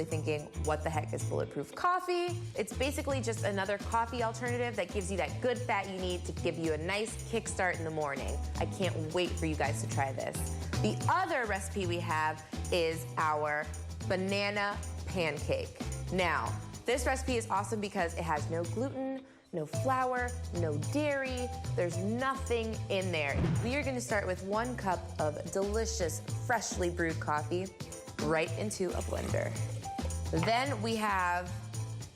Thinking, what the heck is Bulletproof Coffee? It's basically just another coffee alternative that gives you that good fat you need to give you a nice kickstart in the morning. I can't wait for you guys to try this. The other recipe we have is our banana pancake. Now, this recipe is awesome because it has no gluten, no flour, no dairy, there's nothing in there. We are gonna start with 1 cup of delicious, freshly brewed coffee right into a blender. Then we have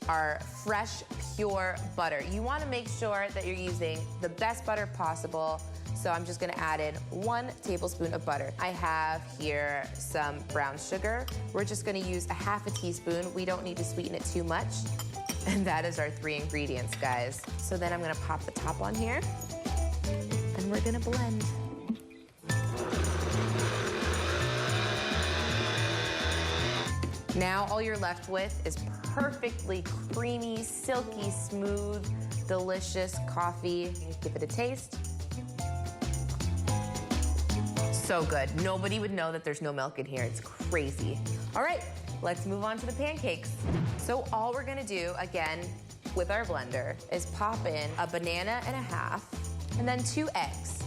our fresh, pure butter. You wanna make sure that you're using the best butter possible, so I'm just gonna add in 1 tablespoon of butter. I have here some brown sugar. We're just gonna use a half a teaspoon. We don't need to sweeten it too much. And that is our 3 ingredients, guys. So then I'm gonna pop the top on here, and we're gonna blend. Now all you're left with is perfectly creamy, silky, smooth, delicious coffee. Give it a taste. So good. Nobody would know that there's no milk in here. It's crazy. All right, let's move on to the pancakes. So all we're gonna do, again, with our blender, is pop in a banana and a half, and then 2 eggs.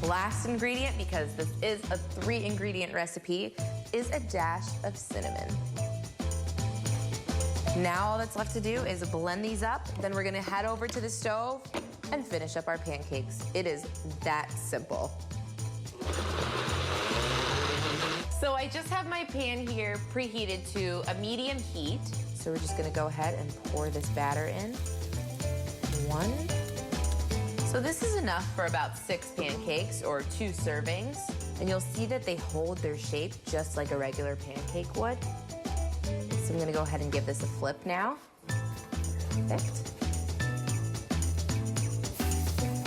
Last ingredient, because this is a 3-ingredient recipe, is a dash of cinnamon. Now all that's left to do is blend these up. Then we're gonna head over to the stove and finish up our pancakes. It is that simple. So I just have my pan here preheated to a medium heat. So we're just gonna go ahead and pour this batter in. 1. So this is enough for about 6 pancakes or 2 servings. And you'll see that they hold their shape just like a regular pancake would. So I'm gonna go ahead and give this a flip now. Perfect.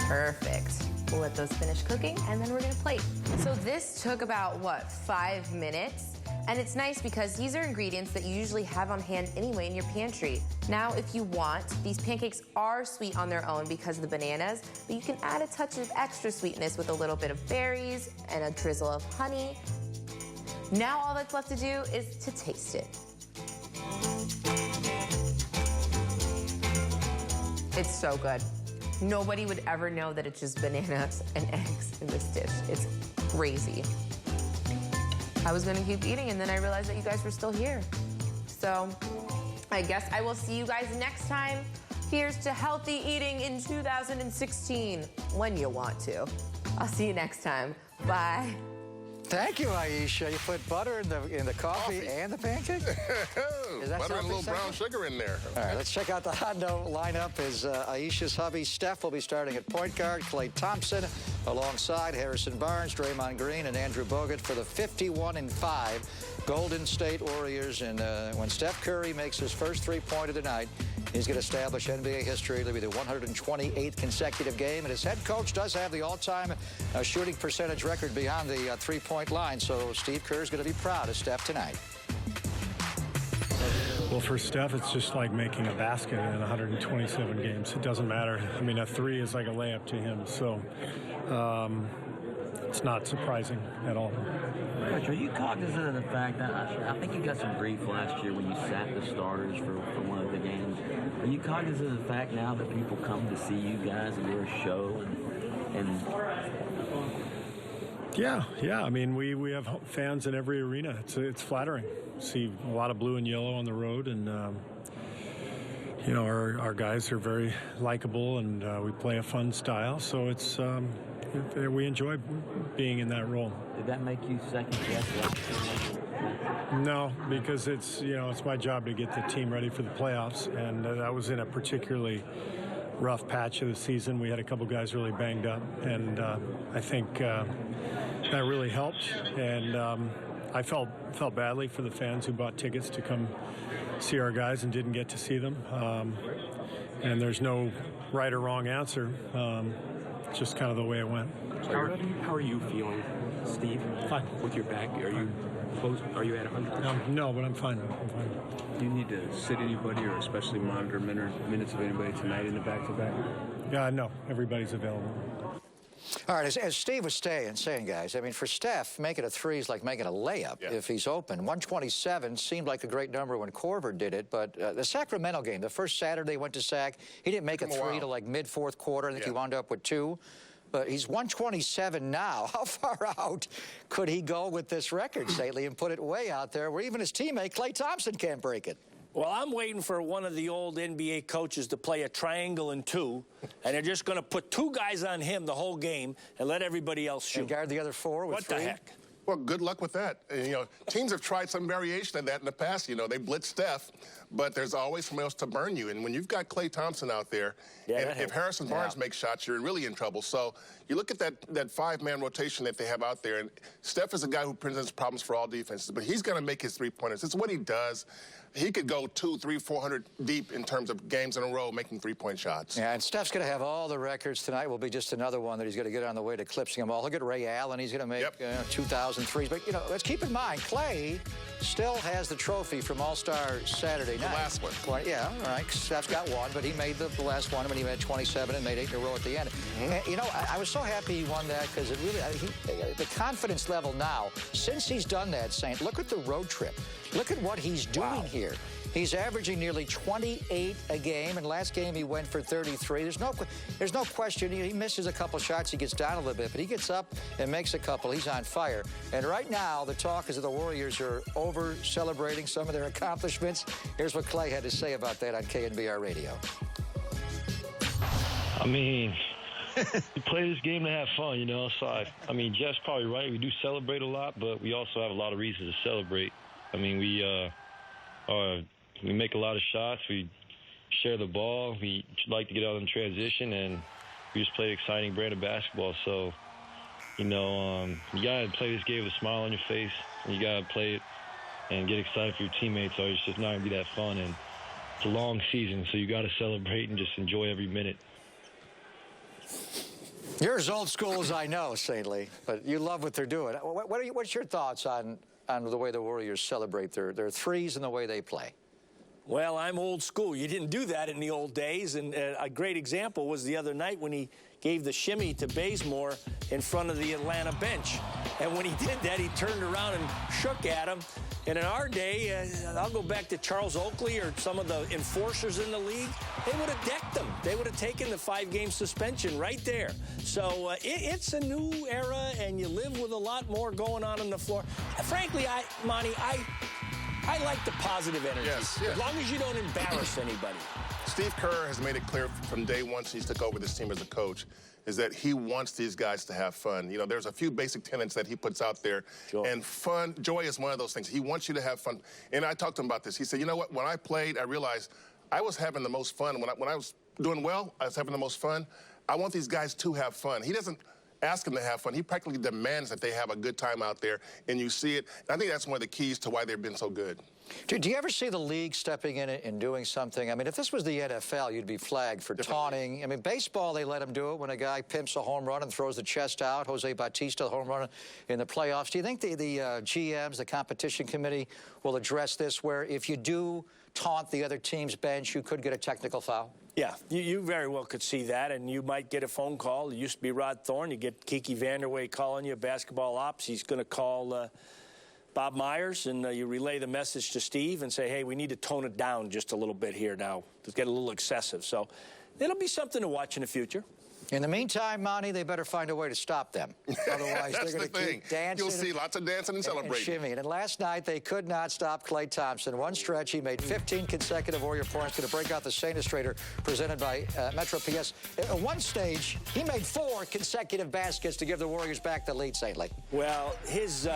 Perfect. We'll let those finish cooking, and then we're gonna plate. So this took about, what, 5 minutes? And it's nice because these are ingredients that you usually have on hand anyway in your pantry. Now, if you want, these pancakes are sweet on their own because of the bananas, but you can add a touch of extra sweetness with a little bit of berries and a drizzle of honey. Now all that's left to do is to taste it. It's so good. Nobody would ever know that it's just bananas and eggs in this dish. It's crazy. I was gonna keep eating, and then I realized that you guys were still here. So I guess I will see you guys next time. Here's to healthy eating in 2016, when you want to. I'll see you next time. Bye. Thank you, Aisha. You put butter in the coffee and the pancake? Butter and a little brown sugar in there. All right, let's check out the Hondo lineup. As Aisha's hubby, Steph, will be starting at point guard. Klay Thompson alongside Harrison Barnes, Draymond Green, and Andrew Bogut for the 51-5 Golden State Warriors. And when Steph Curry makes his first 3-pointer tonight, he's going to establish NBA history. It'll be the 128th consecutive game. And his head coach does have the all-time shooting percentage record beyond the 3-point line. So Steve Kerr's going to be proud of Steph tonight. Well, for Steph, it's just like making a basket in 127 games. It doesn't matter. I mean, a 3 is like a layup to him. So it's not surprising at all. Coach, are you cognizant of the fact that I think you got some grief last year when you sat the starters for one of the games? Are you cognizant of the fact now that people come to see you guys at your show and Yeah. I mean, we have fans in every arena. It's flattering. See a lot of blue and yellow on the road, and you know, our guys are very likable, and we play a fun style. So it's we enjoy being in that role. Did that make you second guess last year? No, because it's my job to get the team ready for the playoffs, and that was in a particularly rough patch of the season. We had a couple guys really banged up, and I think that really helped. And I felt badly for the fans who bought tickets to come see our guys and didn't get to see them. And there's no right or wrong answer. It's just kind of the way it went. How are you feeling, Steve? Fine. With your back, are you close? Are you at 100%? No, but I'm fine. Do you need to sit anybody or especially monitor minutes of anybody tonight in the back-to-back? No, everybody's available. All right, as Steve was saying, guys, I mean, for Steph, making a three is like making a layup if he's open. 127 seemed like a great number when Korver did it, but the Sacramento game, the first Saturday went to Sac, he didn't make a three till like mid-fourth quarter. I think he wound up with 2. But he's 127 now. How far out could he go with this record, Stately, and put it way out there where even his teammate, Klay Thompson, can't break it? Well, I'm waiting for one of the old NBA coaches to play a triangle and 2, and they're just going to put 2 guys on him the whole game and let everybody else shoot. And guard the other 4 with 3? What the heck? Well, good luck with that. You know, teams have tried some variation of that in the past. You know, they blitz Steph, but there's always someone else to burn you. And when you've got Klay Thompson out there, and if Harrison Barnes makes shots, you're really in trouble. So you look at that 5-man rotation that they have out there, and Steph is a guy who presents problems for all defenses, but he's going to make his three-pointers. It's what he does. He could go 200, 300, 400 deep in terms of games in a row making three-point shots. Yeah, and Steph's going to have all the records. Tonight will be just another one that he's going to get on the way to eclipsing them all. Look at Ray Allen. He's going to make 2,000 threes. But, you know, let's keep in mind, Klay still has the trophy from All-Star Saturday night. The last one. Yeah, all right. Steph's got 1, but he made the last one when he made 27 and made 8 in a row at the end. And, you know, I was so happy he won that because it really, the confidence level now, since he's done that, Saint, look at the road trip. Look at what he's doing here. He's averaging nearly 28 a game, and last game he went for 33. There's no question. He misses a couple shots, he gets down a little bit, but he gets up and makes a couple. He's on fire. And right now, the talk is that the Warriors are over-celebrating some of their accomplishments. Here's what Klay had to say about that on KNBR Radio. I mean, we play this game to have fun, you know. So, I mean, Jeff's probably right. We do celebrate a lot, but we also have a lot of reasons to celebrate. I mean, we make a lot of shots. We share the ball. We like to get out in transition, and we just play an exciting brand of basketball. So, you know, you got to play this game with a smile on your face, and you got to play it and get excited for your teammates, or it's just not going to be that fun. And it's a long season, so you got to celebrate and just enjoy every minute. You're as old school as I know, Saintly, but you love what they're doing. What's your thoughts on the way the Warriors celebrate their threes and the way they play? Well, I'm old school. You didn't do that in the old days, and a great example was the other night when he gave the shimmy to Bazemore in front of the Atlanta bench. And when he did that, he turned around and shook at him. And in our day, I'll go back to Charles Oakley or some of the enforcers in the league, they would have decked them. They would have taken the 5-game suspension right there. So it's a new era, and you live with a lot more going on the floor. Frankly, Monty, I like the positive energy. Yes. As long as you don't embarrass anybody. Steve Kerr has made it clear from day one since he took over this team as a coach is that he wants these guys to have fun. You know, there's a few basic tenets that he puts out there. Joy. And joy is one of those things. He wants you to have fun. And I talked to him about this. He said, you know what, when I played, I realized I was having the most fun. When I was doing well, I was having the most fun. I want these guys to have fun. He doesn't ask them to have fun. He practically demands that they have a good time out there, and you see it. And I think that's one of the keys to why they've been so good. Do you ever see the league stepping in and doing something? I mean, if this was the NFL, you'd be flagged for taunting. I mean, baseball, they let him do it when a guy pimps a home run and throws the chest out. Jose Bautista, home run in the playoffs. Do you think the GMs, the competition committee, will address this where if you do taunt the other team's bench, you could get a technical foul? Yeah, you very well could see that, and you might get a phone call. It used to be Rod Thorne. You get Kiki Vanderway calling you, basketball ops. He's going to call Bob Myers, and you relay the message to Steve and say, hey, we need to tone it down just a little bit here now. It's getting a little excessive. So it'll be something to watch in the future. In the meantime, Monty, they better find a way to stop them. Otherwise, they're going to keep dancing. You'll see lots of dancing and celebrating. And shimmying. And last night, they could not stop Klay Thompson. One stretch, he made 15 consecutive Warrior points. Going to break out the St. Illustrator presented by Metro PS. At one stage, he made 4 consecutive baskets to give the Warriors back the lead, Saintly. Well, his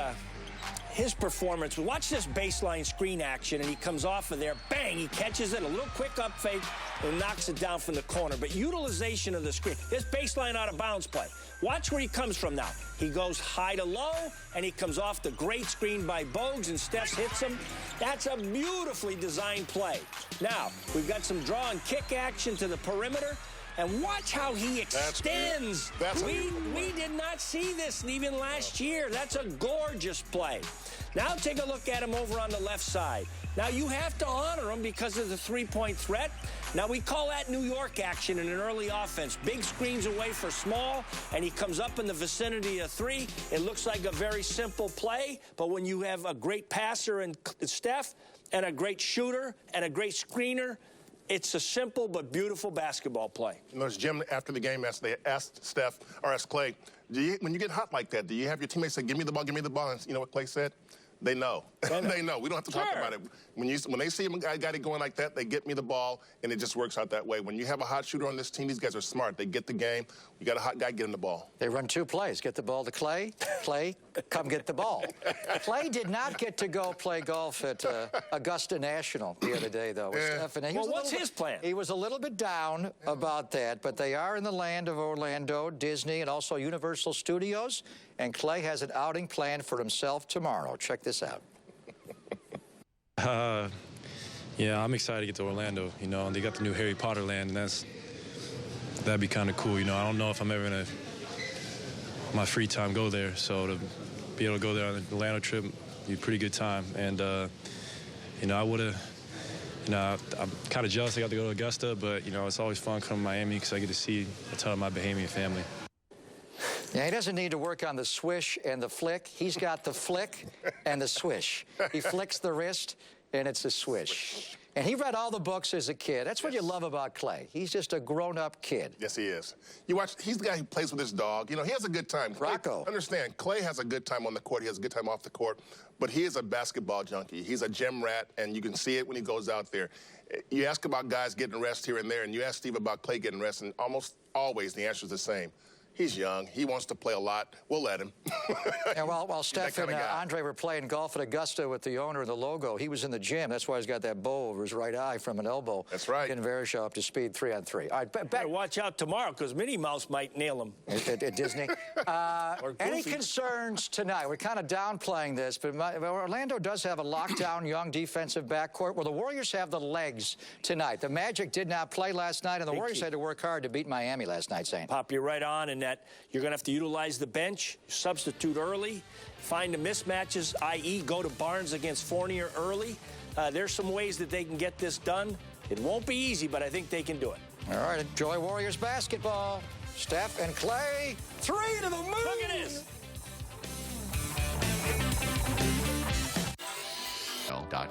performance, watch this baseline screen action, and he comes off of there, bang, he catches it, a little quick up fake, and knocks it down from the corner. But utilization of the screen, this baseline out of bounds play. Watch where he comes from now. He goes high to low, and he comes off the great screen by Bogues, and Steph hits him. That's a beautifully designed play. Now, we've got some draw and kick action to the perimeter. and watch how he extends. We did not see this even last year. That's a gorgeous play. Now take a look at him over on the left side. Now you have to honor him because of the three-point threat. Now we call that New York action in an early offense. Big screens away for small, and he comes up in the vicinity of three. It looks like a very simple play, but when you have a great passer in Steph and a great shooter and a great screener, it's a simple but beautiful basketball play. You know, as Jim, after the game, they asked Steph or asked Clay, when you get hot like that, do you have your teammates say, give me the ball, and you know what Clay said? They know. They know. We don't have to talk about it. When they see him got it going like that, they get me the ball, and it just works out that way. When you have a hot shooter on this team, these guys are smart. They get the game. You got a hot guy, get him the ball. They run two plays. Get the ball to Clay. Clay, come get the ball. Clay did not get to go play golf at Augusta National the other day, though. Well, what's his plan? He was a little bit down about that, but they are in the land of Orlando, Disney, and also Universal Studios, and Clay has an outing planned for himself tomorrow. Check this out. Yeah, I'm excited to get to Orlando. You know, they got the new Harry Potter land, and that'd be kind of cool. You know, I don't know if I'm ever gonna my free time go there, so to be able to go there on the Orlando trip, be a pretty good time. And you know, I would have. You know, I'm kind of jealous I got to go to Augusta, but you know, it's always fun coming to Miami because I get to see a ton of my Bahamian family. Yeah, he doesn't need to work on the swish and the flick. He's got the flick and the swish. He flicks the wrist, and it's a swish. And he read all the books as a kid. That's what you love about Clay. He's just a grown-up kid. Yes, he is. You watch, he's the guy who plays with his dog. You know, he has a good time. Rocco. Understand, Clay has a good time on the court. He has a good time off the court. But he is a basketball junkie. He's a gym rat, and you can see it when he goes out there. You ask about guys getting rest here and there, and you ask Steve about Clay getting rest, and almost always the answer is the same. He's young. He wants to play a lot. We'll let him. And while Steph and Andre were playing golf at Augusta with the owner of the logo, he was in the gym. That's why he's got that bow over his right eye from an elbow. That's right. Getting Verishow up to speed 3-on-3. All right, better watch out tomorrow because Minnie Mouse might nail him. At Disney. Any concerns tonight? We're kind of downplaying this, but Orlando does have a lockdown young defensive backcourt. Well, the Warriors have the legs tonight. The Magic did not play last night, and the Warriors had to work hard to beat Miami last night, Zane. Pop, you're right on in that you're going to have to utilize the bench, substitute early, find the mismatches, i.e. go to Barnes against Fournier early. There's some ways that they can get this done. It won't be easy, but I think they can do it. All right, enjoy Warriors basketball. Steph and Clay, 3 to the moon. Look at this.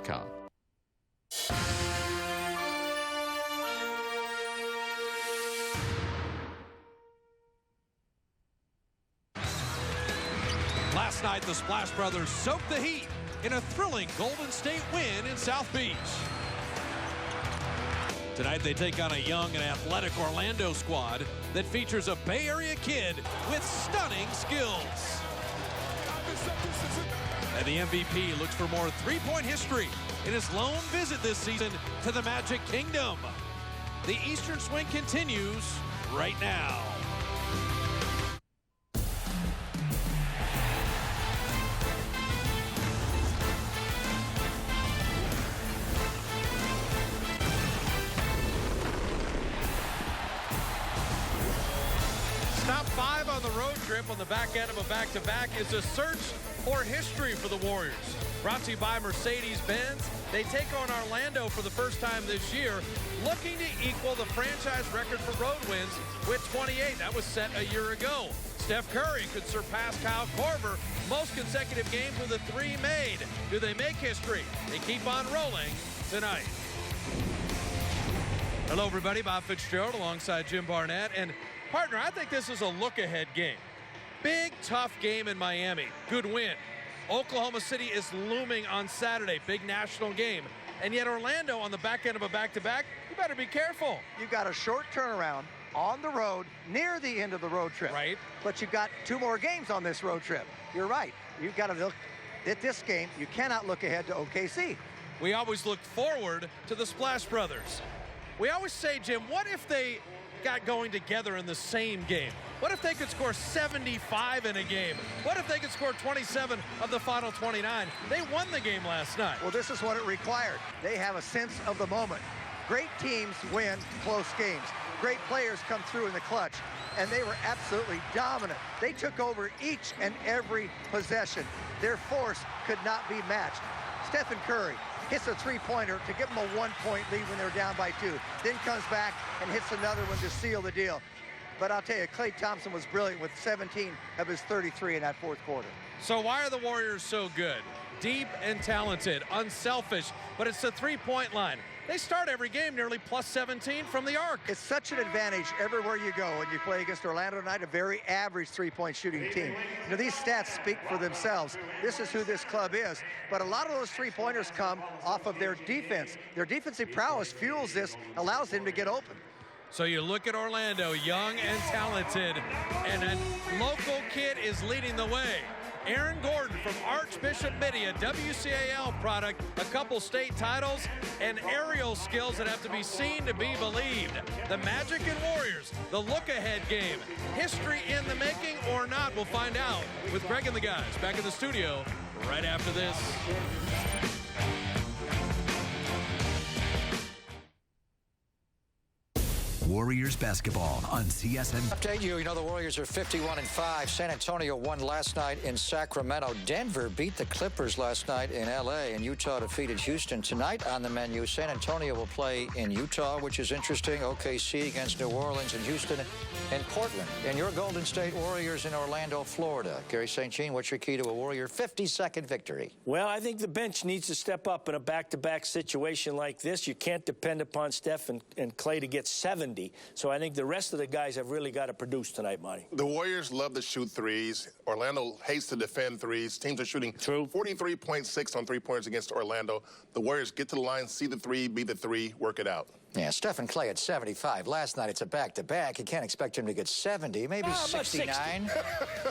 .com. Last night, the Splash Brothers soaked the heat in a thrilling Golden State win in South Beach. Tonight, they take on a young and athletic Orlando squad that features a Bay Area kid with stunning skills. And the MVP looks for more three-point history in his lone visit this season to the Magic Kingdom. The Eastern Swing continues right now. Stop 5 on the road trip on the back end of a back-to-back is a search for history for the Warriors. Brought to you by Mercedes-Benz. They take on Orlando for the first time this year, looking to equal the franchise record for road wins with 28. That was set a year ago. Steph Curry could surpass Kyle Korver, most consecutive games with a 3 made. Do they make history? They keep on rolling tonight. Hello, everybody. Bob Fitzgerald alongside Jim Barnett. And partner, I think this is a look-ahead game. Big, tough game in Miami. Good win. Oklahoma City is looming on Saturday. Big national game. And yet Orlando on the back end of a back-to-back, you better be careful. You've got a short turnaround on the road near the end of the road trip. Right. But you've got 2 more games on this road trip. You're right. You've got to look at this game. You cannot look ahead to OKC. We always look forward to the Splash Brothers. We always say, Jim, what if they got going together in the same game? What if they could score 75 in a game? What if they could score 27 of the final 29? They won the game last night. Well, this is what it required. They have a sense of the moment. Great teams win close games. great players come through in the clutch, and they were absolutely dominant. They took over each and every possession. Their force could not be matched. Stephen Curry hits a three-pointer to give them a 1-point lead when they're down by 2. Then comes back and hits another one to seal the deal. But I'll tell you, Klay Thompson was brilliant with 17 of his 33 in that fourth quarter. So why are the Warriors so good? Deep and talented, unselfish, but it's the three-point line. They start every game nearly plus 17 from the arc. It's such an advantage everywhere you go when you play against Orlando tonight, a very average three-point shooting team. You know, these stats speak for themselves. This is who this club is. But a lot of those three-pointers come off of their defense. Their defensive prowess fuels this, allows them to get open. So you look at Orlando, young and talented, and a local kid is leading the way. Aaron Gordon from Archbishop Mitty, a WCAL product, a couple state titles, and aerial skills that have to be seen to be believed. The Magic and Warriors, the look-ahead game. History in the making or not, we'll find out with Greg and the guys back in the studio right after this. Warriors basketball on CSN. Update you know the Warriors are 51-5. San Antonio won last night in Sacramento. Denver beat the Clippers last night in L.A. and Utah defeated Houston. Tonight on the menu, San Antonio will play in Utah, which is interesting. OKC against New Orleans and Houston and Portland. And your Golden State Warriors in Orlando, Florida. Gary St. Jean, what's your key to a Warrior 52nd victory? Well, I think the bench needs to step up in a back-to-back situation like this. You can't depend upon Steph and Klay to get 70. So I think the rest of the guys have really got to produce tonight, Monty. The Warriors love to shoot threes. Orlando hates to defend threes. Teams are shooting 43.6 on three-pointers against Orlando. The Warriors get to the line, see the three, beat the three, work it out. Yeah, Stephen Klay at 75. Last night, it's a back-to-back. You can't expect him to get 70, maybe 69.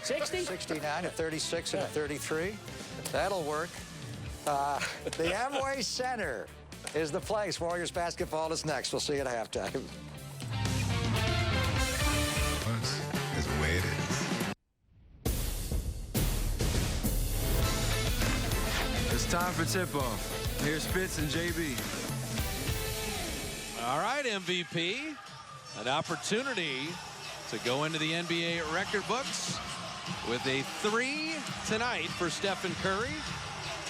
60? 69 at 36 and a 33. That'll work. The Amway Center is the place. Warriors basketball is next. We'll see you at halftime. Is the way it is. It's time for tip-off. Here's Spitz and JB. All right, MVP. An opportunity to go into the NBA record books with a 3 tonight for Stephen Curry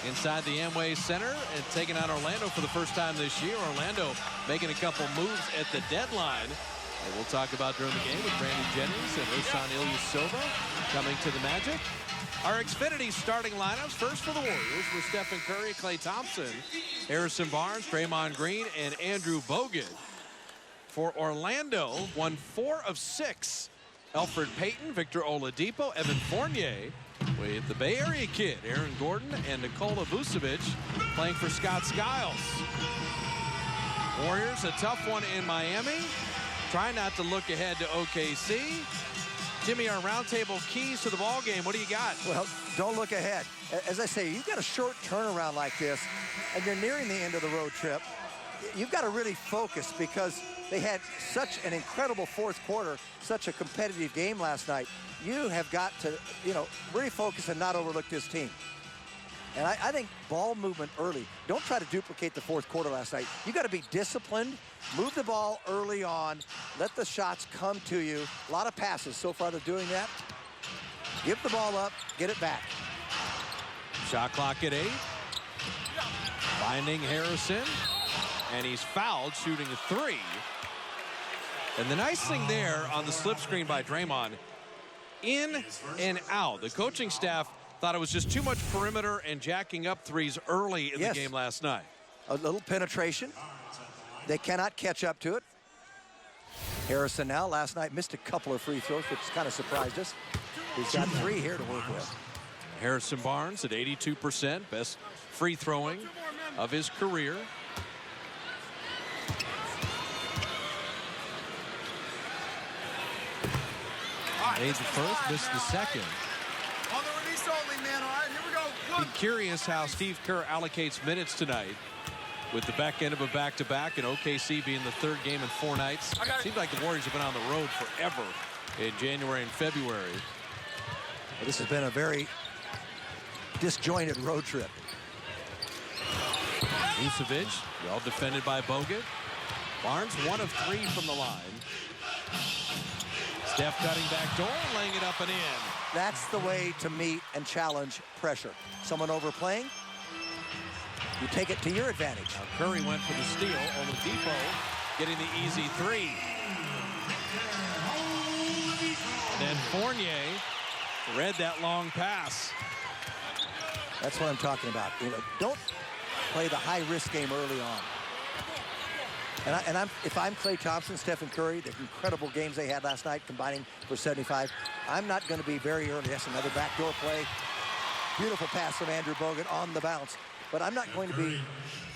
inside the Amway Center and taking on Orlando for the first time this year. Orlando making a couple moves at the deadline. And we'll talk about during the game with Brandon Jennings and Ersan Ilyasova coming to the Magic. Our Xfinity starting lineups, first for the Warriors with Stephen Curry, Klay Thompson, Harrison Barnes, Draymond Green, and Andrew Bogut. For Orlando, won 4 of 6. Elfrid Payton, Victor Oladipo, Evan Fournier, with the Bay Area kid, Aaron Gordon, and Nikola Vucevic playing for Scott Skiles. Warriors, a tough one in Miami. Try not to look ahead to OKC. Jimmy, our roundtable keys to the ball game. What do you got? Well, don't look ahead. As I say, you've got a short turnaround like this, and you're nearing the end of the road trip. You've got to really focus because they had such an incredible fourth quarter, such a competitive game last night. You have got to, really focus and not overlook this team. And I think ball movement early. Don't try to duplicate the fourth quarter last night. You got to be disciplined, move the ball early on, let the shots come to you. A lot of passes so far they're doing that. Give the ball up, get it back. Shot clock at 8. Finding Harrison, and he's fouled shooting a 3. And the nice thing there on the slip screen by Draymond, in and out. The coaching staff thought it was just too much perimeter and jacking up threes early in the game last night. A little penetration. They cannot catch up to it. Harrison now, last night, missed a couple of free throws, which kind of surprised us. He's got 3 here to work with. Harrison Barnes at 82%, best free throwing of his career. Made the first, missed the second. On the release only, man. All right, here we go. Be curious how Steve Kerr allocates minutes tonight with the back end of a back-to-back and OKC being the 3rd game in 4 nights. Seems like the Warriors have been on the road forever in January and February. Well, this has been a very disjointed road trip. Vucevic, well defended by Bogut. Barnes 1 of 3 from the line. Steph cutting back door, laying it up and in. That's the way to meet and challenge pressure. Someone overplaying, you take it to your advantage. Now Curry went for the steal. Oladipo getting the easy three. Then Fournier read that long pass. That's what I'm talking about. You know, don't play the high-risk game early on. And if I'm Klay Thompson, Stephen Curry, the incredible games they had last night combining for 75, I'm not going to be very early. That's another backdoor play. Beautiful pass from Andrew Bogut on the bounce. But I'm not going to be,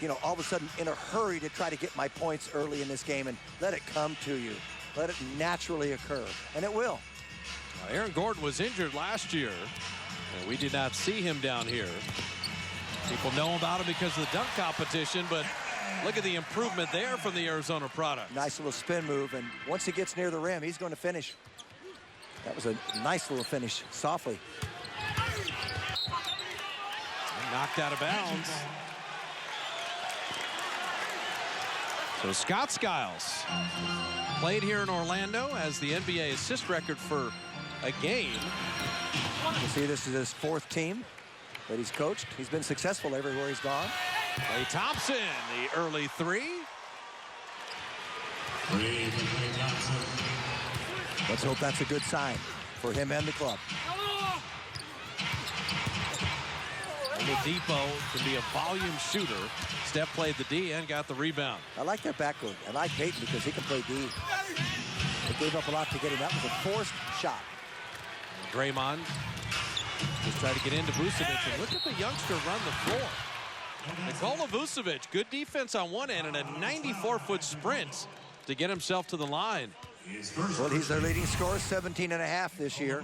you know, all of a sudden in a hurry to try to get my points early in this game and let it come to you. Let it naturally occur. And it will. Now, Aaron Gordon was injured last year, and we did not see him down here. People know about him because of the dunk competition, but look at the improvement there from the Arizona product. Nice little spin move, and once he gets near the rim, he's going to finish. That was a nice little finish, softly. Knocked out of bounds. So Scott Skiles played here in Orlando as the NBA assist record for a game. You see, this is his 4th team that he's coached. He's been successful everywhere he's gone. Klay Thompson, the early three. Let's hope that's a good sign for him and the club. Oladipo can be a volume shooter. Steph played the D and got the rebound. I like their backcourt. I like Payton because he can play D. They gave up a lot to get him. That was a forced shot. Draymond just tried to get into Vucevic, and look at the youngster run the floor. Nikola Vucevic, good defense on one end and a 94-foot sprint to get himself to the line. Well, he's their leading scorer, 17.5 this year.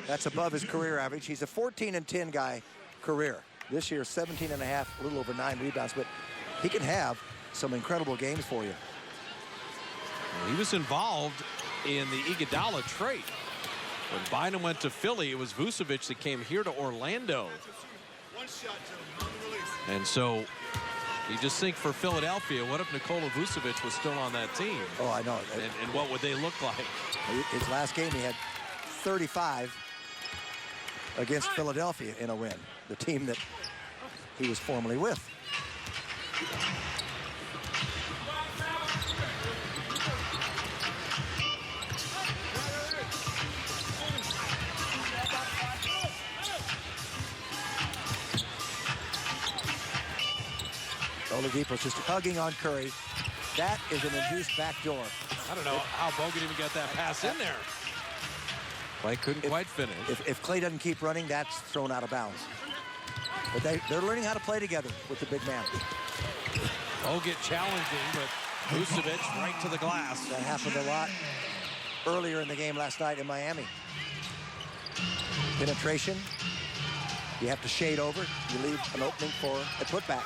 That's above his career average. He's a 14-10 guy career. This year, 17.5, a little over 9 rebounds, but he can have some incredible games for you. He was involved in the Iguodala trade. When Bynum went to Philly, it was Vucevic that came here to Orlando. And so you just think for Philadelphia, what if Nikola Vucevic was still on that team? Oh, I know. And what would they look like? His last game, he had 35 against Philadelphia in a win, the team that he was formerly with. Oladipo's just hugging on Curry. That is an induced backdoor. I don't know how Bogut even got that pass in there. Klay couldn't quite finish. If Klay doesn't keep running, that's thrown out of bounds. But they're learning how to play together with the big man. Bogut challenging, but Vucevic right to the glass. That happened a lot earlier in the game last night in Miami. Penetration. You have to shade over. You leave an opening for a putback.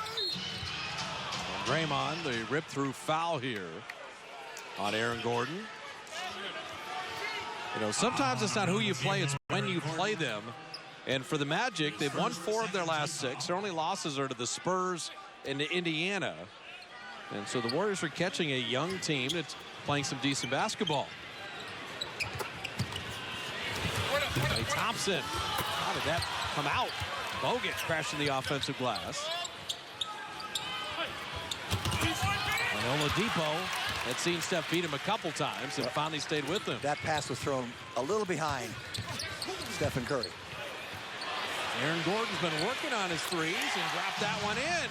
Draymond, the rip-through foul here on Aaron Gordon. You know, sometimes it's not who you play, it's when you play them. And for the Magic, they've won 4 of their last 6. Their only losses are to the Spurs and to Indiana. And so the Warriors are catching a young team that's playing some decent basketball. Klay Thompson, how did that come out? Bogut crashing the offensive glass. And Oladipo had seen Steph beat him a couple times and finally stayed with him. That pass was thrown a little behind Stephen Curry. Aaron Gordon's been working on his threes and dropped that one in.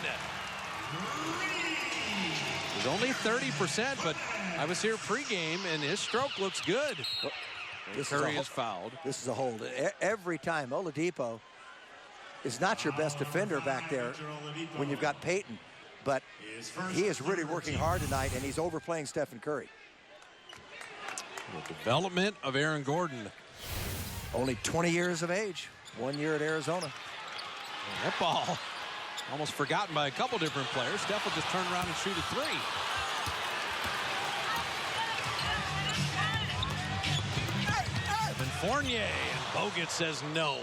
He's only 30%, but I was here pregame and his stroke looks good. Curry is fouled. This is a hold. Every time Oladipo is not your best defender back there when you've got Payton. But he is really working hard tonight, and he's overplaying Stephen Curry. The development of Aaron Gordon. Only 20 years of age. 1 year at Arizona. And that ball almost forgotten by a couple different players. Steph will just turn around and shoot a three. Evan Fournier, and Bogut says no.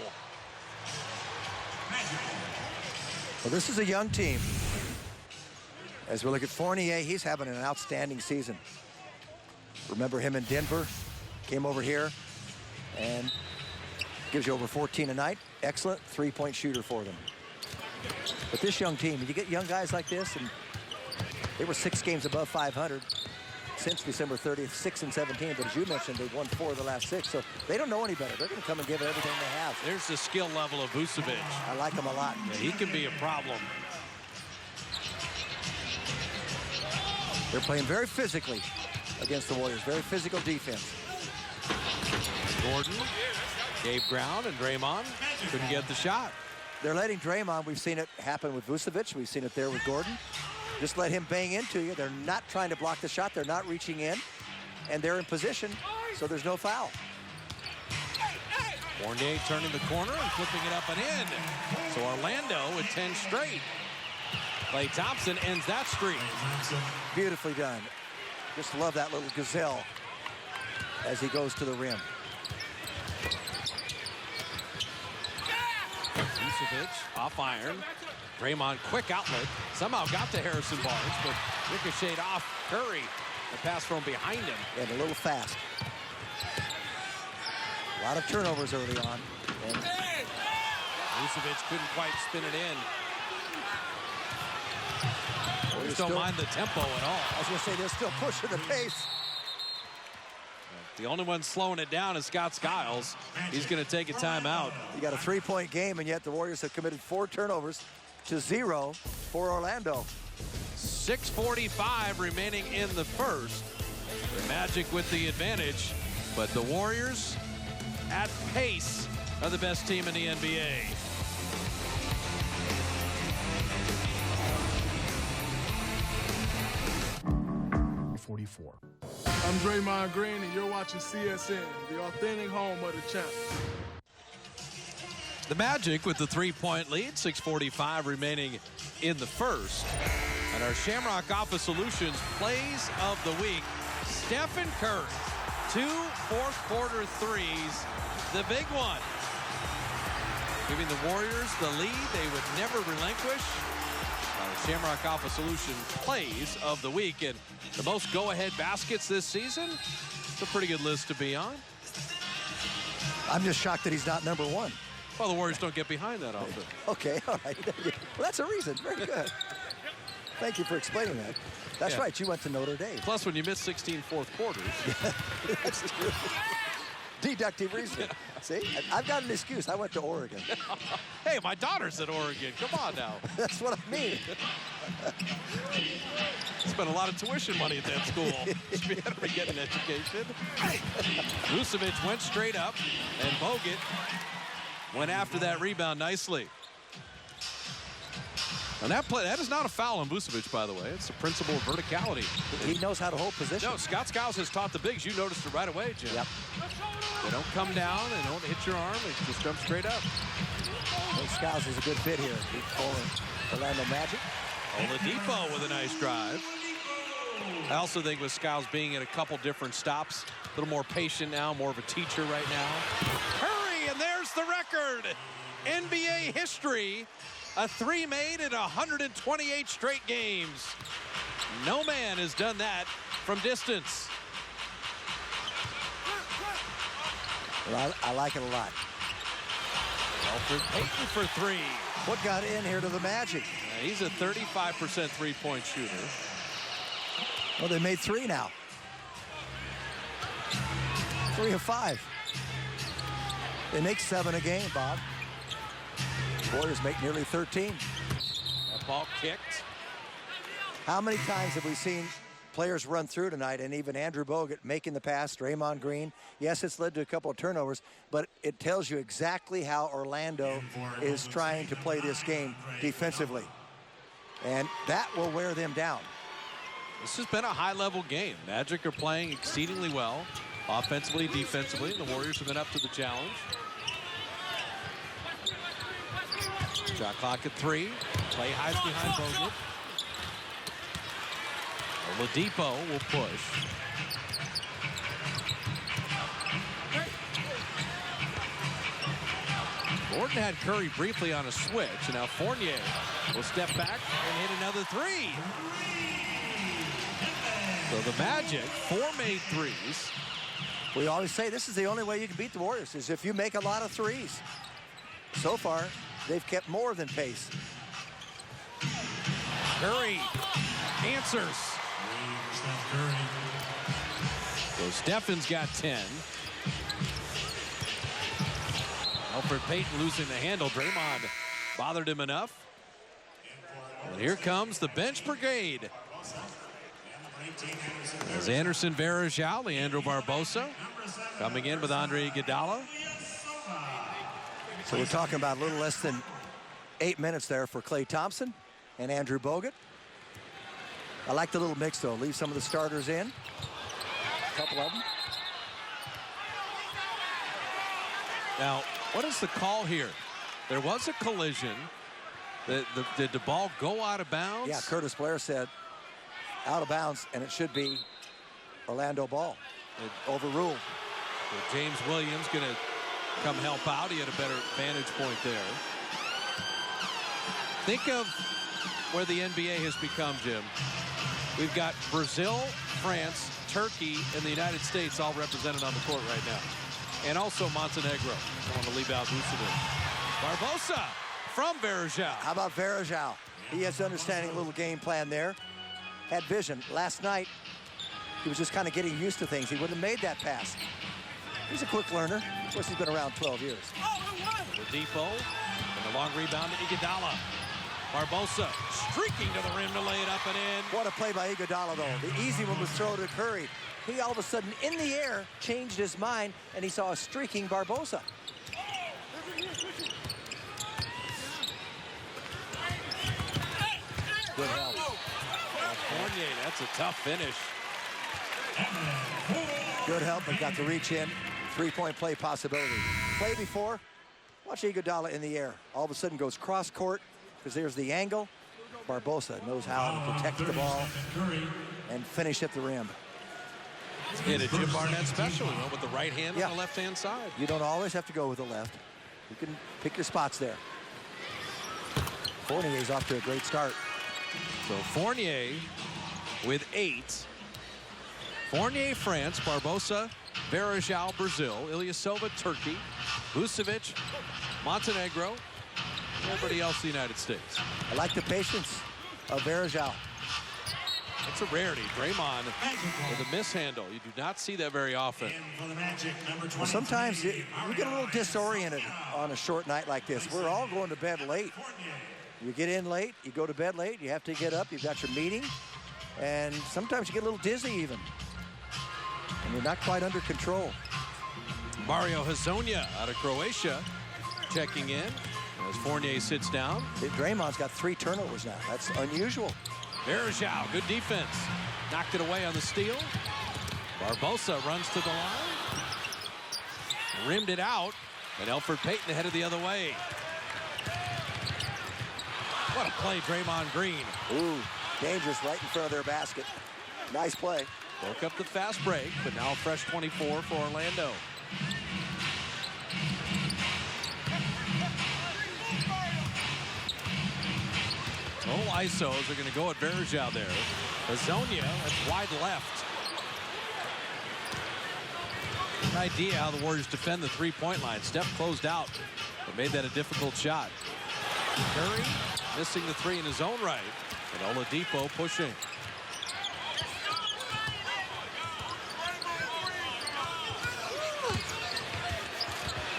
Well, this is a young team. As we look at Fournier, he's having an outstanding season. Remember him in Denver? Came over here and gives you over 14 a night. Excellent three-point shooter for them. But this young team, you get young guys like this, and they were 6 games above 500 since December 30th, 6-17. But as you mentioned, they've won 4 of the last 6, so they don't know any better. They're going to come and give it everything they have. There's the skill level of Vucevic. I like him a lot. Yeah, he can be a problem. They're playing very physically against the Warriors. Very physical defense. Gordon gave ground, and Draymond couldn't get the shot. They're letting Draymond. We've seen it happen with Vucevic. We've seen it there with Gordon. Just let him bang into you. They're not trying to block the shot. They're not reaching in. And they're in position, so there's no foul. Fournier turning the corner and flipping it up and in. So Orlando with 10 straight. Klay Thompson ends that streak. Beautifully done. Just love that little gazelle as he goes to the rim. Vucevic off iron. Draymond quick outlet. Somehow got to Harrison Barnes, but ricocheted off Curry. The pass from behind him. And a little fast. A lot of turnovers early on. And Vucevic couldn't quite spin it in. Warriors don't mind the tempo at all. I was going to say, they're still pushing the pace. The only one slowing it down is Scott Skiles. He's going to take a timeout. You got a 3-point game, and yet the Warriors have committed 4 turnovers to 0 for Orlando. 6:45 remaining in the first. The Magic with the advantage, but the Warriors at pace are the best team in the NBA. I'm Draymond Green, and you're watching CSN, the authentic home of the champ. The Magic with the 3-point lead, 6:45 remaining in the first. And our Shamrock Office Solutions plays of the week, Stephen Curry. 2 fourth-quarter threes, the big one. Giving the Warriors the lead they would never relinquish. Our Shamrock Office Solutions plays of the week. And the most go-ahead baskets this season, it's a pretty good list to be on. I'm just shocked that he's not number 1. Well, the Warriors don't get behind that often. Okay, all right. Well, that's a reason. Very good. Thank you for explaining that. That's Yeah. right. You went to Notre Dame. Plus, when you miss 16 fourth quarters. That's true. Deductive reasoning. See, I've got an excuse. I went to Oregon. Hey, my daughter's at Oregon. Come on now. That's what I mean. Spent a lot of tuition money at that school. Should be able to get an education. Vucevic went straight up, and Bogut went after that rebound nicely. And that is not a foul on Vucevic, by the way. It's the principle of verticality. He knows how to hold position. No, Scott Skiles has taught the bigs. You noticed it right away, Jim. Yep. They don't come down. They don't hit your arm. They just jump straight up. I think Skiles is a good fit here. For Orlando Magic. Oladipo with a nice drive. I also think with Skiles being at a couple different stops, a little more patient now, more of a teacher right now. Curry, and there's the record. NBA history. A 3 made in 128 straight games. No man has done that from distance. Well, I like it a lot. Elfrid Payton for 3. What got in here to the Magic? He's a 35% three-point shooter. Well, they made 3 now. 3 of 5. They make 7 a game, Bob. Warriors make nearly 13. That ball kicked. How many times have we seen players run through tonight, and even Andrew Bogut making the pass, Draymond Green? Yes, it's led to a couple of turnovers, but it tells you exactly how Orlando is trying to play this game defensively. And that will wear them down. This has been a high-level game. Magic are playing exceedingly well, offensively, defensively. The Warriors have been up to the challenge. Shot clock at 3. Play hides behind Bogut. Oladipo will push. Gordon had Curry briefly on a switch, and now Fournier will step back and hit another 3. So the Magic, 4 made threes. We always say this is the only way you can beat the Warriors is if you make a lot of threes. So far, they've kept more than pace. Curry answers. So Stephen's got 10. Elfrid Payton losing the handle. Draymond bothered him enough. And here comes the bench brigade. As Anderson, Varejao, Leandro Barbosa coming in with Andre Iguodala. So we're talking about a little less than 8 minutes there for Klay Thompson and Andrew Bogut. I like the little mix, though. Leave some of the starters in. A couple of them. Now, what is the call here? There was a collision. Did the ball go out of bounds? Yeah, Curtis Blair said out of bounds, and it should be Orlando ball. It overruled. So James Williams going to come help out. He had a better vantage point there. Think of where the NBA has become, Jim. We've got Brazil, France, Turkey, and the United States all represented on the court right now. And also Montenegro. I want to leave out Vucevic. Barbosa from Varejao. How about Varejao? He has understanding, a little game plan there. Had vision. Last night, he was just kind of getting used to things. He wouldn't have made that pass. He's a quick learner. Of course, he's been around 12 years. Oladipo and the long rebound to Iguodala. Barbosa streaking to the rim to lay it up and in. What a play by Iguodala, though. The easy one was thrown to Curry. He all of a sudden, in the air, changed his mind, and he saw a streaking Barbosa. Good help. Fournier, that's a tough finish. Good help, but got the reach in. Three-point play possibility. Play before. Watch Iguodala in the air. All of a sudden goes cross court because there's the angle. Barbosa knows how to protect the ball and finish at the rim. Hit a Jim Barnett special. He went with the right hand on the left-hand side. You don't always have to go with the left. You can pick your spots there. Fournier's off to a great start. So Fournier with 8. Fournier, France. Barbosa, Varejao, Brazil. Ilyasova, Turkey. Vucevic, Montenegro. Everybody else, the United States. I like the patience of Varejao. It's a rarity. Draymond with a mishandle. You do not see that very often. Well, sometimes you get a little disoriented on a short night like this. We're all going to bed late. You get in late, you go to bed late, you have to get up, you've got your meeting, and sometimes you get a little dizzy even. And you're not quite under control. Mario Hezonja out of Croatia checking in as Fournier sits down. Draymond's got 3 turnovers now. That's unusual. Varejao, good defense. Knocked it away on the steal. Barbosa runs to the line. Rimmed it out, and Elfrid Payton headed the other way. What a play, Draymond Green. Ooh, dangerous right in front of their basket. Nice play. Broke up the fast break, but now a fresh 24 for Orlando. Oh, ISOs are going to go at Varejao there. Hezonja, that's wide left. An idea how the Warriors defend the three-point line. Steph closed out, but made that a difficult shot. Curry missing the 3 in his own right, and Oladipo pushing.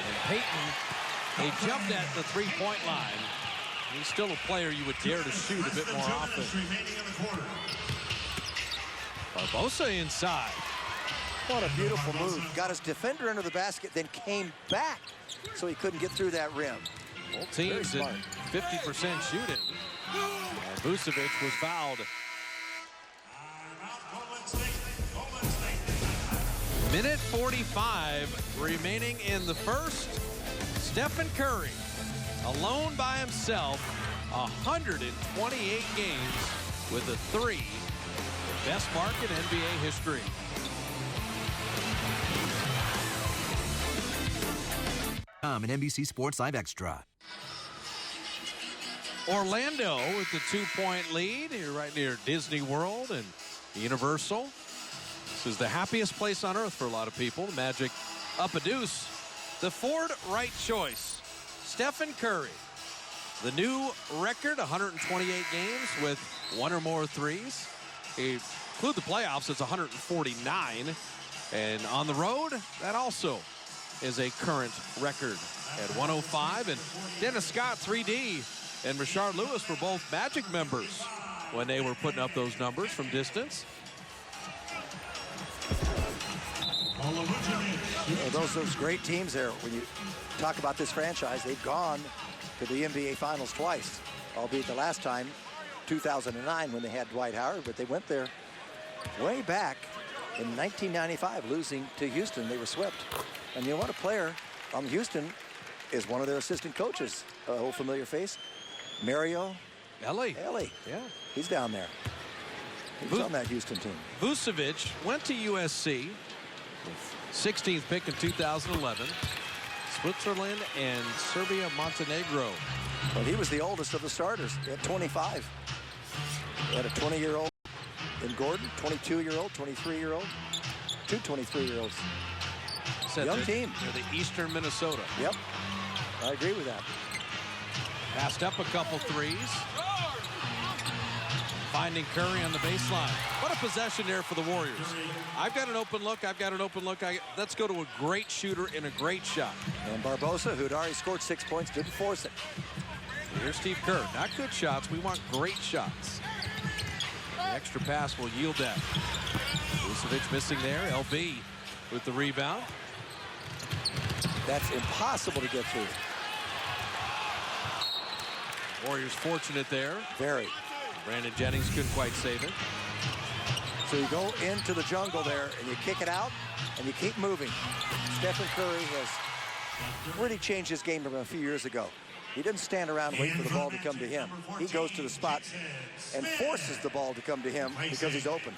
And Payton, he jumped at the three-point line. He's still a player you would dare to shoot a bit more often. Barbosa inside. What a beautiful move. Got his defender under the basket, then came back so he couldn't get through that rim. Both teams at 50% shooting. And Vucevic was fouled. Minute 45 remaining in the first. Stephen Curry, alone by himself, 128 games with a 3. The best mark in NBA history. An NBC Sports Live Extra. Orlando with the 2-point lead here right near Disney World and Universal. is the happiest place on earth for a lot of people. The Magic up a deuce. The Ford right choice, Stephen Curry. The new record, 128 games with one or more threes. Include the playoffs, it's 149. And on the road, that also is a current record at 105. And Dennis Scott, 3D, and Rashard Lewis were both Magic members when they were putting up those numbers from distance. Those great teams there. When you talk about this franchise, they've gone to the NBA Finals twice, albeit the last time, 2009, when they had Dwight Howard, but they went there way back in 1995, losing to Houston. They were swept. And you know what? A player on Houston is one of their assistant coaches, a old familiar face, Mario Elie. Yeah, he's down there. He's on that Houston team. Vucevic went to USC, 16th pick in 2011. Switzerland and Serbia, Montenegro. Well, he was the oldest of the starters at 25. He had a 20-year-old in Gordon, 22-year-old, 23-year-old, two 23-year-olds. Young team. They're the Eastern Minnesota. Yep, I agree with that. Passed up a couple threes. Finding Curry on the baseline. What a possession there for the Warriors. I've got an open look. Let's go to a great shooter and a great shot. And Barbosa, who'd already scored 6 points, didn't force it. Here's Steve Kerr. Not good shots. We want great shots. The extra pass will yield that. Vucevic missing there. LB with the rebound. That's impossible to get through. Warriors fortunate there. Very. Brandon Jennings couldn't quite save it. So you go into the jungle there and you kick it out and you keep moving. Stephen Curry has really changed his game from a few years ago. He doesn't stand around and wait for the ball to come to him. He goes to the spot and forces the ball to come to him because he's open.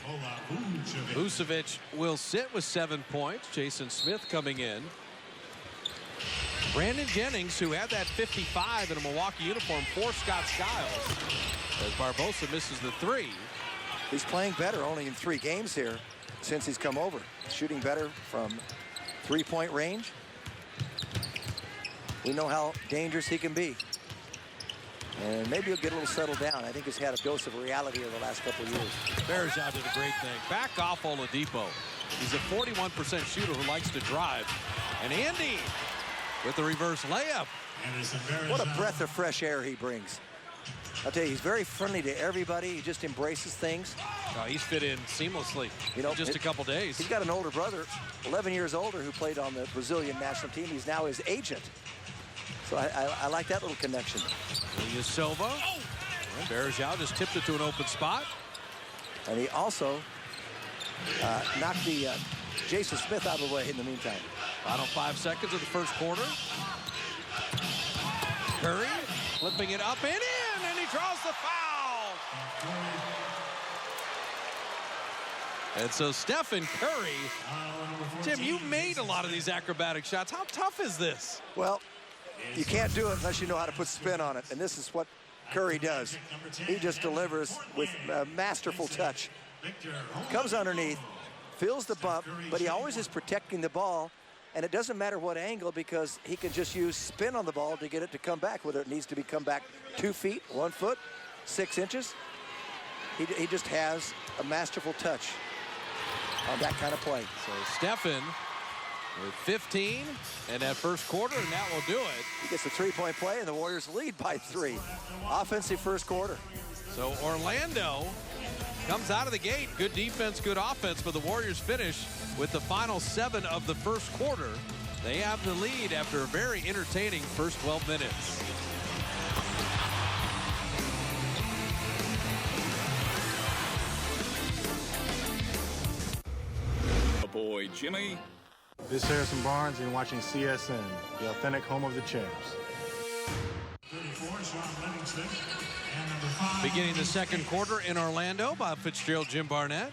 Vucevic will sit with 7 points. Jason Smith coming in. Brandon Jennings, who had that 55 in a Milwaukee uniform for Scott Skiles, as Barbosa misses the three. He's playing better only in 3 games here since he's come over. Shooting better from three-point range. We know how dangerous he can be. And maybe he'll get a little settled down. I think he's had a dose of reality over the last couple of years. Bergeron did a great thing. Back off Oladipo. He's a 41% shooter who likes to drive. And Andy with the reverse layup. What a breath of fresh air he brings. I'll tell you, he's very friendly to everybody. He just embraces things. Oh, he's fit in seamlessly in just a couple days. He's got an older brother, 11 years older, who played on the Brazilian national team. He's now his agent. So I like that little connection. Silva. Bergeron just tipped it to an open spot. And he also knocked the Jason Smith out of the way in the meantime. Final 5 seconds of the first quarter. Curry flipping it up and in, and he draws the foul. And so Stephen Curry, Tim, you made a lot of these acrobatic shots. How tough is this? Well, you can't do it unless you know how to put spin on it. And this is what Curry does. He just delivers with a masterful touch. Comes underneath, feels the bump, but he always is protecting the ball. And it doesn't matter what angle, because he can just use spin on the ball to get it to come back, whether it needs to be come back 2 feet, 1 foot, 6 inches. He just has a masterful touch on that kind of play. So Stephen with 15 in that first quarter, and that will do it. He gets a 3-point play, and the Warriors lead by 3. Offensive first quarter. So Orlando comes out of the gate. Good defense, good offense, but the Warriors finish with the final 7 of the first quarter. They have the lead after a very entertaining first 12 minutes. Boy, Jimmy. This is Harrison Barnes, and you're watching CSN, the authentic home of the champs. Beginning the second quarter in Orlando, Bob Fitzgerald, Jim Barnett,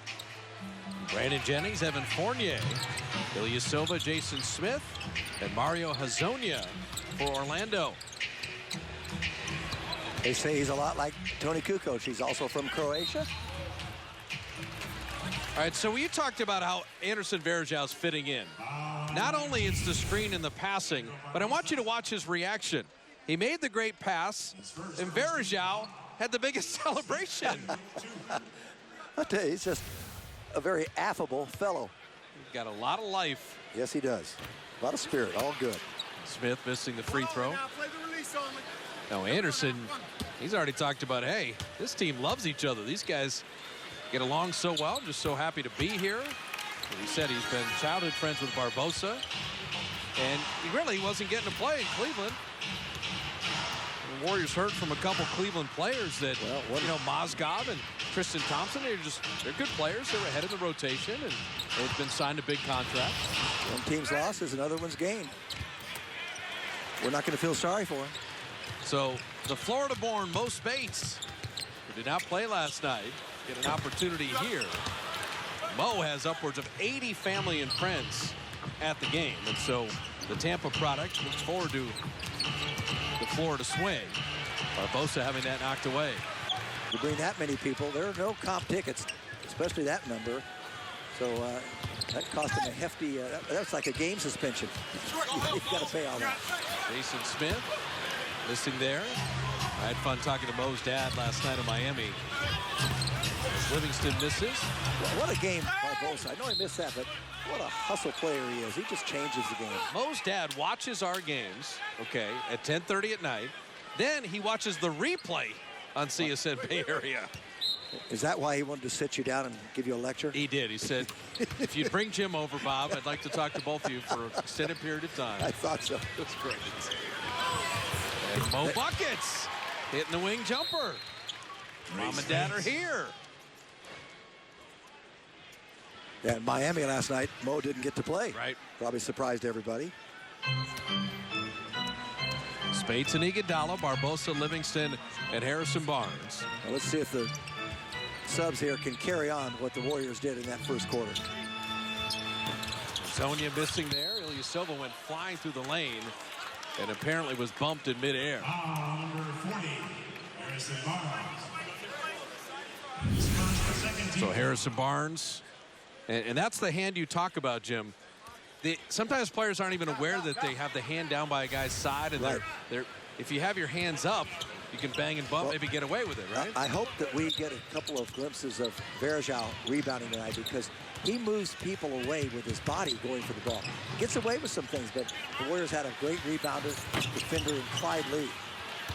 Brandon Jennings, Evan Fournier, Ilyasova, Jason Smith, and Mario Hezonja for Orlando. They say he's a lot like Toni Kukoc. He's also from Croatia. All right, so you talked about how Anderson Varejão's fitting in. Not only it's the screen and the passing, but I want you to watch his reaction. He made the great pass, and Varejão had the biggest celebration. I'll tell you, he's just a very affable fellow. He's got a lot of life. Yes, he does. A lot of spirit, all good. Smith missing the free throw. Now Anderson, he's already talked about, hey, this team loves each other. These guys get along so well. Just so happy to be here. As he said, he's been childhood friends with Barbosa. And he really wasn't getting to play in Cleveland. The Warriors heard from a couple Cleveland players that, you know, Mozgov and Tristan Thompson, they're good players. They're ahead of the rotation, and they've been signed to big contracts. One team's loss is another one's gain. We're not going to feel sorry for him. So the Florida-born Mo Spates, who did not play last night, get an opportunity here. Mo has upwards of 80 family and friends at the game, and so the Tampa product looks forward to the Florida swing. Barbosa having that knocked away. You bring that many people, there are no comp tickets, especially that number. So that cost him a hefty, that's like a game suspension. You've got to pay all that. Jason Smith listening there. I had fun talking to Mo's dad last night in Miami. As Livingston misses. What a game by Barbosa. I know he missed that, but what a hustle player he is. He just changes the game. Mo's dad watches our games, okay, at 10:30 at night. Then he watches the replay on CSN Bay Area. Is that why he wanted to sit you down and give you a lecture? He did. He said, if you'd bring Jim over, Bob, I'd like to talk to both of you for an extended period of time. I thought so. That's great. And Mo buckets hitting the wing jumper. Mom and Dad are here. Yeah, in Miami last night, Mo didn't get to play. Right. Probably surprised everybody. Spates and Iguodala, Barbosa, Livingston, and Harrison Barnes. Now let's see if the subs here can carry on what the Warriors did in that first quarter. Sonia missing there. Ilyasova went flying through the lane and apparently was bumped in midair. Number 40, Harrison Barnes. So Harrison Barnes, and that's the hand you talk about, Jim. Sometimes players aren't even aware that they have the hand down by a guy's side, and they're if you have your hands up, you can bang and bump, maybe get away with it, right? I hope that we get a couple of glimpses of Varejão rebounding tonight, because he moves people away with his body going for the ball. He gets away with some things, but the Warriors had a great rebounder, defender in Clyde Lee.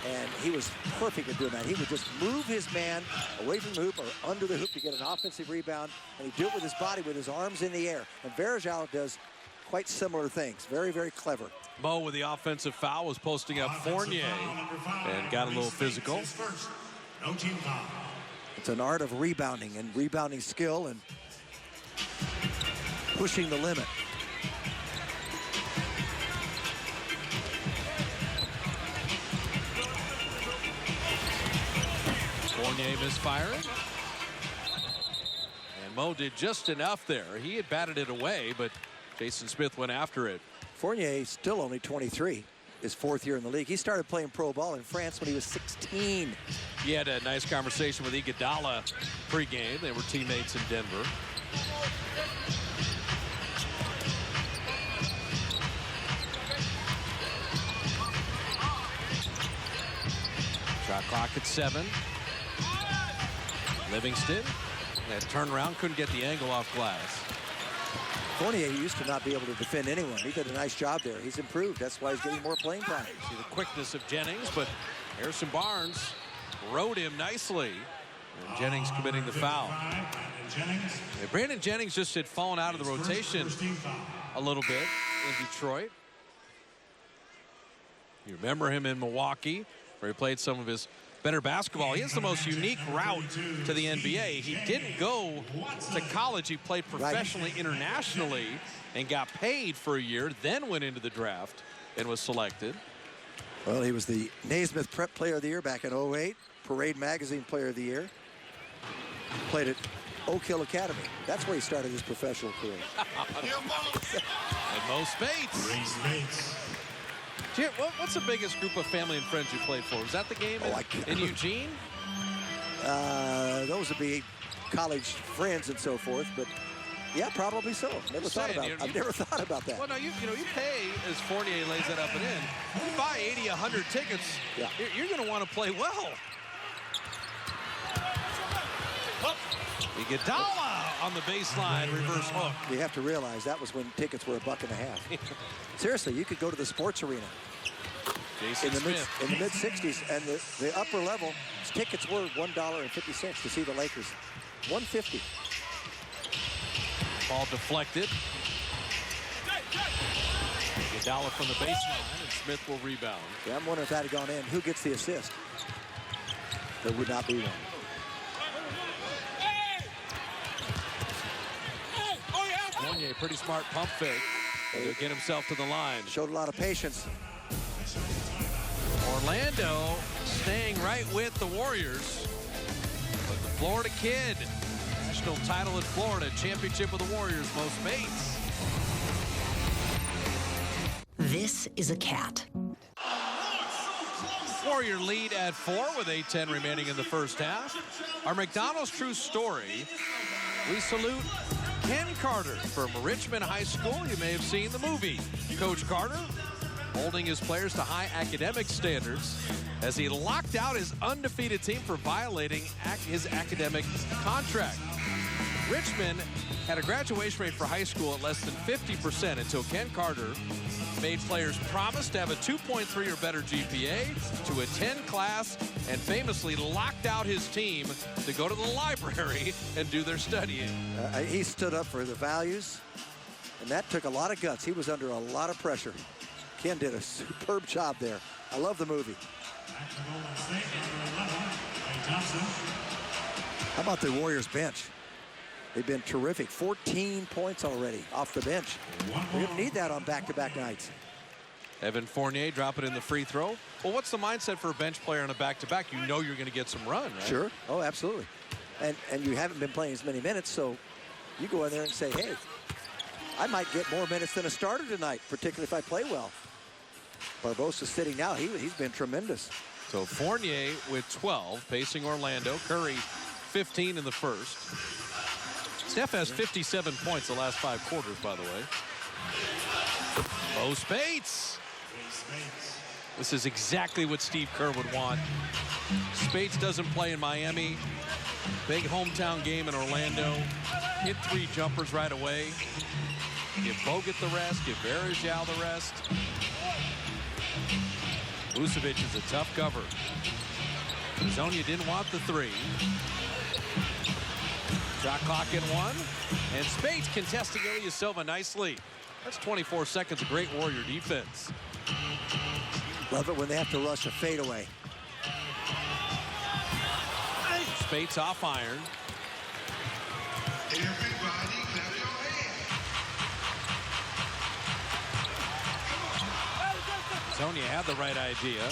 And he was perfect at doing that. He would just move his man away from the hoop or under the hoop to get an offensive rebound, and he'd do it with his body, with his arms in the air. And Varejão does quite similar things. Very, very clever. Mo with the offensive foul was posting up Fournier and got a little physical. No team foul. It's an art of rebounding and rebounding skill and pushing the limit. Fournier misfiring. And Mo did just enough there. He had batted it away, but Jason Smith went after it. Fournier is still only 23, his fourth year in the league. He started playing pro ball in France when he was 16. He had a nice conversation with Iguodala pregame. They were teammates in Denver. Shot clock at 7. Livingston, that turnaround, couldn't get the angle off glass. Fournier used to not be able to defend anyone. He did a nice job there. He's improved. That's why he's getting more playing time. See the quickness of Jennings, but Harrison Barnes rode him nicely. And Jennings committing the foul. Brandon Jennings just had fallen out of the rotation a little bit in Detroit. You remember him in Milwaukee, where he played some of his better basketball. He has the most unique route to the NBA. He didn't go to college. He played professionally, internationally, and got paid for a year, then went into the draft and was selected. Well, he was the Naismith Prep Player of the Year back in 08, Parade Magazine Player of the Year. Played at Oak Hill Academy. That's where he started his professional career. And Mo Spates. Jim, what's the biggest group of family and friends you played for? Was that the game in Eugene? Those would be college friends and so forth, but yeah, probably so. I've never thought about that. Well, no, you pay, as Fournier lays it up and in. You buy 80, 100 tickets, you're going to want to play well. Iguodala on the baseline, reverse hook. You have to realize that was when tickets were $1.50. Seriously, you could go to the sports arena in the mid-60s, and the upper level tickets were $1.50 to see the Lakers. $1.50. Ball deflected. Iguodala from the baseline, and Smith will rebound. Yeah, I'm wondering if that had gone in. Who gets the assist? There would not be one. Fournier, pretty smart pump fake. He'll get himself to the line. Showed a lot of patience. Orlando staying right with the Warriors. But the Florida kid, national title in Florida, championship with the Warriors, Mo Spates. This is a cat. Warrior lead at 4 with 8:10 remaining in the first half. Our McDonald's True Story. We salute Ken Carter from Richmond High School. You may have seen the movie. Coach Carter holding his players to high academic standards as he locked out his undefeated team for violating his academic contract. Richmond had a graduation rate for high school at less than 50% until Ken Carter made players promise to have a 2.3 or better GPA, to attend class, and famously locked out his team to go to the library and do their studying. He stood up for the values, and that took a lot of guts. He was under a lot of pressure. Ken did a superb job there. I love the movie. How about the Warriors bench? They've been terrific. 14 points already off the bench. We're going to need that on back-to-back nights. Evan Fournier dropping in the free throw. Well, what's the mindset for a bench player on a back-to-back? You know you're going to get some run, right? Sure. Oh, absolutely. And you haven't been playing as many minutes, so you go in there and say, hey, I might get more minutes than a starter tonight, particularly if I play well. Barbosa's sitting now. He's been tremendous. So Fournier with 12, pacing Orlando. Curry 15 in the first. Steph has 57 points the last 5 quarters, by the way. Mo Spates. This is exactly what Steve Kerr would want. Spates doesn't play in Miami. Big hometown game in Orlando. Hit 3 jumpers right away. Give Bogut the rest. Give Varejao the rest. Vucevic is a tough cover. Zonia didn't want the 3. Shot clock in 1. And Spates contesting Ilyasova nicely. That's 24 seconds of great Warrior defense. Love it when they have to rush a fadeaway. Spates off iron. Zonia had the right idea.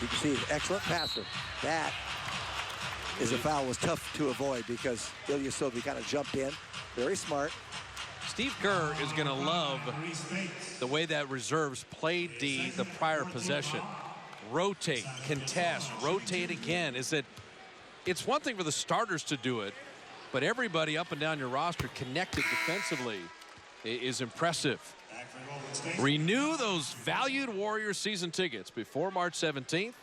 You can see an excellent passer. That is a foul was tough to avoid because Ilyasova kind of jumped in. Very smart. Steve Kerr is going to love the way that reserves played the prior possession. Rotate, contest, rotate again. It's one thing for the starters to do it, but everybody up and down your roster connected defensively is impressive. Renew those valued Warriors season tickets before March 17th.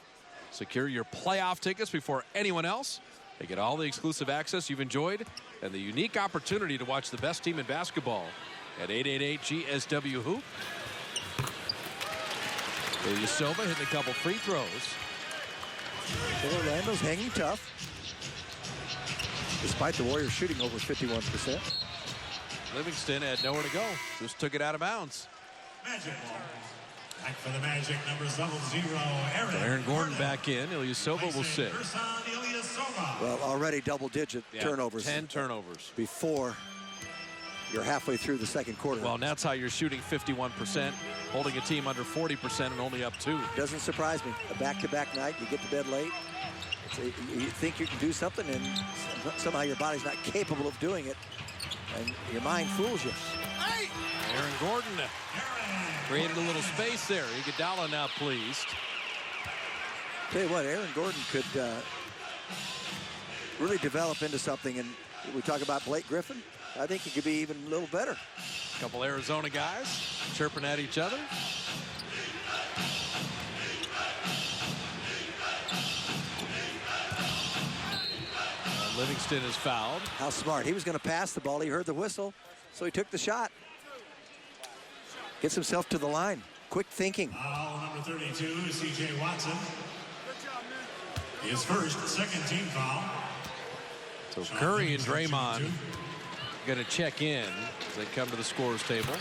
Secure your playoff tickets before anyone else. They get all the exclusive access you've enjoyed and the unique opportunity to watch the best team in basketball at 888-GSW-HOOP. Ilyasova hitting a couple free throws. Orlando's hanging tough, despite the Warriors shooting over 51%. Livingston had nowhere to go. Just took it out of bounds. Magic ball. Back for the Magic, number 00, Aaron Gordon back in. Ilyasova will sit. Well, already double-digit turnovers. 10 turnovers. Before you're halfway through the second quarter. Well, that's how you're shooting 51%, holding a team under 40% and only up 2. Doesn't surprise me. A back-to-back night, you get to bed late. You think you can do something, and somehow your body's not capable of doing it, and your mind fools you. Aaron Gordon created a little space there. Iguodala now pleased. Tell you what, Aaron Gordon could really develop into something. And we talk about Blake Griffin. I think he could be even a little better. A couple Arizona guys chirping at each other. Livingston is fouled. How smart. He was going to pass the ball. He heard the whistle, so he took the shot. Gets himself to the line. Quick thinking. Foul number 32, C.J. Watson. His first, second team foul. So Curry and Draymond going to check in as they come to the scorer's table.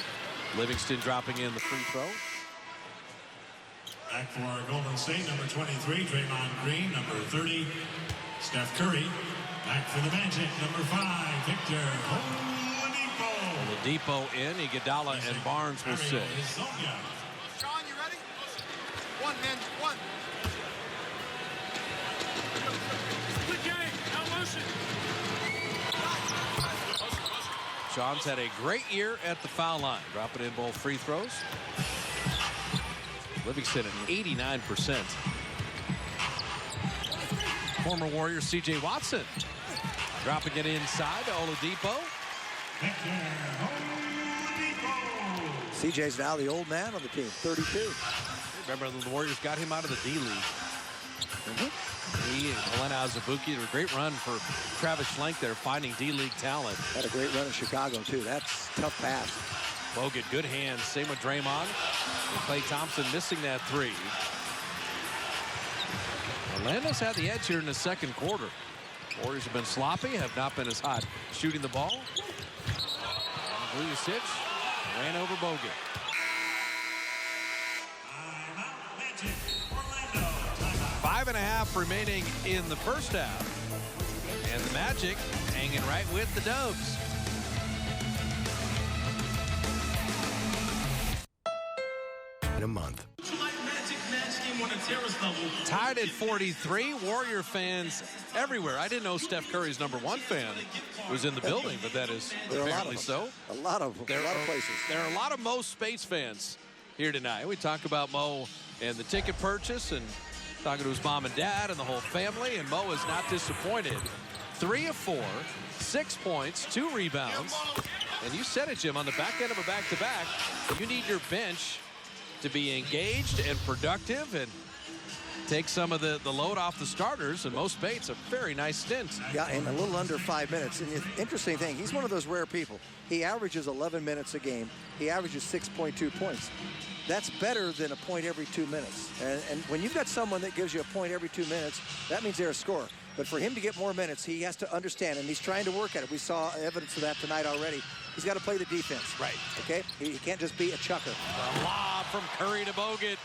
Livingston dropping in the free throw. Back for Golden State, number 23, Draymond Green. Number 30, Steph Curry. Back for the Magic, number 5, Victor Oladipo. Oladipo in, Iguodala and Barnes will sit. Sean, you ready? One, man, one. Good game, now motion. Sean's had a great year at the foul line, dropping in both free throws. Livingston at 89%. Former Warrior C.J. Watson dropping it inside to Oladipo. CJ's now the old man on the team, 32. Remember, the Warriors got him out of the D-League. He and Helena Azubuike did a great run for Travis Schlenk there, finding D-League talent. Had a great run in Chicago, too. That's tough pass. Bogut, good hands. Same with Draymond. And Klay Thompson missing that three. Orlando's had the edge here in the second quarter. Warriors have been sloppy, have not been as hot shooting the ball. Vucevic ran over Bogut. 5.5 remaining in the first half. And the Magic hanging right with the Dubs. In a month. Tied at 43. Warrior fans everywhere. I didn't know Steph Curry's #1 fan was in the building, but that is apparently so. A lot of places. There are a lot of Mo Spates fans here tonight. We talk about Mo and the ticket purchase and talking to his mom and dad and the whole family, and Mo is not disappointed. 3 of 4, 6 points, 2 rebounds. And you said it, Jim, on the back end of a back-to-back, you need your bench to be engaged and productive and take some of the load off the starters. And Mo Spates, a very nice stint. Yeah, in a little under 5 minutes. And the interesting thing, he's one of those rare people. He averages 11 minutes a game. He averages 6.2 points. That's better than a point every 2 minutes. And when you've got someone that gives you a point every 2 minutes, that means they're a scorer. But for him to get more minutes, he has to understand, and he's trying to work at it. We saw evidence of that tonight already. He's got to play the defense. Right. Okay? He can't just be a chucker. A lob from Curry to Bogut.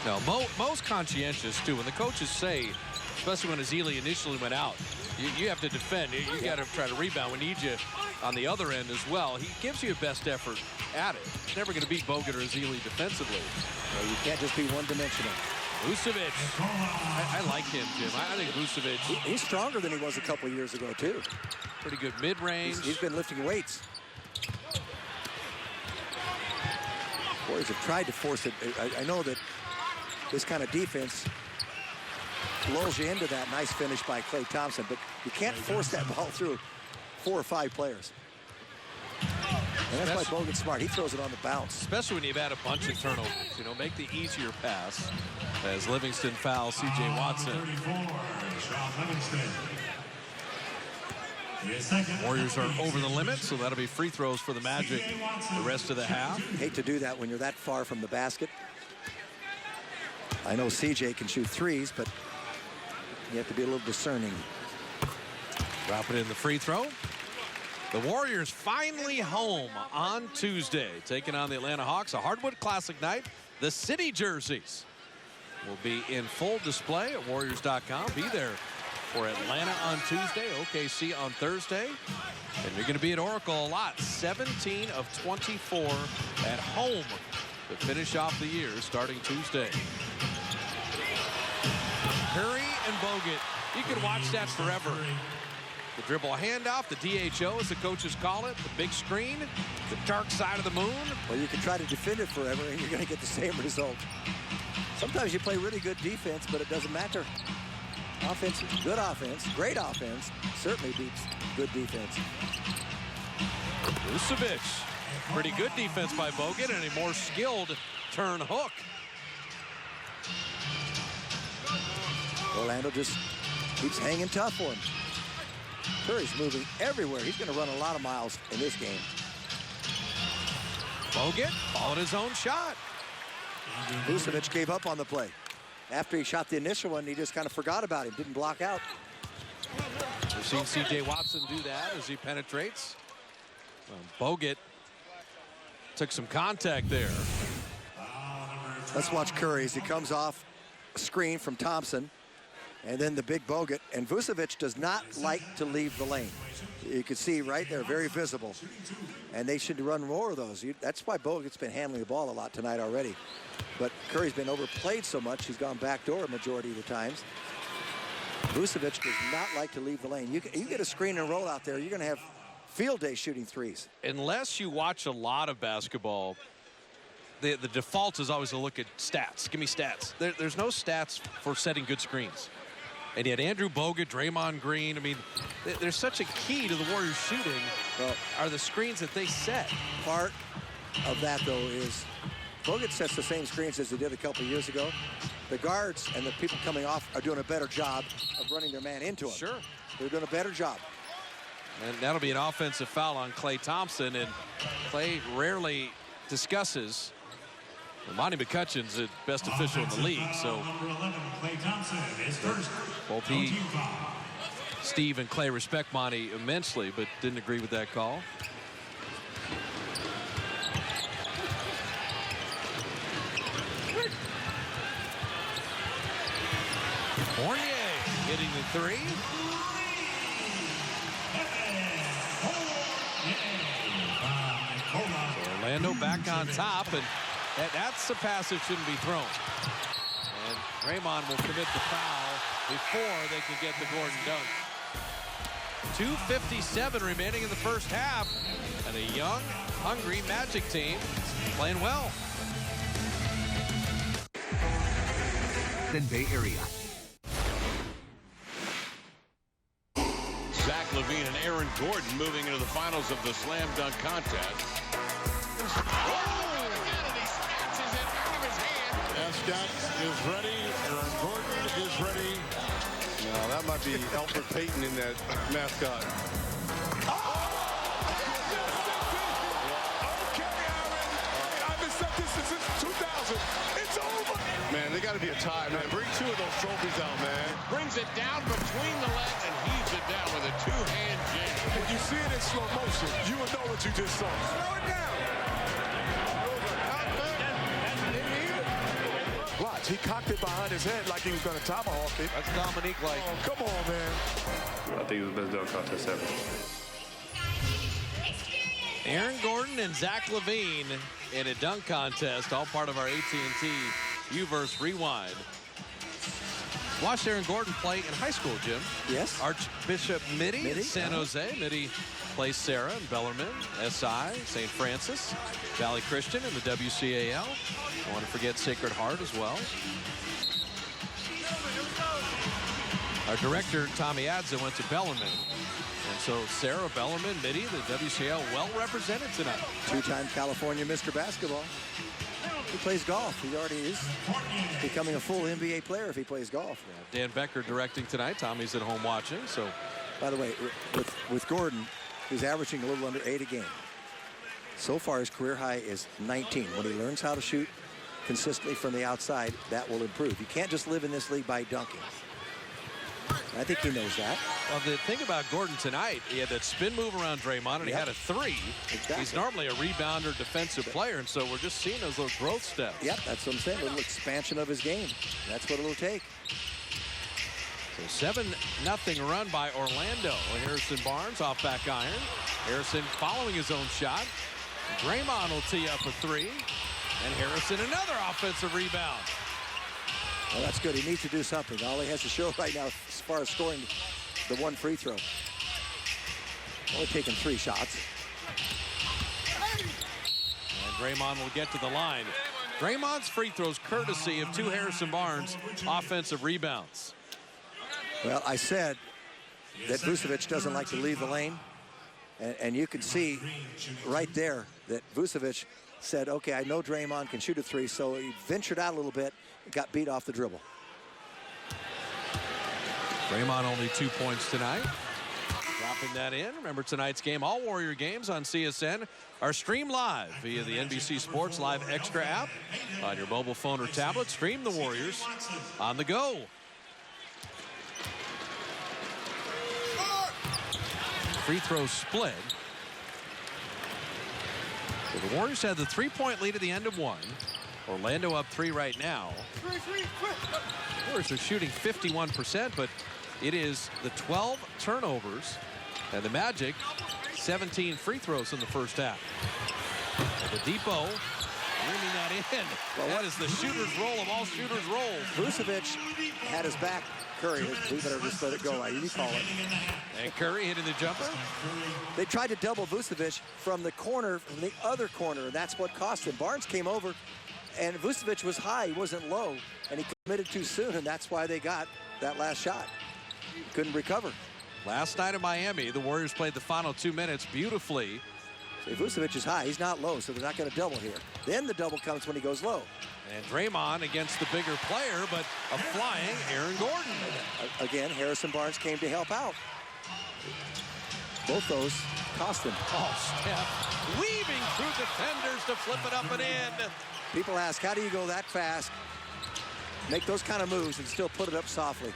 No, Mo's conscientious, too. When the coaches say, especially when Ezeli initially went out, you have to defend. You got to try to rebound. We need you on the other end as well. He gives you a best effort at it. He's never going to beat Bogut or Ezeli defensively. No, you can't just be one-dimensional. Vucevic. I like him, Jim. I think Vucevic. He's stronger than he was a couple years ago, too. Pretty good mid-range. He's been lifting weights. Warriors have tried to force it. I know that this kind of defense lulls you into that nice finish by Klay Thompson, but you can't force that ball through 4 or 5 players. And that's why Bogut's smart. He throws it on the bounce. Especially when you've had a bunch of turnovers. You know, make the easier pass. As Livingston fouls C.J. Watson. 34, Sean Livingston. Warriors are over the limit, so that'll be free throws for the Magic the rest of the half. Hate to do that when you're that far from the basket. I know C.J. can shoot threes, but you have to be a little discerning. Drop it in the free throw. The Warriors finally home on Tuesday, taking on the Atlanta Hawks, a Hardwood Classic night. The city jerseys will be in full display at Warriors.com. Be there for Atlanta on Tuesday, OKC on Thursday. And you're going to be at Oracle a lot. 17 of 24 at home to finish off the year starting Tuesday. Curry and Bogut. You could watch that forever. The dribble handoff, the DHO as the coaches call it, the big screen, the dark side of the moon. Well, you can try to defend it forever and you're going to get the same result. Sometimes you play really good defense, but it doesn't matter. Offense, good offense, great offense, certainly beats good defense. Vucevic, pretty good defense by Bogut and a more skilled turn hook. Orlando just keeps hanging tough for him. Curry's moving everywhere. He's going to run a lot of miles in this game. Bogut followed his own shot. Vucevic gave up on the play. After he shot the initial one, he just kind of forgot about him, didn't block out. We've seen C.J. Watson do that as he penetrates. Bogut took some contact there. Let's watch Curry as he comes off a screen from Thompson. And then the big Bogut. And Vucevic does not like to leave the lane. You can see right there, very visible. And they should run more of those. That's why Bogut's been handling the ball a lot tonight already. But Curry's been overplayed so much, he's gone backdoor a majority of the times. Vucevic does not like to leave the lane. You get a screen and roll out there, you're going to have field day shooting threes. Unless you watch a lot of basketball, the default is always to look at stats. Give me stats. There's no stats for setting good screens. And yet Andrew Bogut, Draymond Green, I mean, there's such a key to the Warriors shooting are the screens that they set. Part of that, though, is Bogut sets the same screens as he did a couple years ago. The guards and the people coming off are doing a better job of running their man into him. Sure. They're doing a better job. And that'll be an offensive foul on Klay Thompson, and Klay rarely discusses. Monty McCutcheon's the best official in the league, so both he, Steve, and Klay respect Monty immensely, but didn't agree with that call. Fournier hitting the three. So Orlando back on top, and that's the pass that shouldn't be thrown. And Draymond will commit the foul before they can get the Gordon dunk. 2:57 remaining in the first half, and a young, hungry Magic team playing well. The Bay Area. Zach LaVine and Aaron Gordon moving into the finals of the slam dunk contest. Scott is ready. Aaron Gordon is ready. No, that might be Elfrid Payton in that mascot. Okay, Aaron. I've been set this since 2000. It's over. Man, they got to be a tie, man. Bring two of those trophies out, man. Brings it down between the legs and heaves it down with a two-hand jam. If you see it in slow motion, you will know what you just saw. Slow it down. Watch, he cocked it behind his head like he was going to tomahawk it. That's Dominique like. Oh, come on, man. I think it was the best dunk contest ever. Aaron Gordon and Zach LaVine in a dunk contest, all part of our AT&T U-verse Rewind. Watched Aaron Gordon play in high school, Jim. Yes. Archbishop Mitty in San Jose. Mitty plays Sarah and Bellarmine, SI, St. Francis, Valley Christian in the WCAL. I want to forget Sacred Heart as well. Our director, Tommy Adza, went to Bellarmine. And so Sarah, Bellarmine, Mitty, the WCL, well represented tonight. Two-time California Mr. Basketball. He plays golf. He already is becoming a full NBA player if he plays golf. Yeah, Dan Becker directing tonight. Tommy's at home watching. So, by the way, with Gordon, he's averaging a little under 8 a game. So far, his career high is 19. When he learns how to shoot consistently from the outside, that will improve. You can't just live in this league by dunking. I think he knows that. Well, the thing about Gordon tonight, he had that spin move around Draymond, and he had a three. Exactly. He's normally a rebounder, defensive player, and so we're just seeing those little growth steps. Yep, that's what I'm saying. A little expansion of his game. That's what it'll take. So 7-0 run by Orlando. Harrison Barnes off back iron. Harrison following his own shot. Draymond will tee up a three. And Harrison another offensive rebound. Well, that's good. He needs to do something. All he has to show right now as far as scoring the one free throw. Only taking 3 shots. And Draymond will get to the line. Draymond's free throws courtesy of 2 Harrison Barnes offensive rebounds. Well, I said that Vucevic doesn't like to leave the lane. And you can see right there that Vucevic said, okay, I know Draymond can shoot a 3, so he ventured out a little bit and got beat off the dribble. Draymond only 2 points tonight. Dropping that in. Remember tonight's game, all Warrior games on CSN are streamed live via the NBC Sports Live Extra app on your mobile phone or tablet. Stream the Warriors on the go. Free throw split. So the Warriors had the 3-point lead at the end of 1. Orlando up 3 right now. The Warriors are shooting 51%, but it is the 12 turnovers and the Magic 17 free throws in the first half. And the Depot bringing that in. Well, that is the shooter's roll of all shooter's rolls. Vucevic had his back. Curry, we better just let it go. You call it. And Curry hitting the jumper. They tried to double Vucevic from the corner, from the other corner, and that's what cost him. Barnes came over, and Vucevic was high. He wasn't low, and he committed too soon, and that's why they got that last shot. Couldn't recover. Last night in Miami, the Warriors played the final 2 minutes beautifully. So Vucevic is high. He's not low, so they're not going to double here. Then the double comes when he goes low. And Draymond against the bigger player, but a flying Aaron Gordon. Again, Harrison Barnes came to help out. Both those cost him. Oh, Steph weaving through defenders to flip it up and in. People ask, how do you go that fast, make those kind of moves, and still put it up softly?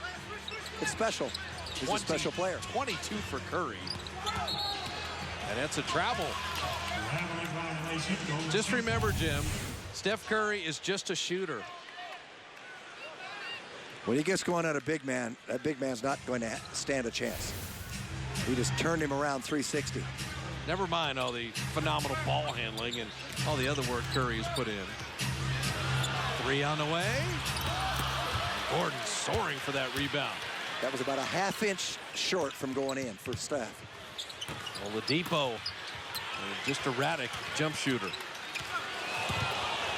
It's special. He's a special player. 22 for Curry. And that's a travel. Just remember, Jim, Steph Curry is just a shooter. When he gets going at a big man, that big man's not going to stand a chance. He just turned him around 360. Never mind all the phenomenal ball handling and all the other work Curry has put in. 3 on the way. Gordon soaring for that rebound. That was about a half-inch short from going in for Steph. Oladipo, just erratic jump shooter.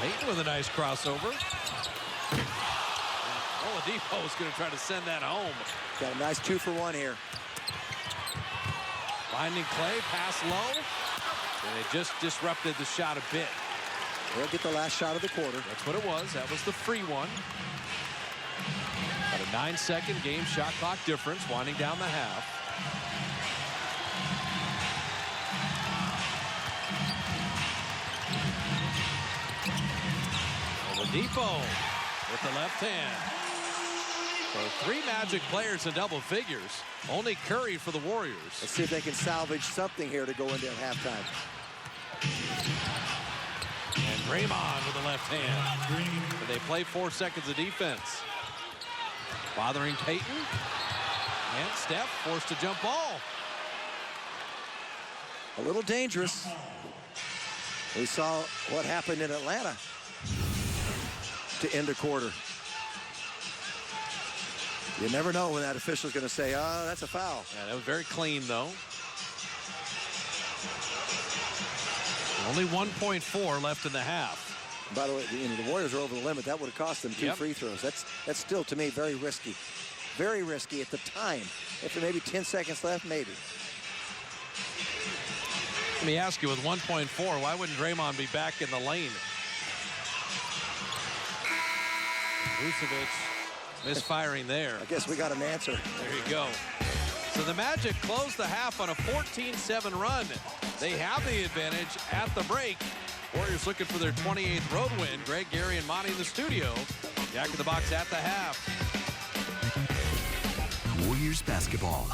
Payton with a nice crossover. Oladipo is going to try to send that home. Got a nice 2-for-1 here. Finding Clay, pass low. And it just disrupted the shot a bit. They'll get the last shot of the quarter. That's what it was. That was the free one. About a 9-second game shot clock difference winding down the half. Oladipo with the left hand. So 3 Magic players in double figures. Only Curry for the Warriors. Let's see if they can salvage something here to go into halftime. And Draymond with the left hand. And they play 4 seconds of defense. Bothering Payton. And Steph forced to jump ball. A little dangerous. We saw what happened in Atlanta to end a quarter. You never know when that official's going to say, oh, that's a foul. Yeah, that was very clean, though. Only 1.4 left in the half. By the way, the Warriors are over the limit. That would have cost them 2 free throws. That's still, to me, very risky. Very risky at the time. If there may be 10 seconds left, maybe. Let me ask you, with 1.4, why wouldn't Draymond be back in the lane? Vucevic misfiring there. I guess we got an answer. There you go. So the Magic closed the half on a 14-7 run. They have the advantage at the break. Warriors looking for their 28th road win. Greg, Gary, and Monty in the studio. Jack in the Box at the half. Warriors basketball.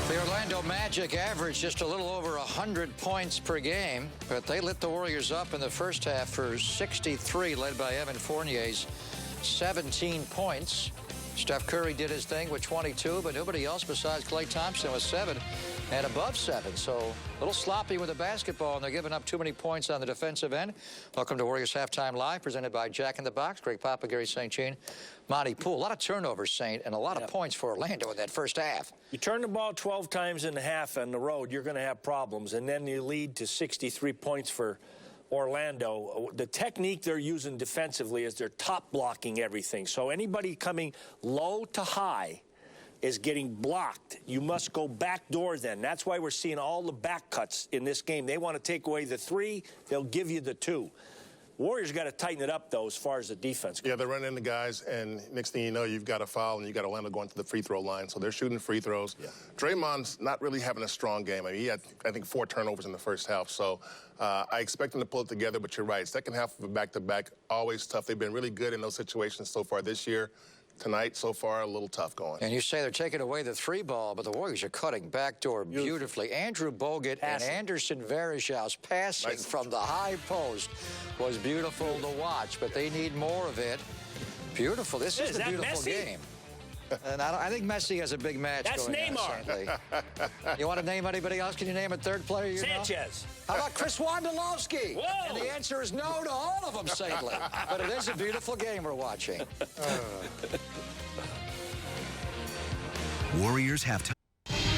The Orlando Magic averaged just a little over 100 points per game, but they lit the Warriors up in the first half for 63, led by Evan Fournier's 17 points. Steph Curry did his thing with 22, but nobody else besides Klay Thompson was 7 and above 7. So a little sloppy with the basketball, and they're giving up too many points on the defensive end. Welcome to Warriors Halftime Live, presented by Jack in the Box. Greg Papa, Gary St. Jean, Monty Poole. A lot of turnovers, St., and a lot of points for Orlando in that first half. You turn the ball 12 times in the half on the road, you're going to have problems, and then you lead to 63 points for Orlando. The technique they're using defensively is they're top blocking everything. So anybody coming low to high is getting blocked. You must go backdoor then. That's why we're seeing all the back cuts in this game. They want to take away the 3, they'll give you the 2. Warriors got to tighten it up, though, as far as the defense goes. Yeah, they're running into guys, and next thing you know, you've got a foul, and you've got Orlando going to the free throw line. So they're shooting free throws. Yeah. Draymond's not really having a strong game. I mean, he had, I think, 4 turnovers in the first half. So I expect them to pull it together, but you're right. Second half of a back-to-back, always tough. They've been really good in those situations so far this year. Tonight, so far, a little tough going. And you say they're taking away the 3 ball, but the Warriors are cutting backdoor beautifully. Andrew Bogut and Anderson Varejão's passing from the high post was beautiful to watch, but they need more of it. Beautiful. This is a beautiful game. And I think Messi has a big match going on. That's Neymar. You want to name anybody else? Can you name a third player you Sanchez. Know? How about Chris Wondolowski? Whoa. And the answer is no to all of them, Saintly. But it is a beautiful game we're watching. Warriors Halftime.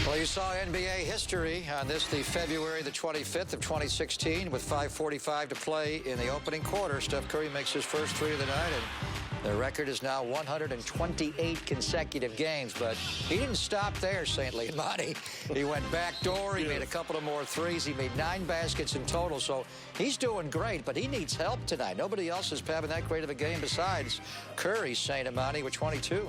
Well, you saw NBA history on this, the February the 25th of 2016, with 5:45 to play in the opening quarter. Steph Curry makes his first 3 of the night, and the record is now 128 consecutive games. But he didn't stop there, St. Lee Monty. He went backdoor. He made a couple of more threes. He made 9 baskets in total. So he's doing great, but he needs help tonight. Nobody else is having that great of a game besides Curry, St. Monty, with 22.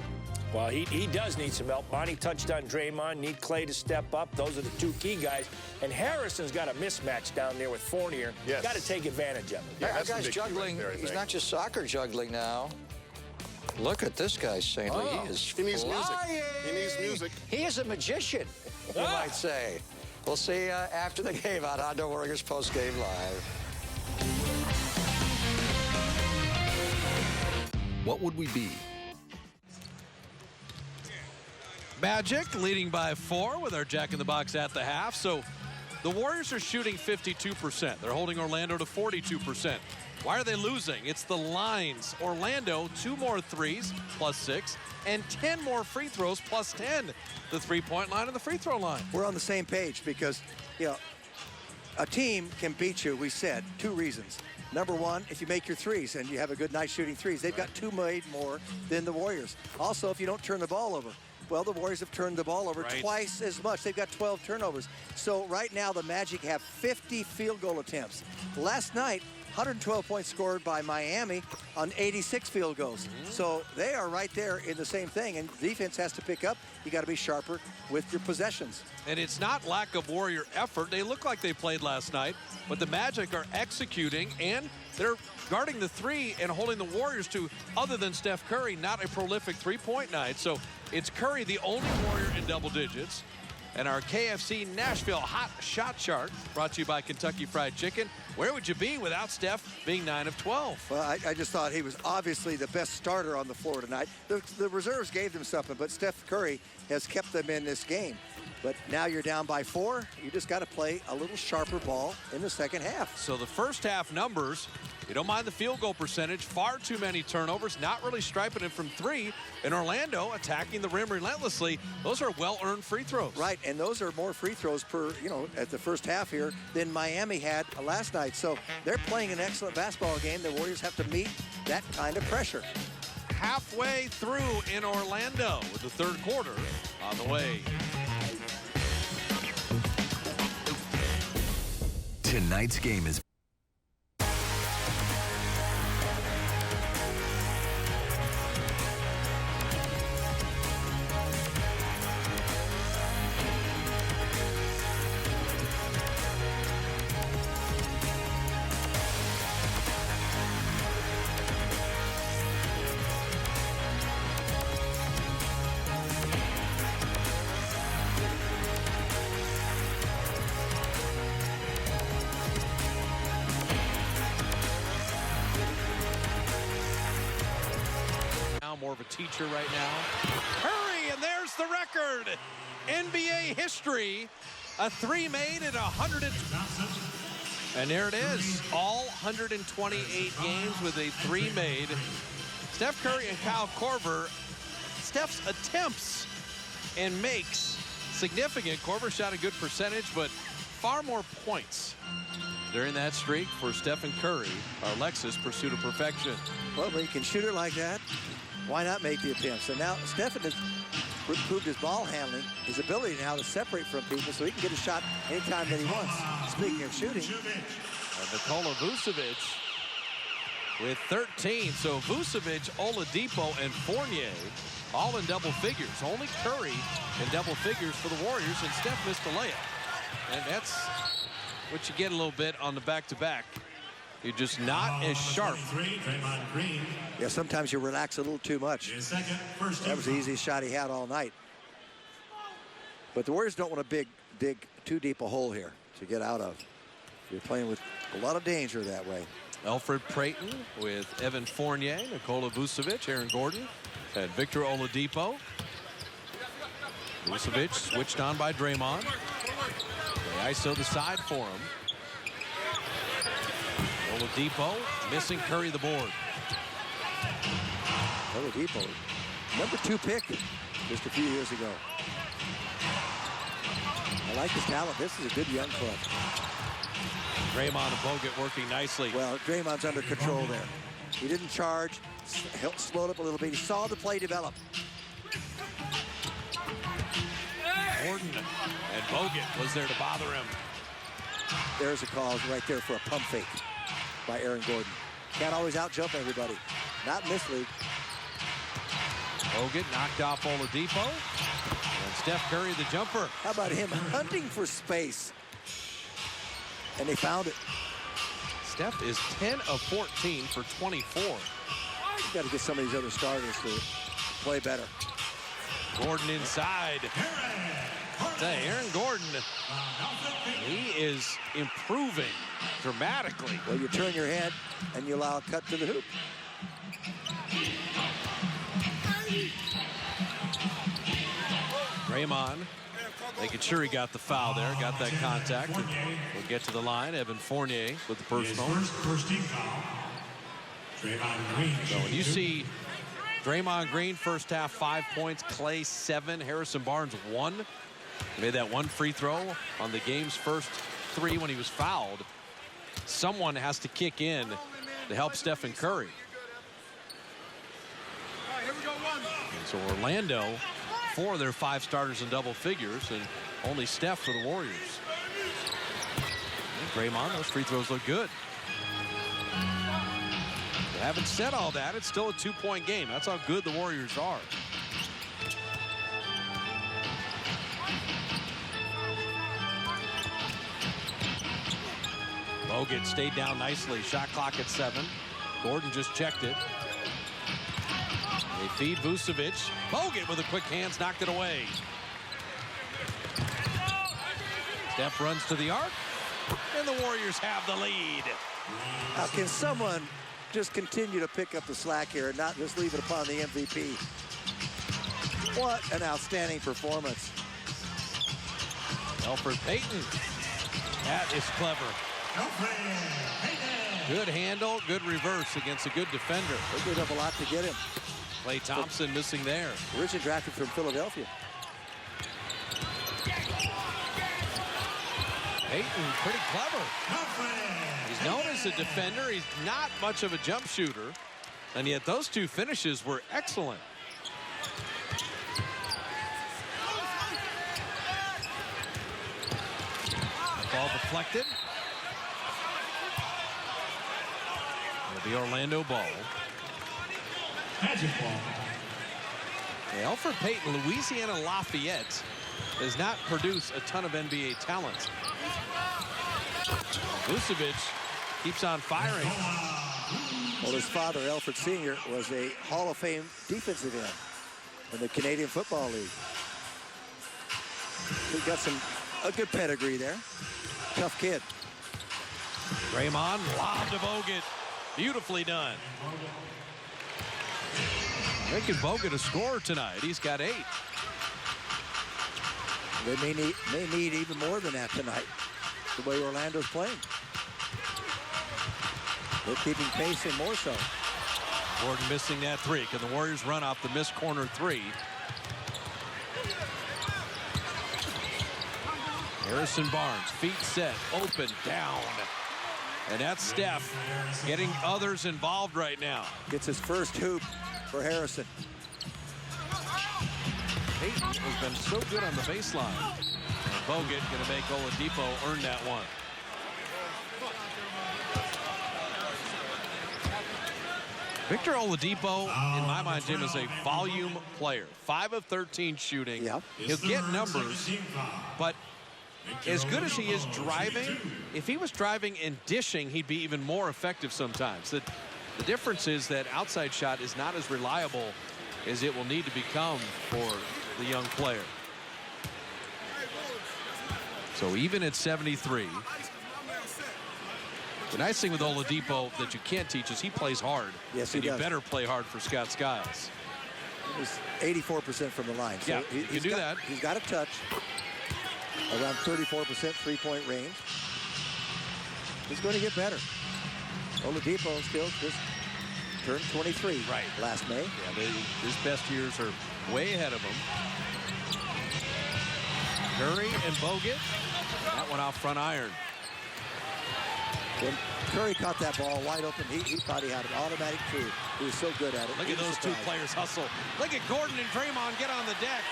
Well, he does need some help. Monty touched on Draymond. Need Klay to step up. Those are the 2 key guys. And Harrison's got a mismatch down there with Fournier. Yes. Got to take advantage of it. Yeah, that guy's juggling. Right there, he's not just soccer juggling now. Look at this guy, St. Lee. He is He needs music. He needs music. He is a magician, you might say. We'll see after the game on Hondo Warriors Post Game Live. What would we be? Magic leading by 4 with our Jack in the Box at the half. So the Warriors are shooting 52%. They're holding Orlando to 42%. Why are they losing? It's the lines. Orlando, 2 more threes, +6, and 10 more free throws, +10. The 3-point line and the free throw line. We're on the same page because, you know, a team can beat you, we said, 2 reasons. Number 1, if you make your threes and you have a good night shooting threes. They've got 2 made more than the Warriors. Also, if you don't turn the ball over. Well, the Warriors have turned the ball over twice as much. They've got 12 turnovers. So right now, the Magic have 50 field goal attempts. Last night, 112 points scored by Miami on 86 field goals. So they are right there in the same thing, and defense has to pick up. You got to be sharper with your possessions. And it's not lack of Warrior effort. They look like they played last night, but the Magic are executing, and they're guarding the 3 and holding the Warriors to, other than Steph Curry, not a prolific 3-point night. So it's Curry, the only Warrior in double digits. And our KFC Nashville Hot Shot Chart, brought to you by Kentucky Fried Chicken. Where would you be without Steph being 9 of 12? Well, I just thought he was obviously the best starter on the floor tonight. The reserves gave them something, but Steph Curry has kept them in this game. But now you're down by 4. You just got to play a little sharper ball in the second half. So the first half numbers, you don't mind the field goal percentage, far too many turnovers, not really striping it from 3. And Orlando attacking the rim relentlessly. Those are well-earned free throws. Right, and those are more free throws per, at the first half here than Miami had last night. So they're playing an excellent basketball game. The Warriors have to meet that kind of pressure. Halfway through in Orlando with the third quarter on the way. Tonight's game is more of a teacher right now. Curry, and there's the record. NBA history, a three made at 100. And there it is, all 128 games with a three made. Steph Curry and Kyle Korver. Steph's attempts and makes significant. Korver shot a good percentage, but far more points during that streak for Stephen Curry. Alexis pursuit of perfection. Well, when you can shoot it like that, why not make the attempts? And now Stephen has improved his ball handling, his ability now to separate from people so he can get a shot anytime that he wants. Speaking of shooting. Nikola Vucevic with 13. So Vucevic, Oladipo, and Fournier all in double figures. Only Curry in double figures for the Warriors, and Steph missed a layup. And that's what you get a little bit on the back-to-back. You're just not as sharp. Yeah, sometimes you relax a little too much. That was the easiest shot he had all night. But the Warriors don't want to dig too deep a hole here to get out of. You're playing with a lot of danger that way. Elfrid Payton with Evan Fournier, Nikola Vucevic, Aaron Gordon, and Victor Oladipo. Vucevic switched on by Draymond. They ISO the side for him. Oladipo missing Curry the board. Oladipo, #2 pick just a few years ago. I like his talent. This is a good young club. Draymond and Bogut working nicely. Well, Draymond's under control there. He didn't charge, slowed up a little bit. He saw the play develop. Gordon and Bogut was there to bother him. There's a call right there for a pump fake by Aaron Gordon. Can't always out-jump everybody. Not in this league. Bogut knocked off Oladipo. And Steph Curry the jumper. How about him hunting for space? And they found it. Steph is 10 of 14 for 24. You got to get some of these other starters to play better. Gordon inside. Hey, Aaron Gordon, he is improving dramatically. Well, you turn your head and you allow a cut to the hoop. Draymond making sure he got the foul there, got that contact. And we'll get to the line. Evan Fournier with the personal. First team foul. Draymond Green. So when you see Draymond Green first half 5 points, Clay 7, Harrison Barnes 1. He made that one free throw on the game's first 3 when he was fouled. Someone has to kick in to help Stephen Curry. And so Orlando, 4 of their 5 starters in double figures, and only Steph for the Warriors. And Draymond, those free throws look good. Having said all that, it's still a 2-point game. That's how good the Warriors are. Bogut stayed down nicely. Shot clock at 7. Gordon just checked it. They feed Vucevic. Bogut with a quick hands knocked it away. Steph runs to the arc, and the Warriors have the lead. How can someone just continue to pick up the slack here and not just leave it upon the MVP? What an outstanding performance. Elfrid Payton. That is clever. Good handle, good reverse against a good defender. They gave up a lot to get him. Klay Thompson missing there. Originally drafted from Philadelphia. Payton, pretty clever. He's known as a defender. He's not much of a jump shooter. And yet those 2 finishes were excellent. Ball deflected. It'll be Orlando ball. Magic ball. Elfrid Payton, Louisiana Lafayette, does not produce a ton of NBA talent. Vucevic keeps on firing. Well, his father, Elfrid Sr., was a Hall of Fame defensive end in the Canadian Football League. He got a good pedigree there. Tough kid. Draymond lobbed to Bogut. Beautifully done. Making Bogut a scorer tonight. He's got 8. They may need even more than that tonight, the way Orlando's playing. They're keeping pace and more so. Gordon missing that 3. Can the Warriors run off the missed corner 3? Harrison Barnes, feet set, open, down. And that's Steph getting others involved right now. Gets his first hoop for Harrison. Payton has been so good on the baseline. And Bogut going to make Oladipo earn that one. Victor Oladipo, in my mind, Jim, is a volume player. 5 of 13 shooting. Yeah. He'll get numbers, but as good as he is driving, if he was driving and dishing, he'd be even more effective sometimes. The difference is that outside shot is not as reliable as it will need to become for the young player. So even at 73, the nice thing with Oladipo that you can't teach is he plays hard. Yes, he does. And you better play hard for Scott Skiles. He was 84% from the line. So yeah, you can do that. He's got a touch. Around 34% three-point range. He's going to get better. Oladipo still just turned 23 last May. Yeah, his best years are way ahead of him. Curry and Bogut. That one off front iron. When Curry caught that ball wide open, he thought he had an automatic two. He was so good at it. Look at those two players hustle. Look at Gordon and Draymond get on the deck.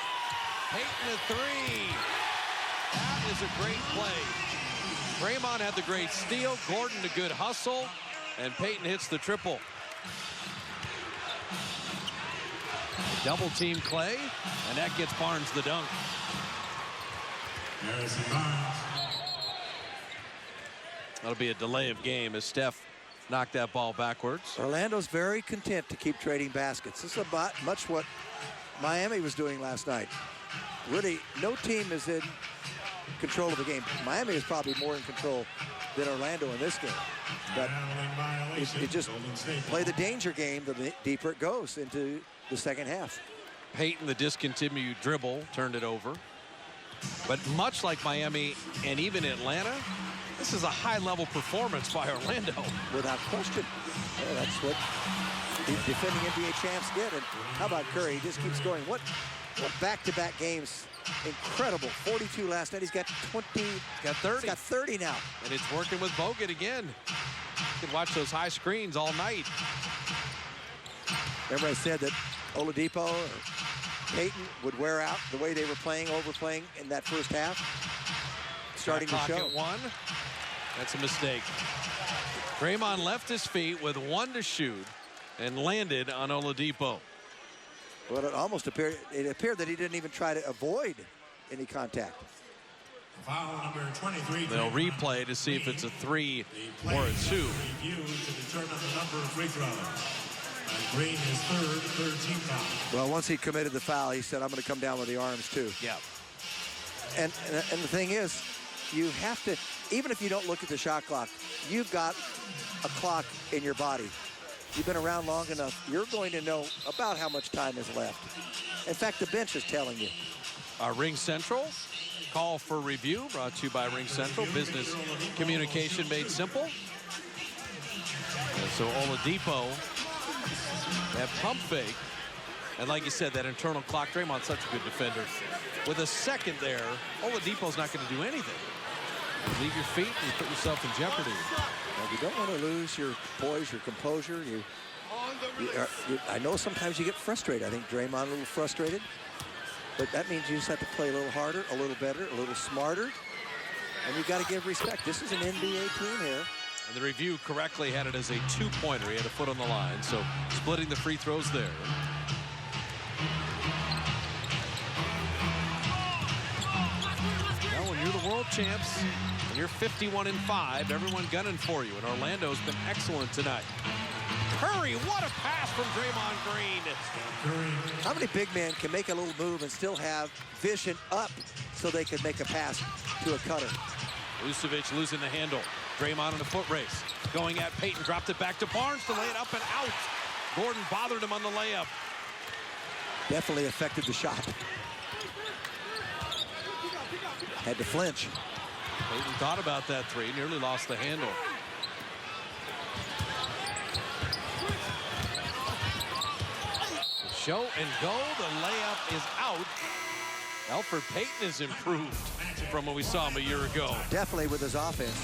Payton a 3. That is a great play. Draymond had the great steal. Gordon the good hustle. And Payton hits the triple. Double team Clay. And that gets Barnes the dunk. Harrison Barnes. That'll be a delay of game as Steph knocked that ball backwards. Orlando's very content to keep trading baskets. This is about much what Miami was doing last night. Really, no team is in control of the game. Miami is probably more in control than Orlando in this game. But it just play the danger game the deeper it goes into the second half. Payton, the discontinued dribble, turned it over. But much like Miami and even Atlanta, this is a high-level performance by Orlando. Without question. Yeah, that's what the defending NBA champs get. And how about Curry? He just keeps going. What back-to-back games. Incredible. 42 last night. He's got 20. Got 30. He's got 30 now. And it's working with Bogut again. You can watch those high screens all night. Remember I said that Oladipo or Payton would wear out the way they were overplaying in that first half. Starting to show. At 1. That's a mistake. Draymond left his feet with 1 to shoot and landed on Oladipo. Well, it almost appeared that he didn't even try to avoid any contact. Foul number 23. They'll replay to see if it's a 3 or a 2. Review to determine the number of free throws. Green is third team foul. Well, once he committed the foul, he said, I'm going to come down with the arms too. Yeah. And the thing is, you have to, even if you don't look at the shot clock, you've got a clock in your body. You've been around long enough, you're going to know about how much time is left. In fact, the bench is telling you. Ring Central, call for review, brought to you by Ring Central, business communication made simple. And so Oladipo, that pump fake, and like you said, that internal clock. Draymond's such a good defender. With a second there, Oladipo's not going to do anything. You leave your feet and you put yourself in jeopardy. Well, you don't want to lose your poise, your composure. I know sometimes you get frustrated. I think Draymond a little frustrated. But that means you just have to play a little harder, a little better, a little smarter. And you've got to give respect. This is an NBA team here. And the review correctly had it as a 2-pointer. He had a foot on the line. So splitting the free throws there. Now, when you're the world champs and you're 51-5, everyone gunning for you. And Orlando's been excellent tonight. Curry, what a pass from Draymond Green. How many big men can make a little move and still have vision up so they can make a pass to a cutter? Vucevic losing the handle. Draymond in a foot race. Going at Payton, dropped it back to Barnes to lay it up and out. Gordon bothered him on the layup. definitely affected the shot. Had to flinch. Payton thought about that three, nearly lost the handle. Show and go, the layup is out. Elfrid Payton has improved from what we saw him a year ago. Definitely with his offense.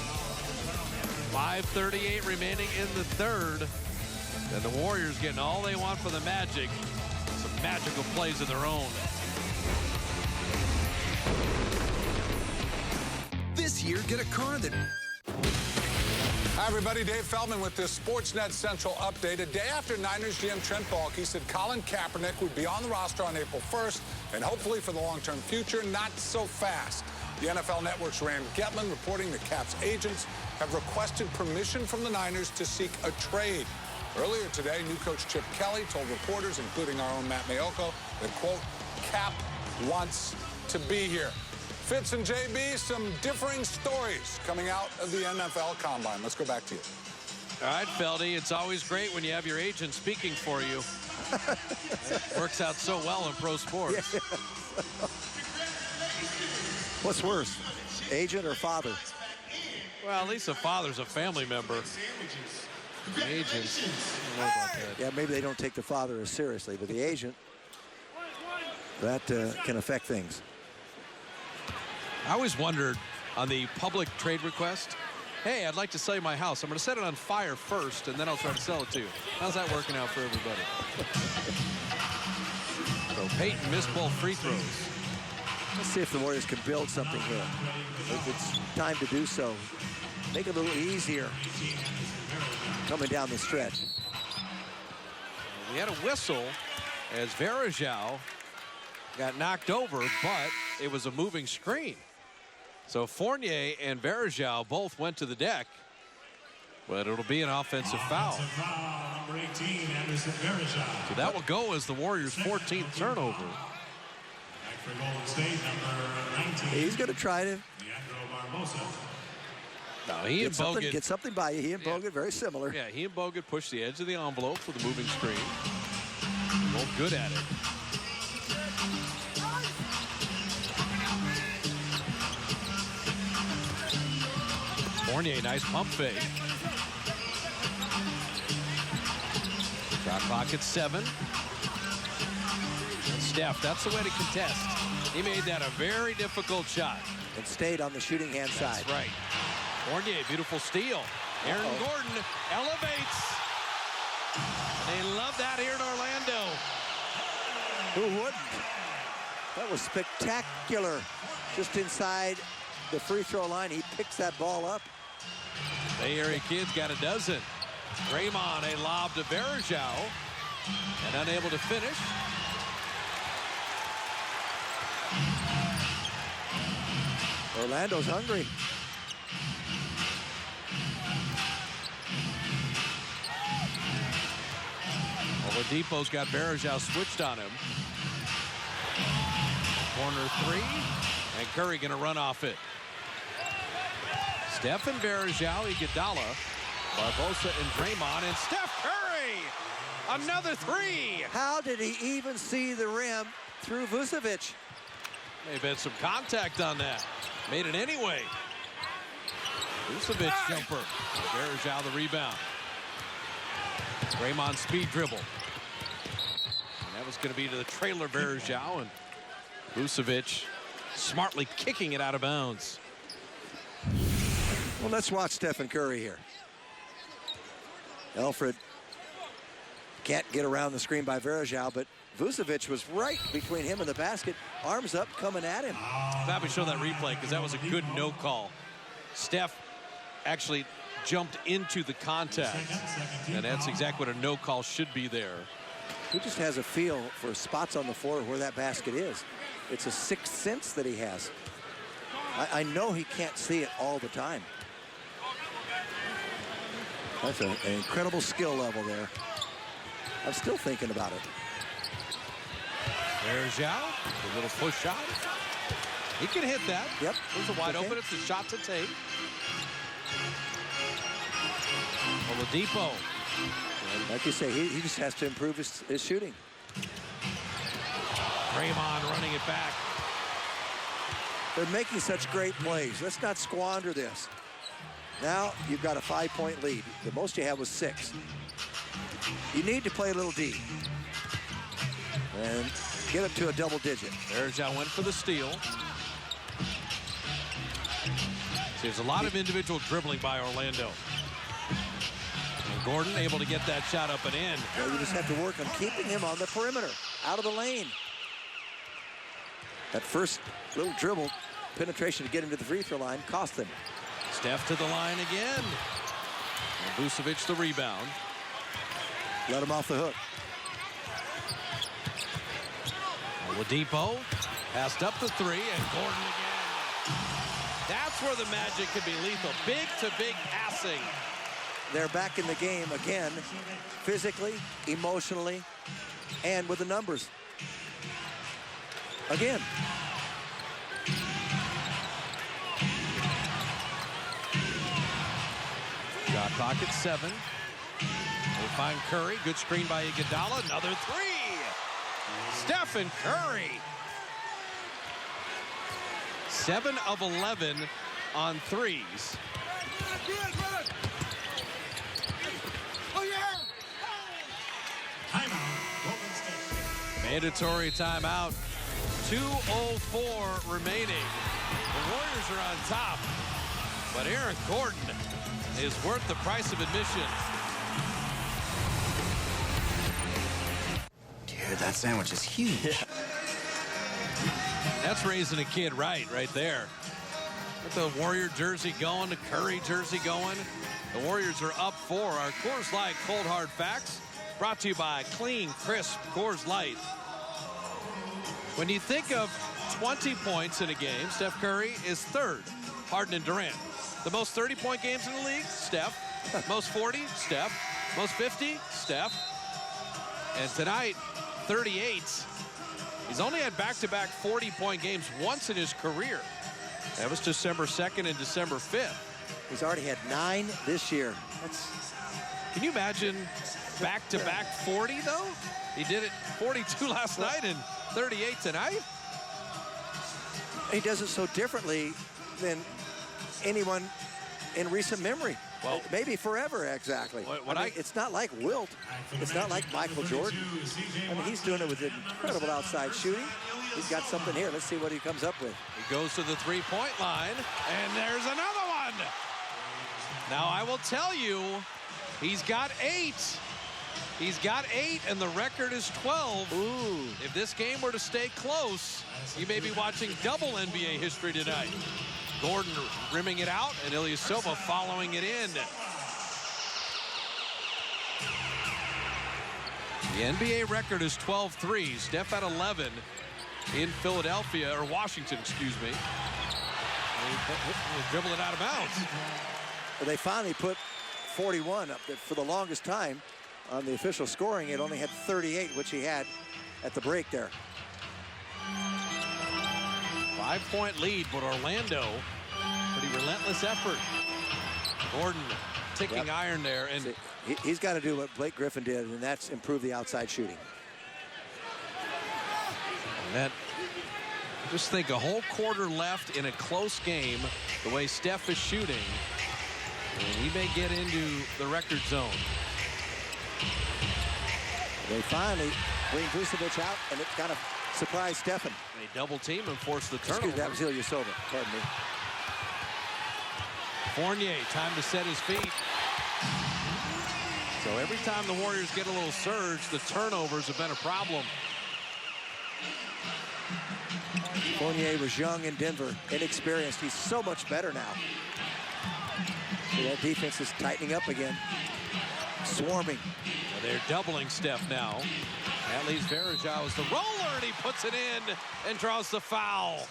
5:38 remaining in the third. And the Warriors getting all they want for the Magic. Some magical plays of their own. This year, get a car that... Hi, everybody. Dave Feldman with this Sportsnet Central update. A day after Niners GM Trent Baalke said Colin Kaepernick would be on the roster on April 1st, and hopefully for the long-term future, not so fast. The NFL Network's Rand Getman reporting that Cap's agents have requested permission from the Niners to seek a trade. Earlier today, new coach Chip Kelly told reporters, including our own Matt Maiocco, that, quote, Cap wants to be here. Fitz and JB, some differing stories coming out of the NFL Combine. Let's go back to you. All right, Feldy, it's always great when you have your agent speaking for you. It works out so well in pro sports. Yeah. What's worse, agent or father? Well, at least the father's a family member. The agents, I don't know about that. Yeah, maybe they don't take the father as seriously, but the agent, that can affect things. I always wondered on the public trade request, hey, I'd like to sell you my house. I'm going to set it on fire first, and then I'll try to sell it to you. How's that working out for everybody? So Payton missed both free throws. Let's see if the Warriors can build something here. If it's time to do so, make it a little easier coming down the stretch. We had a whistle as Varejao got knocked over, but it was a moving screen. So Fournier and Varejao both went to the deck, but it'll be an offensive foul. Number 18, Anderson Varejao. So that will go as the Warriors' 14th turnover. Back for Golden State, number 19. He's going to try to he and Bogut get something by you. He and Bogut very similar. Yeah, he and Bogut push the edge of the envelope for the moving screen. Both good at it. Fournier, nice pump fake. Shot clock at 7. And Steph, that's the way to contest. He made that a very difficult shot. And stayed on the shooting hand side. That's right. Fournier, beautiful steal. Aaron Gordon elevates. They love that here in Orlando. Who wouldn't? That was spectacular. Just inside the free throw line, he picks that ball up. Bay Area kids got a dozen. Draymond, a lob to Varejao, and unable to finish. Orlando's hungry. Oladipo's got Varejao switched on him. Corner three, and Curry going to run off it. Steph and Varejao, Iguodala, Barbosa and Draymond, and Steph Curry! Another three! How did he even see the rim through Vucevic? May have been some contact on that. Made it anyway. Vucevic jumper. Varejao the rebound. Draymond speed dribble. And that was going to be to the trailer Varejao, and Vucevic smartly kicking it out of bounds. Well, let's watch Stephen Curry here. Elfrid can't get around the screen by Varejao, but Vucevic was right between him and the basket, arms up, coming at him. Let me show that replay, because that was a good no call. Steph actually jumped into the contact, and that's exactly what a no call should be there. He just has a feel for spots on the floor where that basket is. It's a sixth sense that he has. I know he can't see it all the time. That's an incredible skill level there. I'm still thinking about it. There's Zhao, a little push shot. He can hit that. Yep. It was a wide open. It's a shot to take. Oladipo. Like you say, he just has to improve his shooting. Draymond running it back. They're making such great plays. Let's not squander this. Now you've got a 5-point lead. The most you had was 6. You need to play a little D and get up to a double digit. Varejao went for the steal. There's a lot of individual dribbling by Orlando. And Gordon able to get that shot up and in. Well, you just have to work on keeping him on the perimeter, out of the lane. That first little dribble penetration to get him to the free throw line cost them. Steph to the line again. And Vucevic the rebound. Let him off the hook. Oladipo passed up the 3, and Gordon again. That's where the Magic can be lethal. Big to big passing. They're back in the game again, physically, emotionally, and with the numbers. Again. Shot clock at 7. They find Curry. Good screen by Iguodala. Another 3. Stephen Curry. 7 of 11 on 3s. Mandatory timeout. 2:04 remaining. The Warriors are on top, but Aaron Gordon is worth the price of admission. Dude, that sandwich is huge. That's raising a kid right there. With the Warrior jersey going, the Curry jersey going. The Warriors are up 4. Our Coors Light Cold Hard Facts brought to you by Clean, Crisp Coors Light. When you think of 20 points in a game, Steph Curry is 3rd. Harden and Durant. The most 30-point games in the league, Steph. Most 40, Steph. Most 50, Steph. And tonight, 38. He's only had back-to-back 40-point games once in his career. That was December 2nd and December 5th. He's already had 9 this year. Can you imagine back-to-back 40, though? He did it 42 last night and 38 tonight. He does it so differently than anyone in recent memory. Well, maybe forever, exactly. It's not like Wilt. It's not like Michael Jordan. I mean, he's doing it with incredible outside shooting. He's got something here. Let's see what he comes up with. He goes to the three-point line, and there's another one. Now, I will tell you, he's got 8. He's got 8, and the record is 12. Ooh. If this game were to stay close, you may be watching double NBA history tonight. Gordon rimming it out, and Ilyasova following it in. The NBA record is 12 threes. Steph had 11 in Philadelphia, or Washington, excuse me. He dribbled it out of bounds. Well, they finally put 41 up there. For the longest time on the official scoring, it only had 38, which he had at the break there. 5-point lead, but Orlando, pretty relentless effort. Gordon ticking iron there. And see, he's got to do what Blake Griffin did, and that's improve the outside shooting. And that, just think, a whole quarter left in a close game, the way Steph is shooting, and he may get into the record zone. They finally bring Vucevic out, and it kind of surprised Stephen. They double team and force the turnover. Excuse me, that was Ilyasova. Pardon me. Fournier, time to set his feet. So every time the Warriors get a little surge, the turnovers have been a problem. Fournier was young in Denver, inexperienced. He's so much better now. So that defense is tightening up again. Swarming. Well, they're doubling Steph now. That leaves Varejao as the roller, and he puts it in and draws the foul.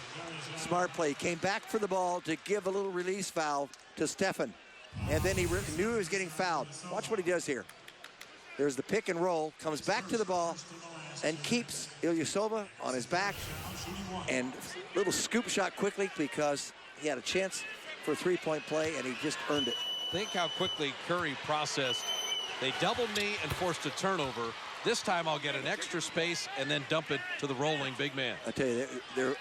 Smart play. Came back for the ball to give a little release foul to Stephen. And then he knew he was getting fouled. Watch what he does here. There's the pick and roll, comes back to the ball, and keeps Ilyasova on his back. And little scoop shot quickly because he had a chance for a three-point play, and he just earned it. Think how quickly Curry processed They doubled me and forced a turnover. This time I'll get an extra space and then dump it to the rolling big man. I tell you, they're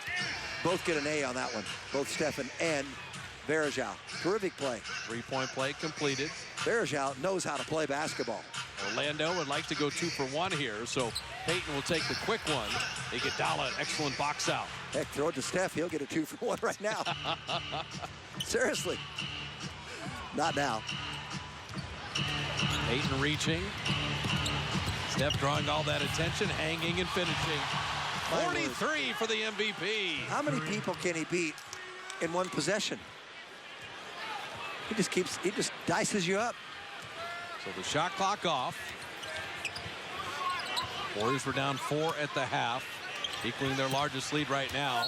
both get an A on that one. Both Stephen and Varejao. Terrific play. 3-point play completed. Varejao knows how to play basketball. Orlando would like to go 2 for 1 here, so Payton will take the quick one. Iguodala, excellent box out. Heck, throw it to Steph. He'll get a 2 for 1 right now. Seriously. Not now. Payton reaching. Steph drawing all that attention, hanging and finishing. 43 for the MVP. How many people can he beat in one possession? He just dices you up. So the shot clock off. Warriors were down 4 at the half, equaling their largest lead right now.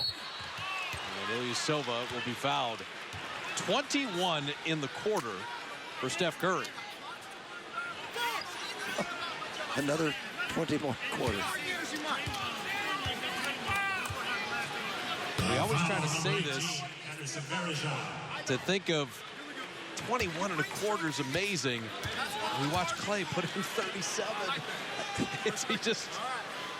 And Ilyasova will be fouled. 21 in the quarter for Steph Curry. Another 20-point quarter. We always try to say this, to think of 21 and a quarter is amazing. We watch Clay put in 37.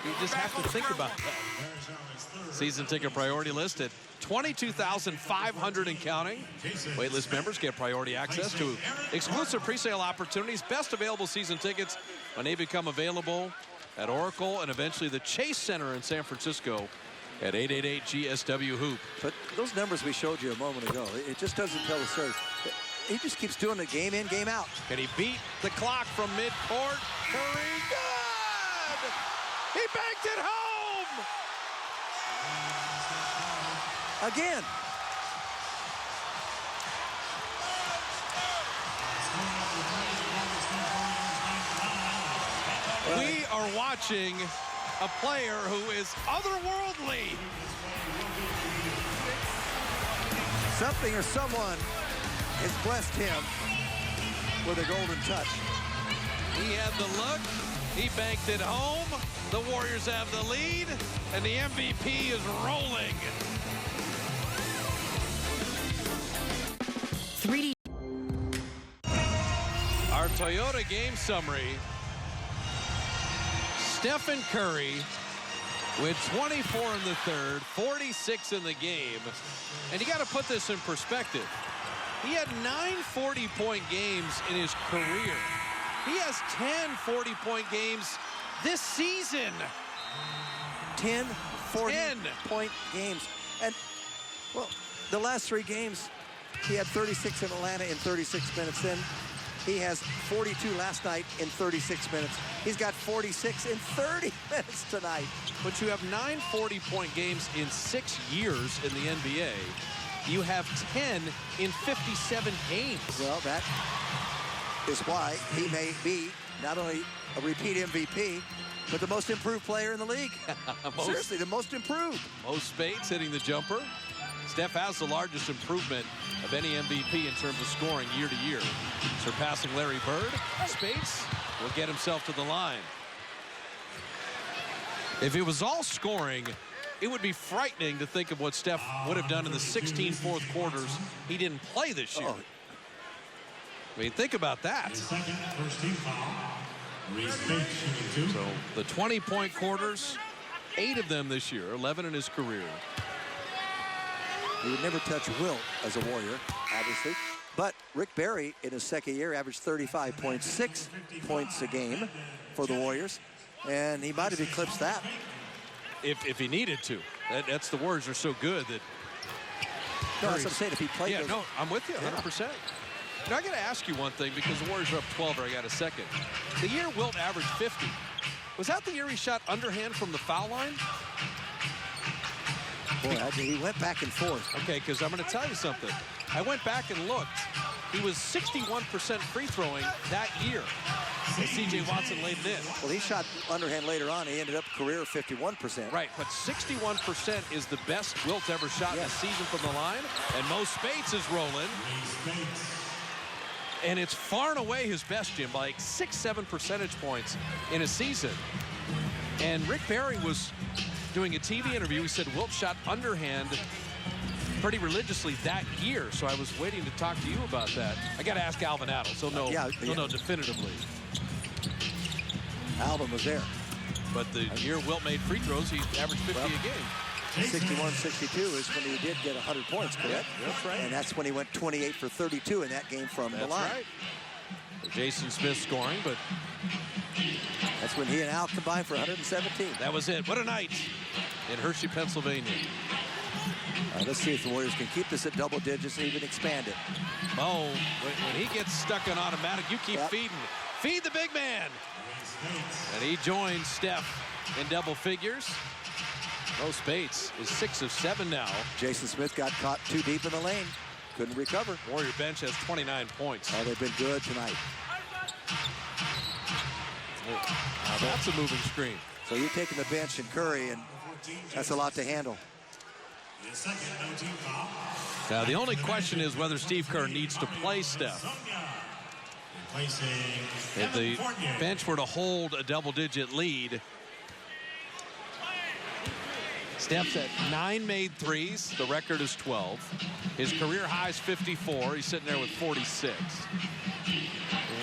You just have to think about that. Season ticket priority list at 22,500 and counting. Waitlist members get priority access to exclusive presale opportunities. Best available season tickets when they become available at Oracle and eventually the Chase Center in San Francisco at 888-GSW-HOOP. But those numbers we showed you a moment ago, it just doesn't tell the story. He just keeps doing it game in, game out. Can he beat the clock from midcourt? Curry, good! He banked it home! Again. We are watching a player who is otherworldly. Something or someone has blessed him with a golden touch. He had the look. He banked it home. The Warriors have the lead, and the MVP is rolling. 3D. Our Toyota game summary. Stephen Curry with 24 in the third, 46 in the game. And you got to put this in perspective. He had 9 40-point games in his career. He has 10 40-point games this season. 10 40-point games. And, well, the last 3 games, he had 36 in Atlanta in 36 minutes. Then he has 42 last night in 36 minutes. He's got 46 in 30 minutes tonight. But you have 9 40-point games in 6 years in the NBA. You have 10 in 57 games. Well, that is why he may be not only a repeat MVP, but the most improved player in the league. Seriously, the most improved. Mo Speights hitting the jumper. Steph has the largest improvement of any MVP in terms of scoring year to year, surpassing Larry Bird. Speights will get himself to the line. If it was all scoring, it would be frightening to think of what Steph would have done in the 16 fourth quarters he didn't play this year. I mean, think about that. So the 20-point quarters, 8 of them this year, 11 in his career. He would never touch Wilt as a Warrior, obviously. But Rick Barry, in his second year, averaged 35.6 points a game for the Warriors. And he might have eclipsed that. If he needed to. That's the Warriors are so good that... No, that's what I'm saying. If he played... Yeah, no, I'm with you 100%. Yeah. Now, I got to ask you one thing, because the Warriors are up 12, or I got a second. The year Wilt averaged 50, was that the year he shot underhand from the foul line? Boy, he went back and forth. Okay, because I'm going to tell you something. I went back and looked. He was 61% free throwing that year. C.J. Watson laid it in. Well, he shot underhand later on. He ended up career 51%. Right, but 61% is the best Wilt ever shot in a season from the line. And Mo Speights is rolling. And it's far and away his best, Jim, by like 6-7 percentage points in a season. And Rick Barry was doing a TV interview. He said Wilt shot underhand pretty religiously that year. So I was waiting to talk to you about that. I got to ask Alvin Adams. He'll know, he'll know definitively. Alvin was there. But the year Wilt made free throws, he averaged 50 a game. 61-62 is when he did get 100 points, correct? Yep, that's right. And that's when he went 28 for 32 in that game from the line. That's right. Jason Smith scoring, but that's when he and Al combined for 117. That was it. What a night in Hershey, Pennsylvania. Let's see if the Warriors can keep this at double digits and even expand it. Oh, when he gets stuck on automatic, you keep feeding. Feed the big man. And he joins Steph in double figures. Mo Spates is 6 of 7 now. Jason Smith got caught too deep in the lane. Couldn't recover. Warrior bench has 29 points. Oh, they've been good tonight. Now that's a moving screen. So you're taking the bench and Curry, and that's a lot to handle. Now the only question is whether Steve Kerr needs to play Steph. If the bench were to hold a double-digit lead, Steph's at 9 made threes. The record is 12. His career high is 54. He's sitting there with 46. And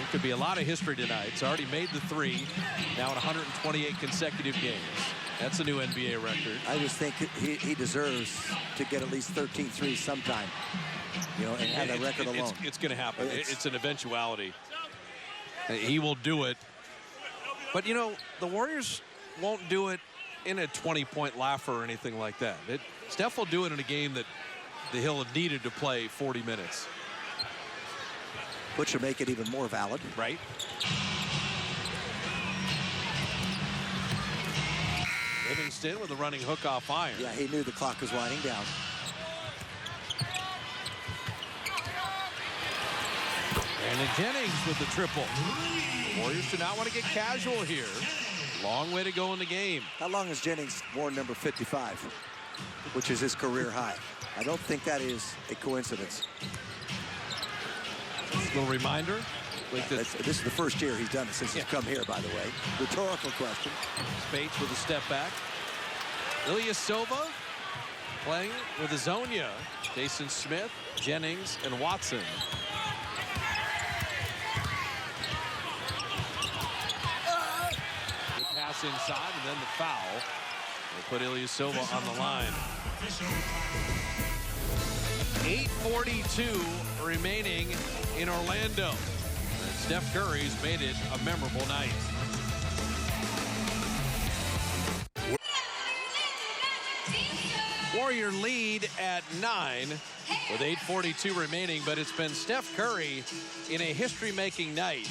it could be a lot of history tonight. He's already made the 3, now in 128 consecutive games. That's a new NBA record. I just think he deserves to get at least 13 threes sometime. You know, and have that record alone. It's going to happen. It's an eventuality. He will do it. But, you know, the Warriors won't do it in a 20-point laugher or anything like that. Steph will do it in a game that he'll have needed to play 40 minutes. Which will make it even more valid. Right. Livingston with a running hook off iron. Yeah, he knew the clock was winding down. Brandon Jennings with the triple. The Warriors do not want to get casual here. Long way to go in the game. How long has Jennings worn number 55, which is his career high? I don't think that is a coincidence. A little reminder. This is the first year he's done it since he's come here, by the way. Rhetorical question. Spates with a step back. Ilyasova playing with Azonia. Jason Smith, Jennings, and Watson. Good pass inside, and then the foul. They put Ilyasova on the line. 8:42 remaining in Orlando. Steph Curry's made it a memorable night. Warrior lead at 9 with 8:42 remaining, but it's been Steph Curry in a history-making night.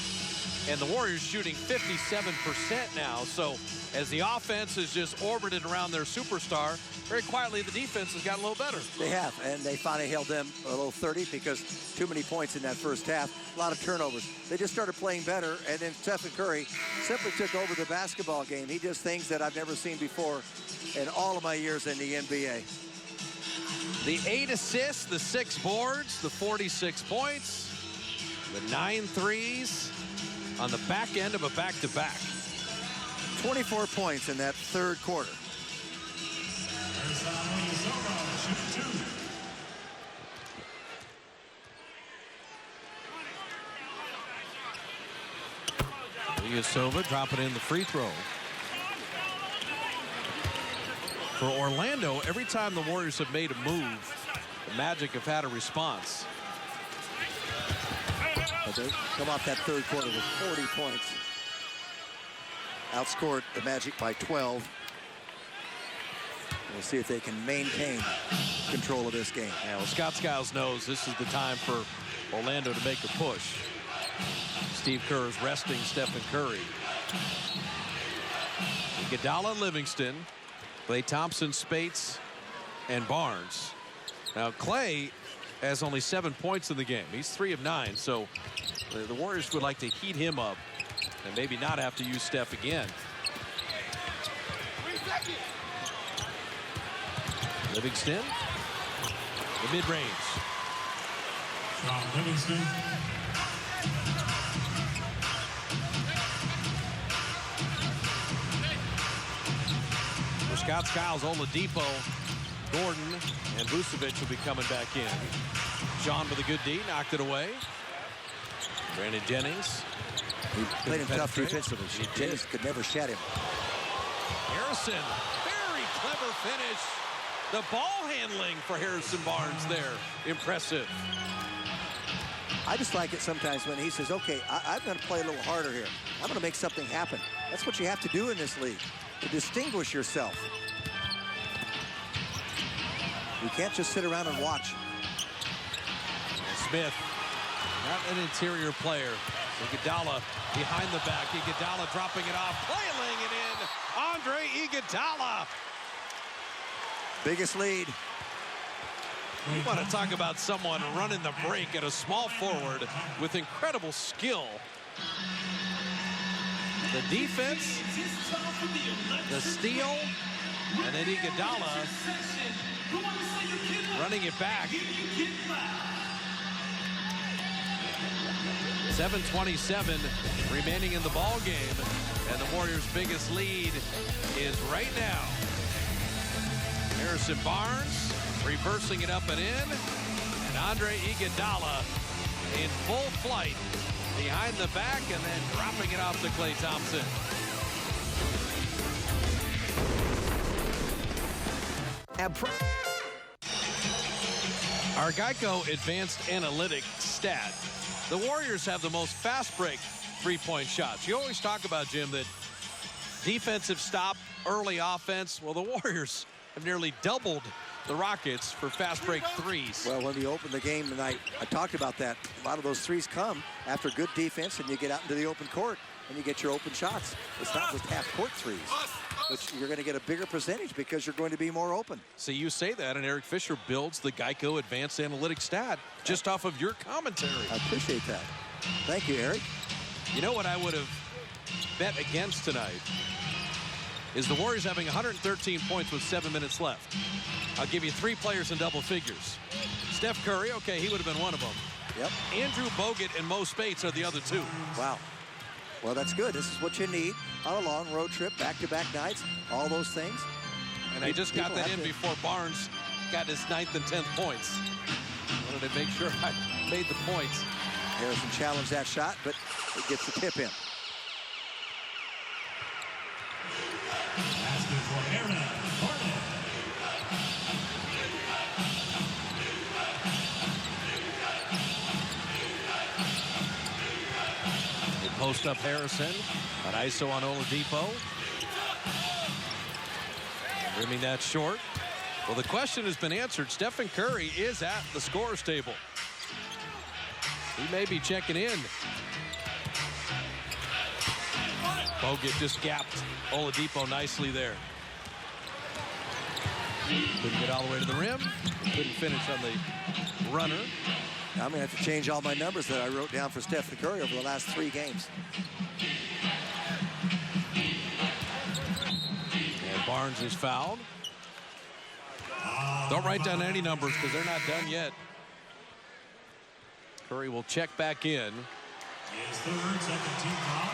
And the Warriors shooting 57% now. So as the offense is just orbited around their superstar, very quietly the defense has gotten a little better. They have, and they finally held them a little 30 because too many points in that first half. A lot of turnovers. They just started playing better, and then Stephen Curry simply took over the basketball game. He does things that I've never seen before in all of my years in the NBA. The 8 assists, the 6 boards, the 46 points, the 9 threes on the back end of a back-to-back. 24 points in that third quarter. Ilyasova dropping in the free throw. For Orlando, every time the Warriors have made a move, the Magic have had a response. But they come off that third quarter with 40 points. Outscored the Magic by 12. We'll see if they can maintain control of this game. Yeah, well, Scott Skiles knows this is the time for Orlando to make a push. Steve Kerr is resting Stephen Curry. Iguodala, Livingston, Klay Thompson, Spates, and Barnes. Now, Klay has only 7 points in the game. He's 3 of 9, so the Warriors would like to heat him up and maybe not have to use Steph again. Livingston, the mid-range. Livingston. For Scott Skiles, Oladipo, Gordon, and Vucevic will be coming back in. Sean with a good D, knocked it away. Brandon Jennings. He played him tough defensively. James could never shed him. Harrison, very clever finish. The ball handling for Harrison Barnes there, impressive. I just like it sometimes when he says, okay, I'm going to play a little harder here. I'm going to make something happen. That's what you have to do in this league, to distinguish yourself. You can't just sit around and watch. Smith, not an interior player. Iguodala behind the back. Iguodala dropping it off, laying it in. Andre Iguodala. Biggest lead. You want to talk about someone running the break at a small forward with incredible skill. The defense, the steal, and then Iguodala running it back. 7:27 remaining in the ball game, and the Warriors' biggest lead is right now. Harrison Barnes reversing it up and in, and Andre Iguodala in full flight behind the back and then dropping it off to Klay Thompson. Our Geico Advanced Analytics stat. The Warriors have the most fast break three-point shots. You always talk about, Jim, that defensive stop, early offense. Well, the Warriors have nearly doubled the Rockets for fast break threes. Well, when we opened the game tonight, I talked about that. A lot of those threes come after good defense, and you get out into the open court and you get your open shots. It's not just half-court threes, which you're going to get a bigger percentage because you're going to be more open. So you say that, and Eric Fisher builds the Geico Advanced Analytics stat just off of your commentary. I appreciate that. Thank you, Eric. You know what I would have bet against tonight is the Warriors having 113 points with 7 minutes left. I'll give you 3 players in double figures. Steph Curry, okay, he would have been one of them. Yep. Andrew Bogut and Mo Spates are the other 2. Wow. Well, that's good. This is what you need on a long road trip, back-to-back nights, all those things. And I just got that in before Barnes got his 9th and 10th points. Wanted to make sure I made the points. Harrison challenged that shot, but it gets the tip in. Post up Harrison, an ISO on Oladipo. Rimming that short. Well, the question has been answered. Stephen Curry is at the scorer's table. He may be checking in. Bogut just gapped Oladipo nicely there. Couldn't get all the way to the rim. Couldn't finish on the runner. I'm going to have to change all my numbers that I wrote down for Stephen Curry over the last 3 games. And Barnes is fouled. Don't write down any numbers because they're not done yet. Curry will check back in. His third, second team foul.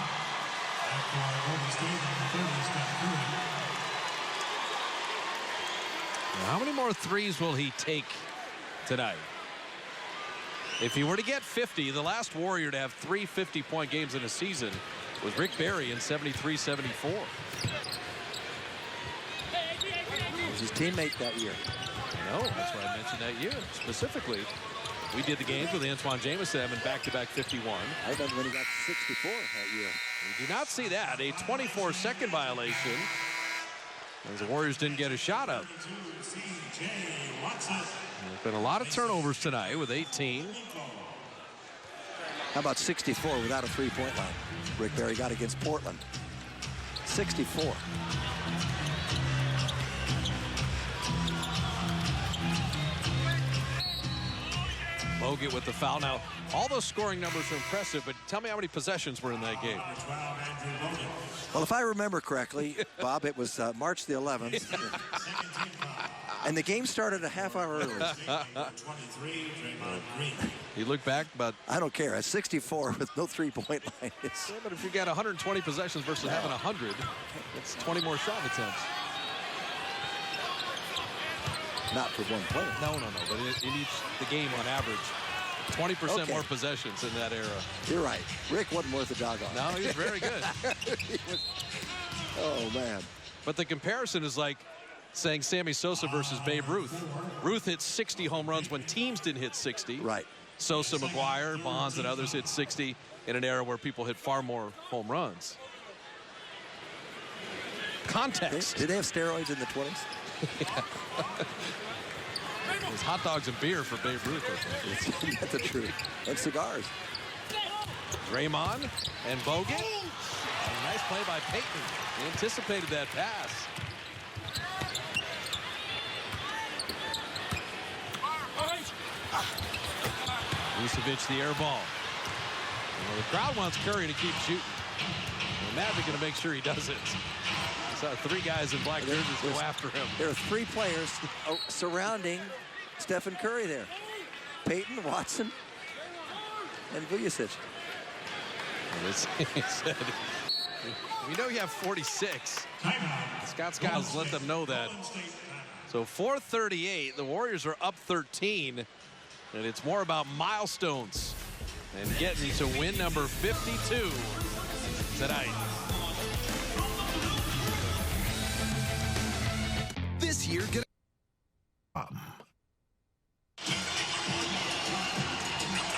After Golden State, number 30, Steph Curry. Now, how many more threes will he take tonight? If he were to get 50, the last Warrior to have 3 50-point games in a season was Rick Barry in 73-74. Was his teammate that year. I know, that's why I mentioned that year specifically. We did the games with Antoine Jamison having back-to-back 51. I remember when he got 64 that year. We do not see that. A 24-second violation as the Warriors didn't get a shot up. There's been a lot of turnovers tonight with 18. How about 64 without a three-point line? Rick Barry got against Portland. 64. Bogut with the foul. Now, all those scoring numbers are impressive, but tell me how many possessions were in that game. Well, if I remember correctly, Bob, it was March the 11th. And the game started a half hour early. You look back, but I don't care. At 64 with no three-point line. Yeah, but if you got 120 possessions versus having 100, it's 20 more shot attempts. Not for one player. No. But in each the game on average, 20% more possessions in that era. You're right. Rick wasn't worth a doggone. No, he was very good. Oh, man. But the comparison is like saying Sammy Sosa versus Babe Ruth. Ruth hit 60 home runs when teams didn't hit 60. Right. Sosa, McGuire, Bonds, and others hit 60 in an era where people hit far more home runs. Context. Did they have steroids in the 20s? It was hot dogs and beer for Babe Ruth. That's the truth. And cigars. Draymond and Bogut. A nice play by Peyton. He anticipated that pass. Vucevic, the air ball. Well, the crowd wants Curry to keep shooting. The Magic going to make sure he does it. So 3 guys in black jerseys go after him. There are 3 players surrounding Stephen Curry there. Peyton, Watson, and Vucevic. He said, we know you have 46. Scott Skiles let them know that. So 4:38, the Warriors are up 13. And it's more about milestones and getting to win number 52 tonight. This year, get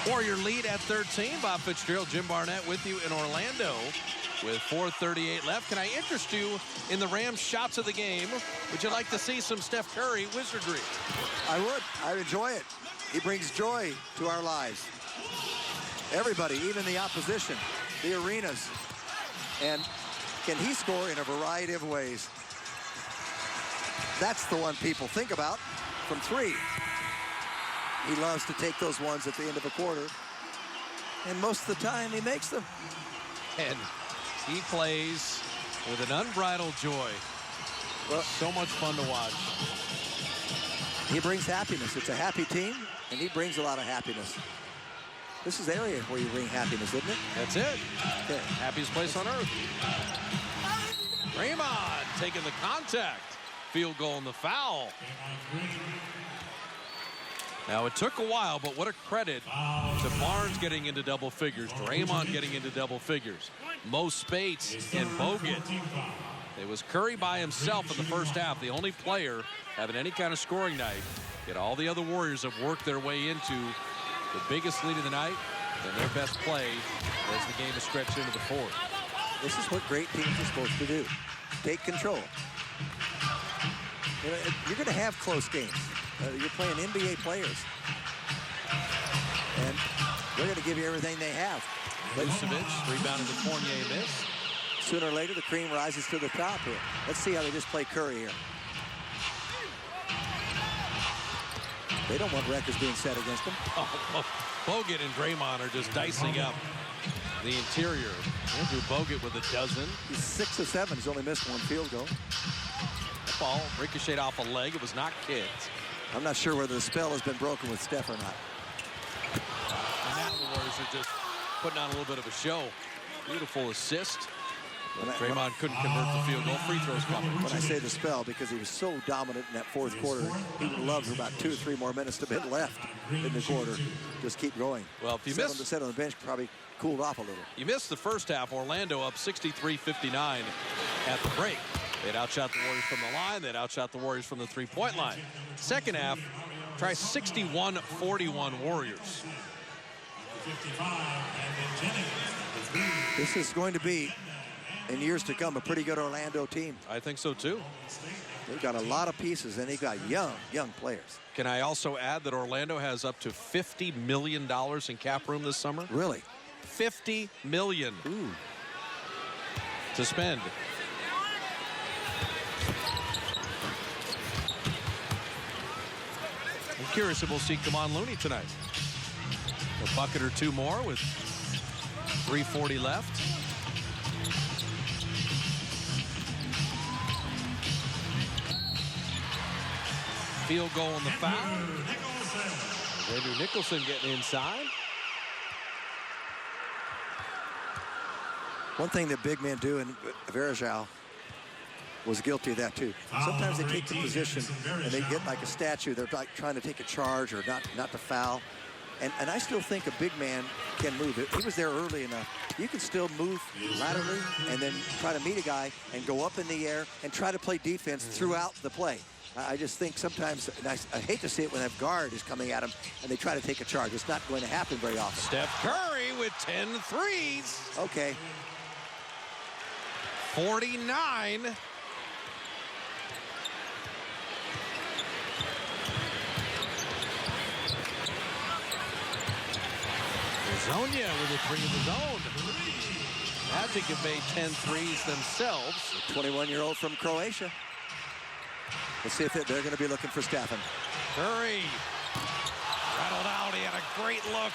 Warrior lead at 13. Bob Fitzgerald, Jim Barnett with you in Orlando with 4:38 left. Can I interest you in the Rams' shots of the game? Would you like to see some Steph Curry wizardry? I would. I enjoy it. He brings joy to our lives. Everybody, even the opposition, the arenas. And can he score in a variety of ways? That's the one people think about from 3. He loves to take those ones at the end of a quarter. And most of the time, he makes them. And he plays with an unbridled joy. Well, so much fun to watch. He brings happiness. It's a happy team, and he brings a lot of happiness. This is the area where you bring happiness, isn't it? That's it. Okay. Happiest place on earth. Draymond taking the contact. Field goal and the foul. Now, it took a while, but what a credit to Barnes getting into double figures, Draymond getting into double figures, Mo Spates and Bogut. It was Curry by himself in the first half, the only player having any kind of scoring night. Yet all the other Warriors have worked their way into the biggest lead of the night and their best play as the game is stretched into the 4th. This is what great teams are supposed to do. Take control. You know, you're going to have close games. You're playing NBA players. And they're going to give you everything they have. Vucevic rebounded to Fournier miss. Sooner or later, the cream rises to the top here. Let's see how they just play Curry here. They don't want records being set against them. Oh, Bogut and Draymond are just dicing up the interior. Andrew Bogut with a dozen. He's 6 of 7. He's only missed 1 field goal. That ball ricocheted off a leg. It was not kicked. I'm not sure whether the spell has been broken with Steph or not. And now the Warriors are just putting on a little bit of a show. Beautiful assist. Draymond couldn't convert the field goal. Free throws coming. When I say the spell, because he was so dominant in that 4th quarter, he would love for about 2 or 3 more minutes to be left in the quarter. Just keep going. Well, if you missed, to sit on the bench probably cooled off a little. You missed the first half. Orlando up 63-59 at the break. They'd outshot the Warriors from the line. They'd outshot the Warriors from the 3-point line. Second half, try 61-41 Warriors. This is going to be, in years to come, a pretty good Orlando team. I think so, too. They've got a lot of pieces, and they've got young players. Can I also add that Orlando has up to $50 million in cap room this summer? Really? $50 million to spend. I'm curious if we'll see Kevon Looney tonight. A bucket or 2 more with 3:40 left. Field goal on the foul. Andrew Nicholson getting inside. One thing that big men do, and Varejao was guilty of that too. Sometimes they take the position and they get like a statue. They're like trying to take a charge or not to foul. And I still think a big man can move. He was there early enough. You can still move laterally and then try to meet a guy and go up in the air and try to play defense throughout the play. I just think sometimes, and I hate to see it when that guard is coming at him and they try to take a charge. It's not going to happen very often. Steph Curry with 10 threes. Okay. 49. Zonia with a three of his own. Magic have made 10 threes themselves. 21-year-old from Croatia. Let's see if they're going to be looking for Stephen. Curry rattled out. He had a great look.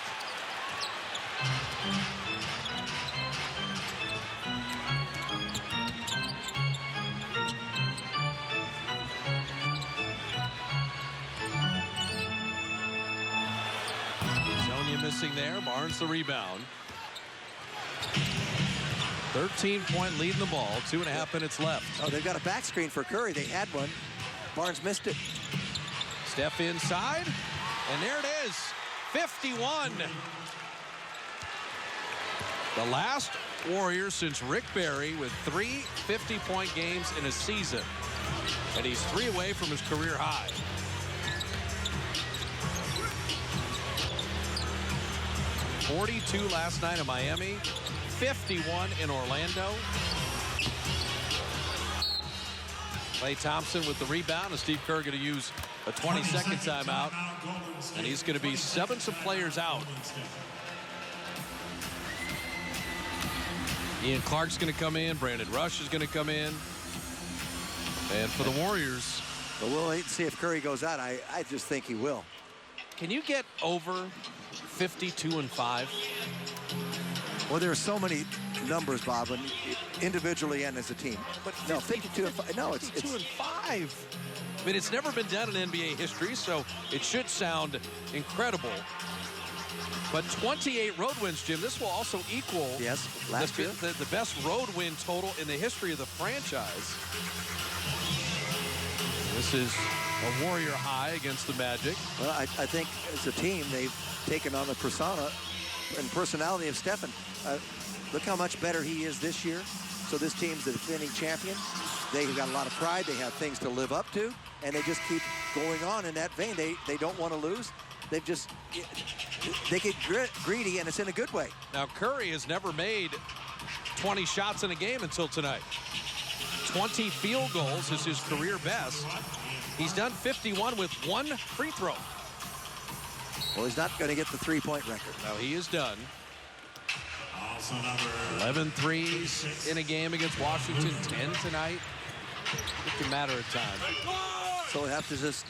Zonia missing there. Barnes the rebound. 13-point lead in the ball. 2.5 minutes left. Oh, they've got a back screen for Curry. They had one. Barnes missed it. Steph inside, and there it is, 51. The last Warrior since Rick Barry with 3 50-point games in a season. And he's 3 away from his career high. .42 last night in Miami, 51 in Orlando. Klay Thompson with the rebound, and Steve Kerr going to use a 20-second timeout, and he's going to be 7 some players out. Ian Clark's going to come in. Brandon Rush is going to come in. And for the Warriors, but we'll wait and see if Curry goes out. I just think he will. Can you get over 52 and 5? Well, there are so many numbers, Bob, and individually and as a team. But no, 52 and 5. No, it's 52 and 5. I mean, it's never been done in NBA history, so it should sound incredible. But 28 road wins, Jim. This will also equal last year the best road win total in the history of the franchise. This is a Warrior high against the Magic. Well, I think as a team, they've taken on the persona and personality of Stephen. Look how much better he is this year. So this team's the defending champion. They've got a lot of pride. They have things to live up to, and they just keep going on in that vein. They don't want to lose. They get greedy, and it's in a good way. Now, Curry has never made 20 shots in a game until tonight. 20 field goals is his career best. He's done 51 with 1 free throw. Well, he's not going to get the three-point record. No, he is done. 11 threes in a game against Washington, 10 tonight. It can matter at times. So we have to just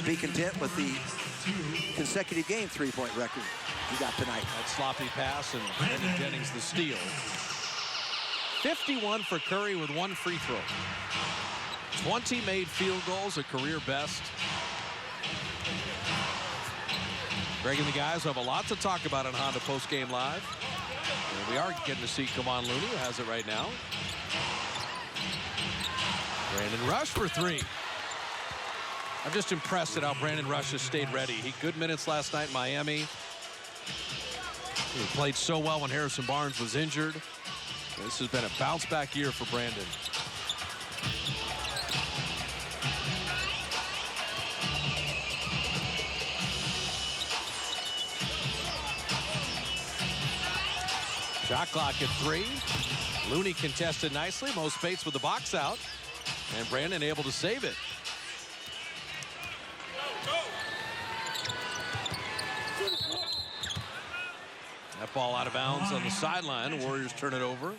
be content with the consecutive game three-point record he got tonight. That sloppy pass and Brandon Jennings the steal. 51 for Curry with 1 free throw. 20 made field goals, a career best. Greg and the guys have a lot to talk about on Honda Post Game Live. And we are getting to see Kevon Looney, who has it right now. Brandon Rush for 3. I'm just impressed at how Brandon Rush has stayed ready. He good minutes last night in Miami. He played so well when Harrison Barnes was injured. This has been a bounce-back year for Brandon. Shot clock at 3. Looney contested nicely. Mo Spates with the box out. And Brandon able to save it. That ball out of bounds on the sideline. The Warriors turn it over.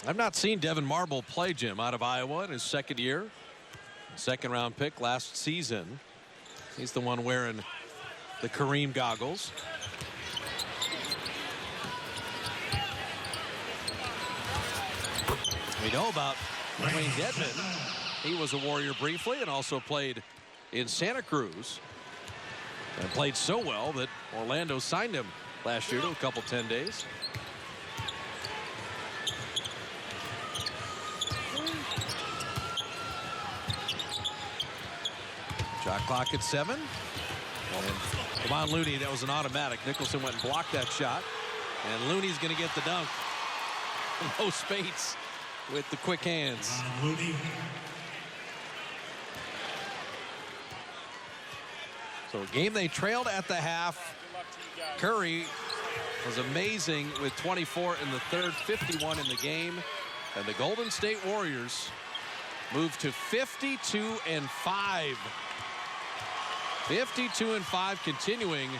I've not seen Devin Marble play, Jim, out of Iowa in his second year. Second round pick last season. He's the one wearing the Kareem goggles. We know about Wayne Dedmon. He was a Warrior briefly and also played in Santa Cruz. And played so well that Orlando signed him last year to a couple 10 days. Shot clock at 7. And Kevon Looney, that was an automatic. Nicholson went and blocked that shot. And Looney's going to get the dunk. Mo Spates with the quick hands. So a game they trailed at the half. Curry was amazing with 24 in the third, 51 in the game. And the Golden State Warriors moved to 52-5. 52-5, continuing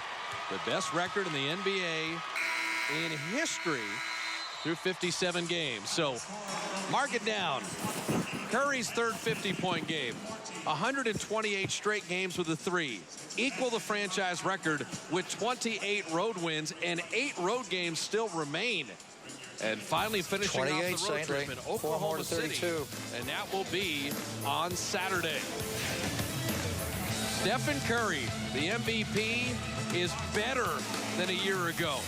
the best record in the NBA in history through 57 games. So mark it down. Curry's third 50-point game. 128 straight games with a 3. Equal the franchise record with 28 road wins, and 8 road games still remain. And finally finishing off the road trip in Oklahoma City. And that will be on Saturday. Stephen Curry, the MVP, is better than a year ago.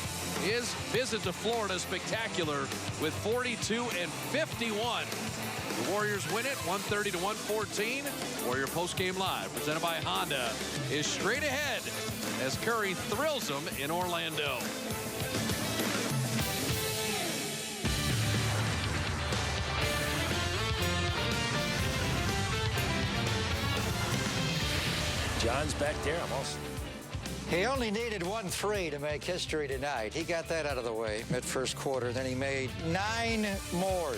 His visit to Florida spectacular with 42 and 51. The Warriors win it 130-114. Warrior postgame live presented by Honda is straight ahead as Curry thrills them in Orlando. John's back there. I'm also. He only needed 1 3 to make history tonight. He got that out of the way mid-first quarter. Then he made 9 more.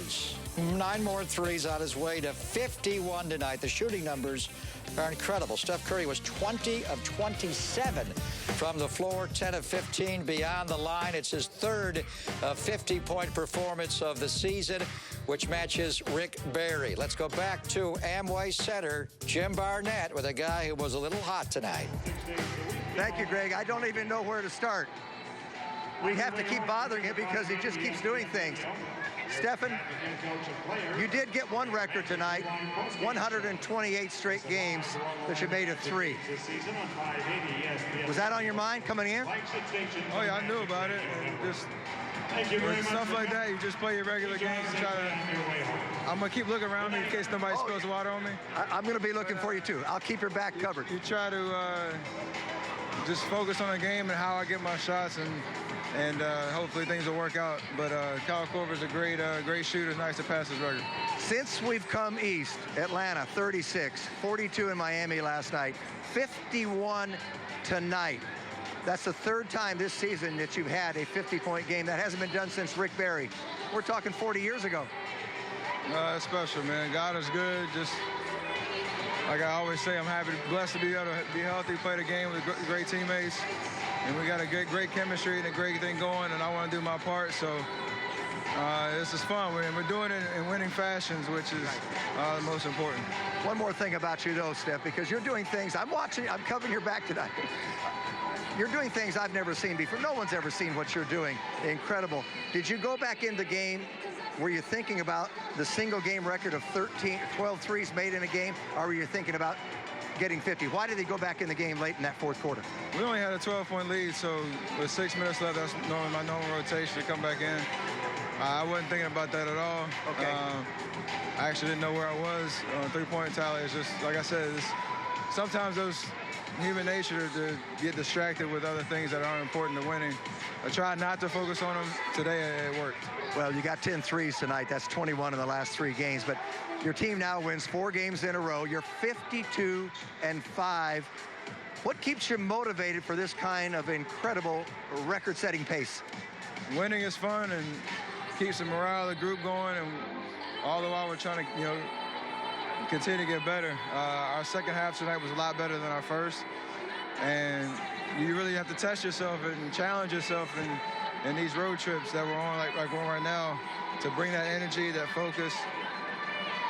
9 more threes on his way to 51 tonight. The shooting numbers are incredible. Steph Curry was 20 of 27 from the floor, 10 of 15 beyond the line. It's his third 50-point performance of the season, which matches Rick Barry. Let's go back to Amway Center. Jim Barnett with a guy who was a little hot tonight. Thank you, Greg. I don't even know where to start. We have to keep bothering him because he just keeps doing things. Stephen, you did get one record tonight, 128 straight games that you made a 3. Was that on your mind coming in? Oh, yeah, I knew about it. And just with stuff like that, you just play your regular games and try to... I'm going to keep looking around me in case nobody spills water on me. I'm going to be looking for you, too. I'll keep your back covered. You try to just focus on the game and how I get my shots, and hopefully things will work out. But Kyle Korver's a great shooter. It's nice to pass his record. Since we've come east, Atlanta 36, 42 in Miami last night, 51 tonight. That's the third time this season that you've had a 50-point game. That hasn't been done since Rick Barry. We're talking 40 years ago. It's special, man. God is good. Just like I always say, I'm happy, blessed to be able to be healthy, play the game with great teammates. And we got a great chemistry and a great thing going, and I want to do my part. So this is fun. We're doing it in winning fashions, which is the most important. One more thing about you, though, Steph, because you're doing things. I'm covering your back tonight. You're doing things I've never seen before. No one's ever seen what you're doing. Incredible. Did you go back in the game? Were you thinking about the single game record of 12 threes made in a game, or were you thinking about getting 50? Why did they go back in the game late in that fourth quarter? We only had a 12-point lead, so with 6 minutes left, that's normally my normal rotation to come back in. I wasn't thinking about that at all. Okay. I actually didn't know where I was on three-point tally. It's just, like I said, sometimes those human nature to get distracted with other things that aren't important to winning. I tried not to focus on them. Today, it worked. Well, you got 10 threes tonight. That's 21 in the last 3 games. But your team now wins 4 games in a row. You're 52-5. What keeps you motivated for this kind of incredible record-setting pace? Winning is fun and keeps the morale of the group going. And all the while we're trying to, continue to get better. Our second half tonight was a lot better than our first. And you really have to test yourself and challenge yourself in these road trips that we're on, like we're on right now, to bring that energy, that focus,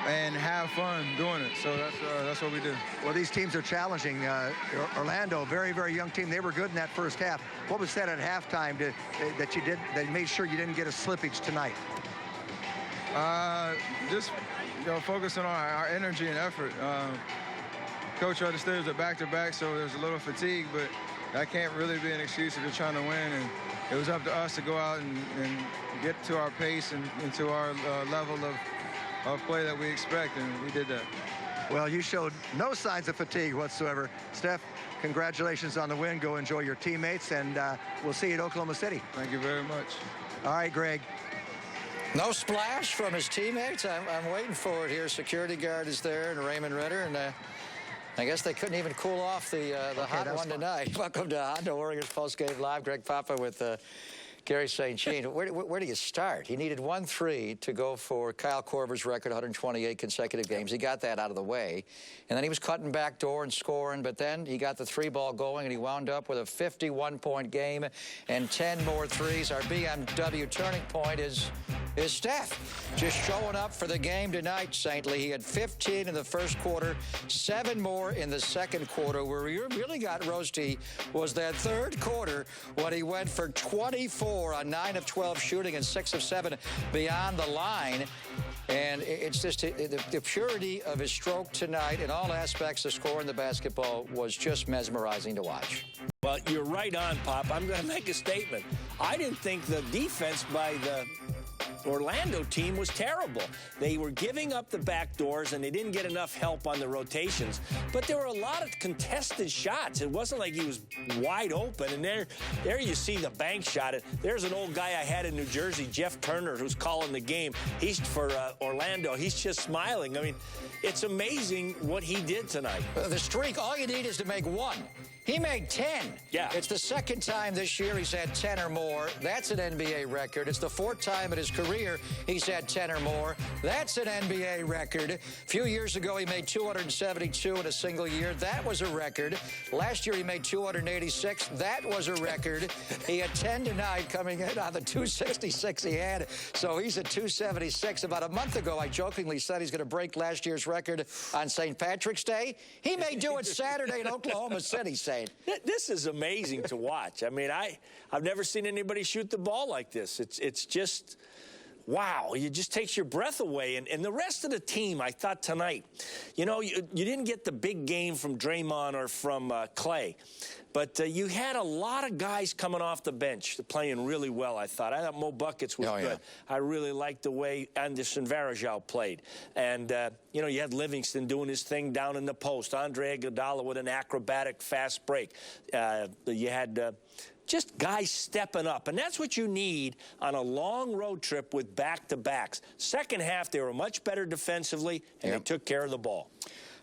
and have fun doing it. So that's what we do. Well, these teams are challenging. Orlando, very, very young team. They were good in that first half. What was said at halftime that made sure you didn't get a slippage tonight? Just focusing on our energy and effort. Coach understood it was a back-to-back, so there's a little fatigue, but that can't really be an excuse if you're trying to win. And it was up to us to go out and get to our pace and to our level of play that we expect, and we did that. Well, you showed no signs of fatigue whatsoever. Steph, congratulations on the win. Go enjoy your teammates, and we'll see you at Oklahoma City. Thank you very much. All right, Greg. No splash from his teammates. I'm waiting for it here. Security guard is there, and Raymond Ritter, and I guess they couldn't even cool off the hot one tonight. Welcome to Honda Oregon's Postgame Live. Greg Papa with Gary St. Jean. Where do you start? He needed 1-3 to go for Kyle Korver's record, 128 consecutive games. He got that out of the way. And then he was cutting back door and scoring, but then he got the 3-ball going, and he wound up with a 51-point game and 10 more threes. Our BMW turning point is Steph, just showing up for the game tonight, Saintly. He had 15 in the first quarter, 7 more in the second quarter. Where he really got roasty was that third quarter when he went for 24 on 9 of 12 shooting and 6 of 7 beyond the line. And it's just the purity of his stroke tonight in all aspects of scoring the basketball was just mesmerizing to watch. Well, you're right on, Pop. I'm going to make a statement. I didn't think the defense by the Orlando team was terrible. They were giving up the back doors, and they didn't get enough help on the rotations. But there were a lot of contested shots. It wasn't like he was wide open. And there you see the bank shot. There's an old guy I had in New Jersey, Jeff Turner, who's calling the game. He's for Orlando. He's just smiling. I mean, it's amazing what he did tonight. The streak, all you need is to make 1. He made 10. Yeah. It's the second time this year he's had 10 or more. That's an NBA record. It's the 4th time in his career he's had 10 or more. That's an NBA record. A few years ago, he made 272 in a single year. That was a record. Last year, he made 286. That was a record. He had 10 tonight coming in on the 266 he had. So he's at 276. About a month ago, I jokingly said he's going to break last year's record on St. Patrick's Day. He may do it Saturday in Oklahoma City, St. This is amazing to watch. I mean, I've never seen anybody shoot the ball like this. It's just, wow, it just takes your breath away. And the rest of the team, I thought tonight, you know, you didn't get the big game from Draymond or from Clay. But you had a lot of guys coming off the bench playing really well, I thought. I thought Mo Buckets was good. I really liked the way Anderson Varejao played. And, you know, you had Livingston doing his thing down in the post. Andre Iguodala with an acrobatic fast break. You had just guys stepping up. And that's what you need on a long road trip with back-to-backs. Second half, they were much better defensively, and they took care of the ball.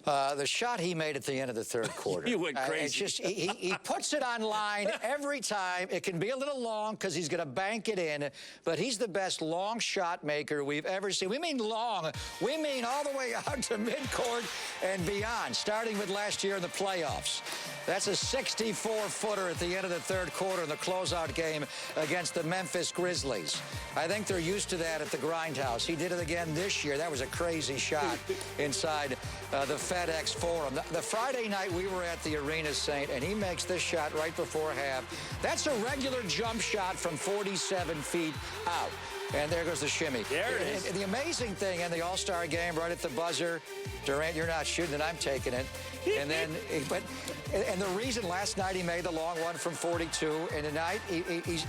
The shot he made at the end of the third quarter. You went crazy. It's just, he puts it on line every time. It can be a little long because he's going to bank it in, but he's the best long shot maker we've ever seen. We mean long. We mean all the way out to midcourt and beyond, starting with last year in the playoffs. That's a 64-footer at the end of the third quarter in the closeout game against the Memphis Grizzlies. I think they're used to that at the Grindhouse. He did it again this year. That was a crazy shot inside the FedEx Forum. The Friday night we were at the arena, Saint, and he makes this shot right before half. That's a regular jump shot from 47 feet out. And there goes the shimmy. There it is. And the amazing thing in the All-Star game, right at the buzzer, Durant, you're not shooting it, I'm taking it. And then, and the reason last night he made the long one from 42, and tonight,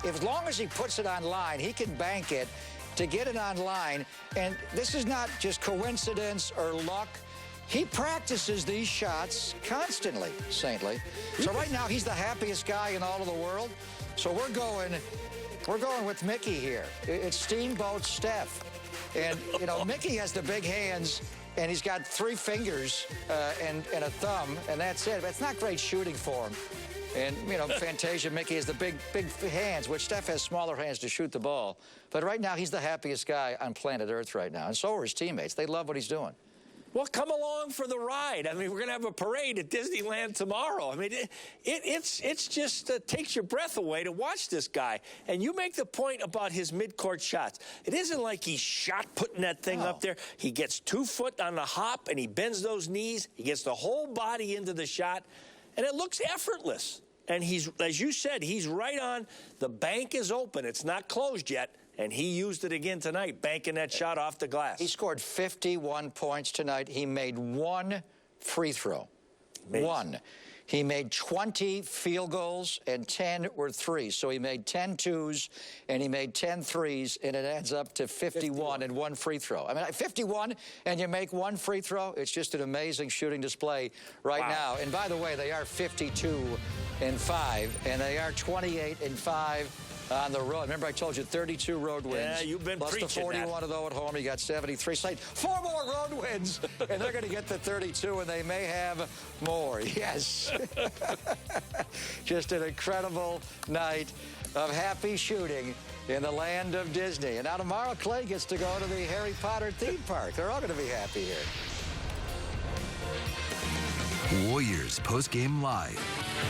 as long as he puts it on line, he can bank it to get it on line. And this is not just coincidence or luck. He practices these shots constantly, Saintly. So right now, he's the happiest guy in all of the world. So we're going with Mickey here. It's Steamboat Steph. And, you know, Mickey has the big hands, and he's got 3 fingers and a thumb, and that's it. But it's not great shooting for him. And, you know, Fantasia, Mickey has the big hands, which Steph has smaller hands to shoot the ball. But right now, he's the happiest guy on planet Earth right now. And so are his teammates. They love what he's doing. Well, come along for the ride. I mean, we're going to have a parade at Disneyland tomorrow. I mean, it's just takes your breath away to watch this guy. And you make the point about his midcourt shots. It isn't like he's shot putting that thing up there. He gets 2 foot on the hop, and he bends those knees. He gets the whole body into the shot, and it looks effortless. And he's, as you said, he's right on. The bank is open. It's not closed yet. And he used it again tonight, banking that shot off the glass. He scored 51 points tonight. He made 1 free throw. Amazing. 1. He made 20 field goals, and 10 were threes. So he made 10 twos, and he made 10 threes, and it adds up to 51 and 1 free throw. I mean, 51, and you make 1 free throw. It's just an amazing shooting display right now. And by the way, they are 52-5, and they are 28-5. On the road. Remember I told you 32 road wins. Yeah, you've been plus preaching the 41 of those at home. You got 73. So 4 more road wins, and they're going to get to 32, and they may have more. Yes. Just an incredible night of happy shooting in the land of Disney. And now tomorrow, Clay gets to go to the Harry Potter theme park. They're all going to be happy here. Warriors post-game live.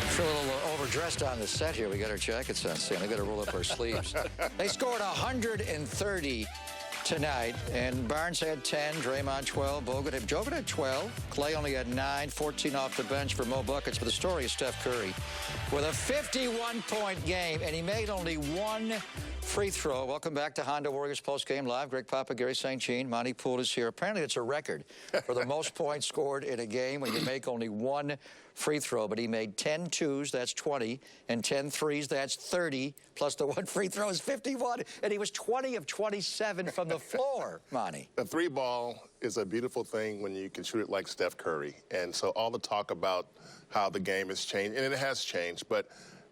Feel a little overdressed on the set here. We got our jackets on, Sam. We got to roll up our sleeves. They scored 130 tonight, and Barnes had 10, Draymond 12, Bogut had 12, Clay only had 9, 14 off the bench for Mo buckets. But the story is Steph Curry with a 51-point game, and he made only 1 free throw. Welcome back to Honda Warriors Postgame Live. Greg Papa, Gary St. Jean, Monty Poole is here. Apparently, it's a record for the most points scored in a game when you make only 1 free throw. But he made 10 twos, that's 20, and 10 threes, that's 30, plus the 1 free throw is 51. And he was 20 of 27 from the floor, Monty. The 3-ball is a beautiful thing when you can shoot it like Steph Curry. And so all the talk about how the game has changed, and it has changed, but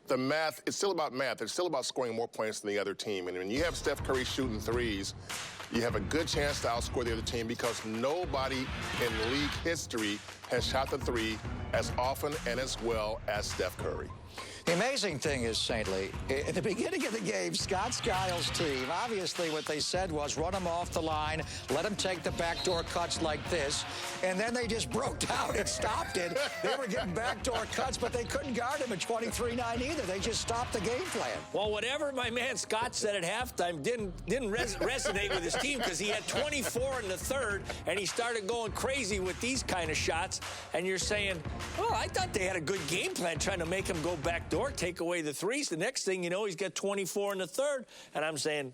the math, it's still about math. It's still about scoring more points than the other team. And when you have Steph Curry shooting threes, you have a good chance to outscore the other team because nobody in league history has shot the 3 as often and as well as Steph Curry. The amazing thing is, Saintly, at the beginning of the game, Scott Skiles' team, obviously what they said was run him off the line, let him take the backdoor cuts like this, and then they just broke down and stopped it. They were getting backdoor cuts, but they couldn't guard him at 23-9 either. They just stopped the game plan. Well, whatever my man Scott said at halftime didn't resonate with his team because he had 24 in the third, and he started going crazy with these kind of shots, and you're saying, well, I thought they had a good game plan trying to make him go backdoor, take away the threes. The next thing you know, he's got 24 in the third. And I'm saying,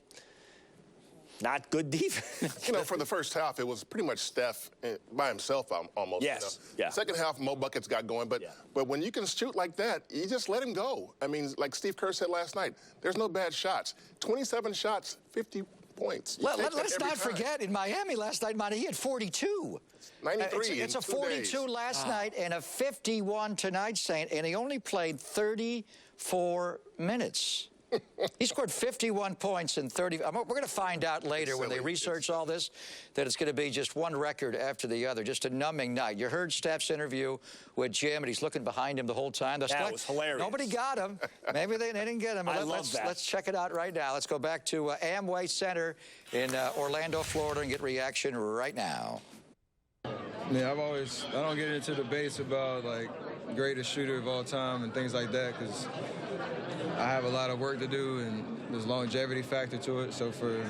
not good defense. You know, for the first half, it was pretty much Steph by himself almost. Yes. You know? Yeah. Second half, Mo buckets got going. But when you can shoot like that, you just let him go. I mean, like Steve Kerr said last night, there's no bad shots. 27 shots, 50 points. Let us not forget, in Miami last night, Monty, he had 42. 93 It's a 42 last night and a 51 tonight, Saint, and he only played 34 minutes. He scored 51 points in 30. We're going to find out later when they research all this that it's going to be just one record after the other, just a numbing night. You heard Steph's interview with Jim, and he's looking behind him the whole time. That was hilarious. Nobody got him. Maybe they didn't get him. I love that. Let's check it out right now. Let's go back to Amway Center in Orlando, Florida, and get reaction right now. Yeah, I don't get into debates about, like, greatest shooter of all time and things like that because I have a lot of work to do and there's longevity factor to it. So for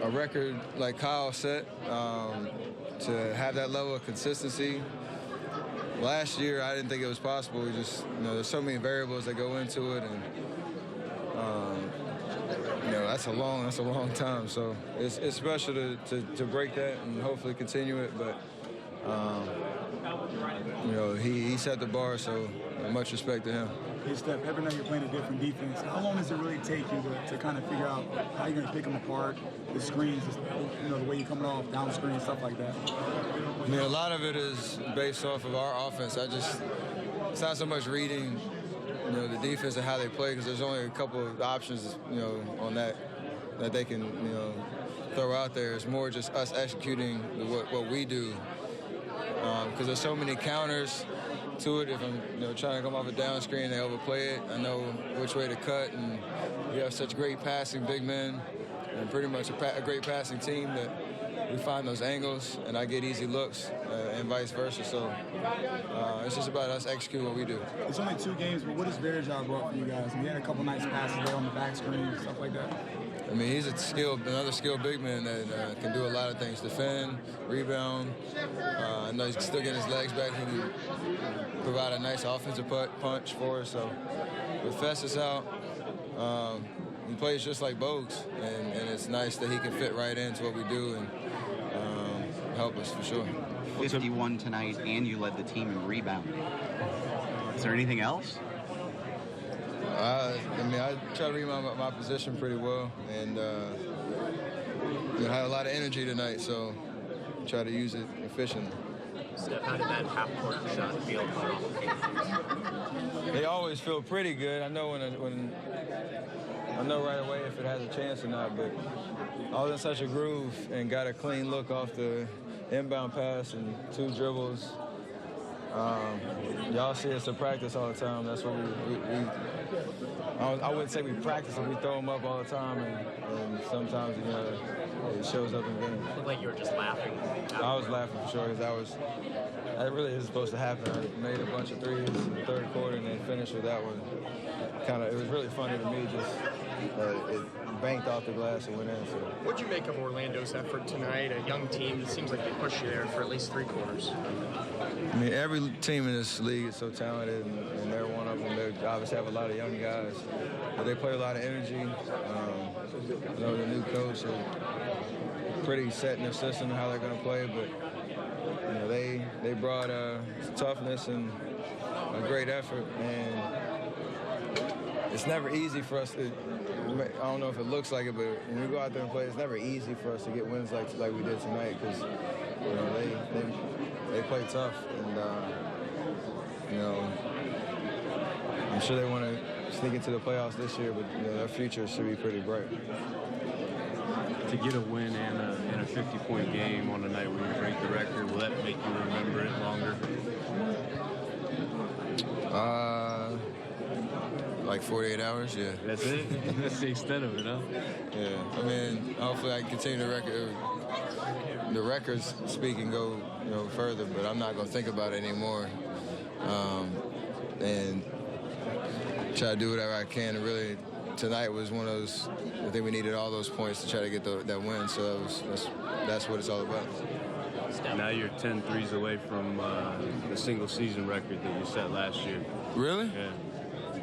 a record like Kyle set, to have that level of consistency, last year I didn't think it was possible. We just, there's so many variables that go into it, and that's a long time. So it's special to break that and hopefully continue it. But he set the bar, so much respect to him. Hey, Steph, every night you're playing a different defense. How long does it really take you to kind of figure out how you're going to pick them apart, the screens, the way you're coming off, down the screen, stuff like that? I mean, a lot of it is based off of our offense. It's not so much reading, the defense and how they play, because there's only a couple of options, on that they can, throw out there. It's more just us executing what we do, because there's so many counters to it. If I'm trying to come off a down screen, they overplay it. I know which way to cut, and we have such great passing big men and pretty much a great passing team that we find those angles, and I get easy looks, and vice versa. So it's just about us executing what we do. It's only 2 games, but what has Varejao brought for you guys? We had a couple nice passes there on the back screen and stuff like that. I mean, he's another skilled big man that can do a lot of things: defend, rebound. I know he's still getting his legs back. He can provide a nice offensive punch for us. So with Festus out, he plays just like Bogues, and it's nice that he can fit right into what we do and help us for sure. 51 tonight, and you led the team in rebounding. Is there anything else? I try to read my position pretty well, and I had a lot of energy tonight, so try to use it efficiently. Steph, how did that half-court shot feel for all occasions? They always feel pretty good. I know when I know right away if it has a chance or not, but I was in such a groove and got a clean look off the inbound pass and 2 dribbles. Y'all see us at practice all the time. That's what I wouldn't say we practice it. We throw them up all the time, and sometimes it shows up in games. It looked like you were just laughing. I was laughing for sure because that really isn't supposed to happen. I made a bunch of threes in the third quarter and then finished with that one. It was really funny to me. Just it banked off the glass and went in. So. What'd you make of Orlando's effort tonight? A young team. It seems like they pushed you there for at least 3 quarters. I mean, every team in this league is so talented, and they're one of them. They obviously have a lot of young guys, but they play a lot of energy. The new coach is pretty set in their system and how they're going to play, but they brought toughness and a great effort, and it's never easy for us to. I don't know if it looks like it, but when we go out there and play, it's never easy for us to get wins like we did tonight because they play tough, and I'm sure they want to sneak into the playoffs this year, but their future should be pretty bright. To get a win and a 50-point game on a night where you break the record, will that make you remember it longer? Like 48 hours, yeah. That's it? That's the extent of it, huh? Yeah. I mean, hopefully I can continue the records speak and go further, but I'm not going to think about it anymore. And try to do whatever I can. And really, tonight was one of those, I think we needed all those points to try to get that win, so that's what it's all about. Now you're 10 threes away from the single-season record that you set last year. Really? Yeah.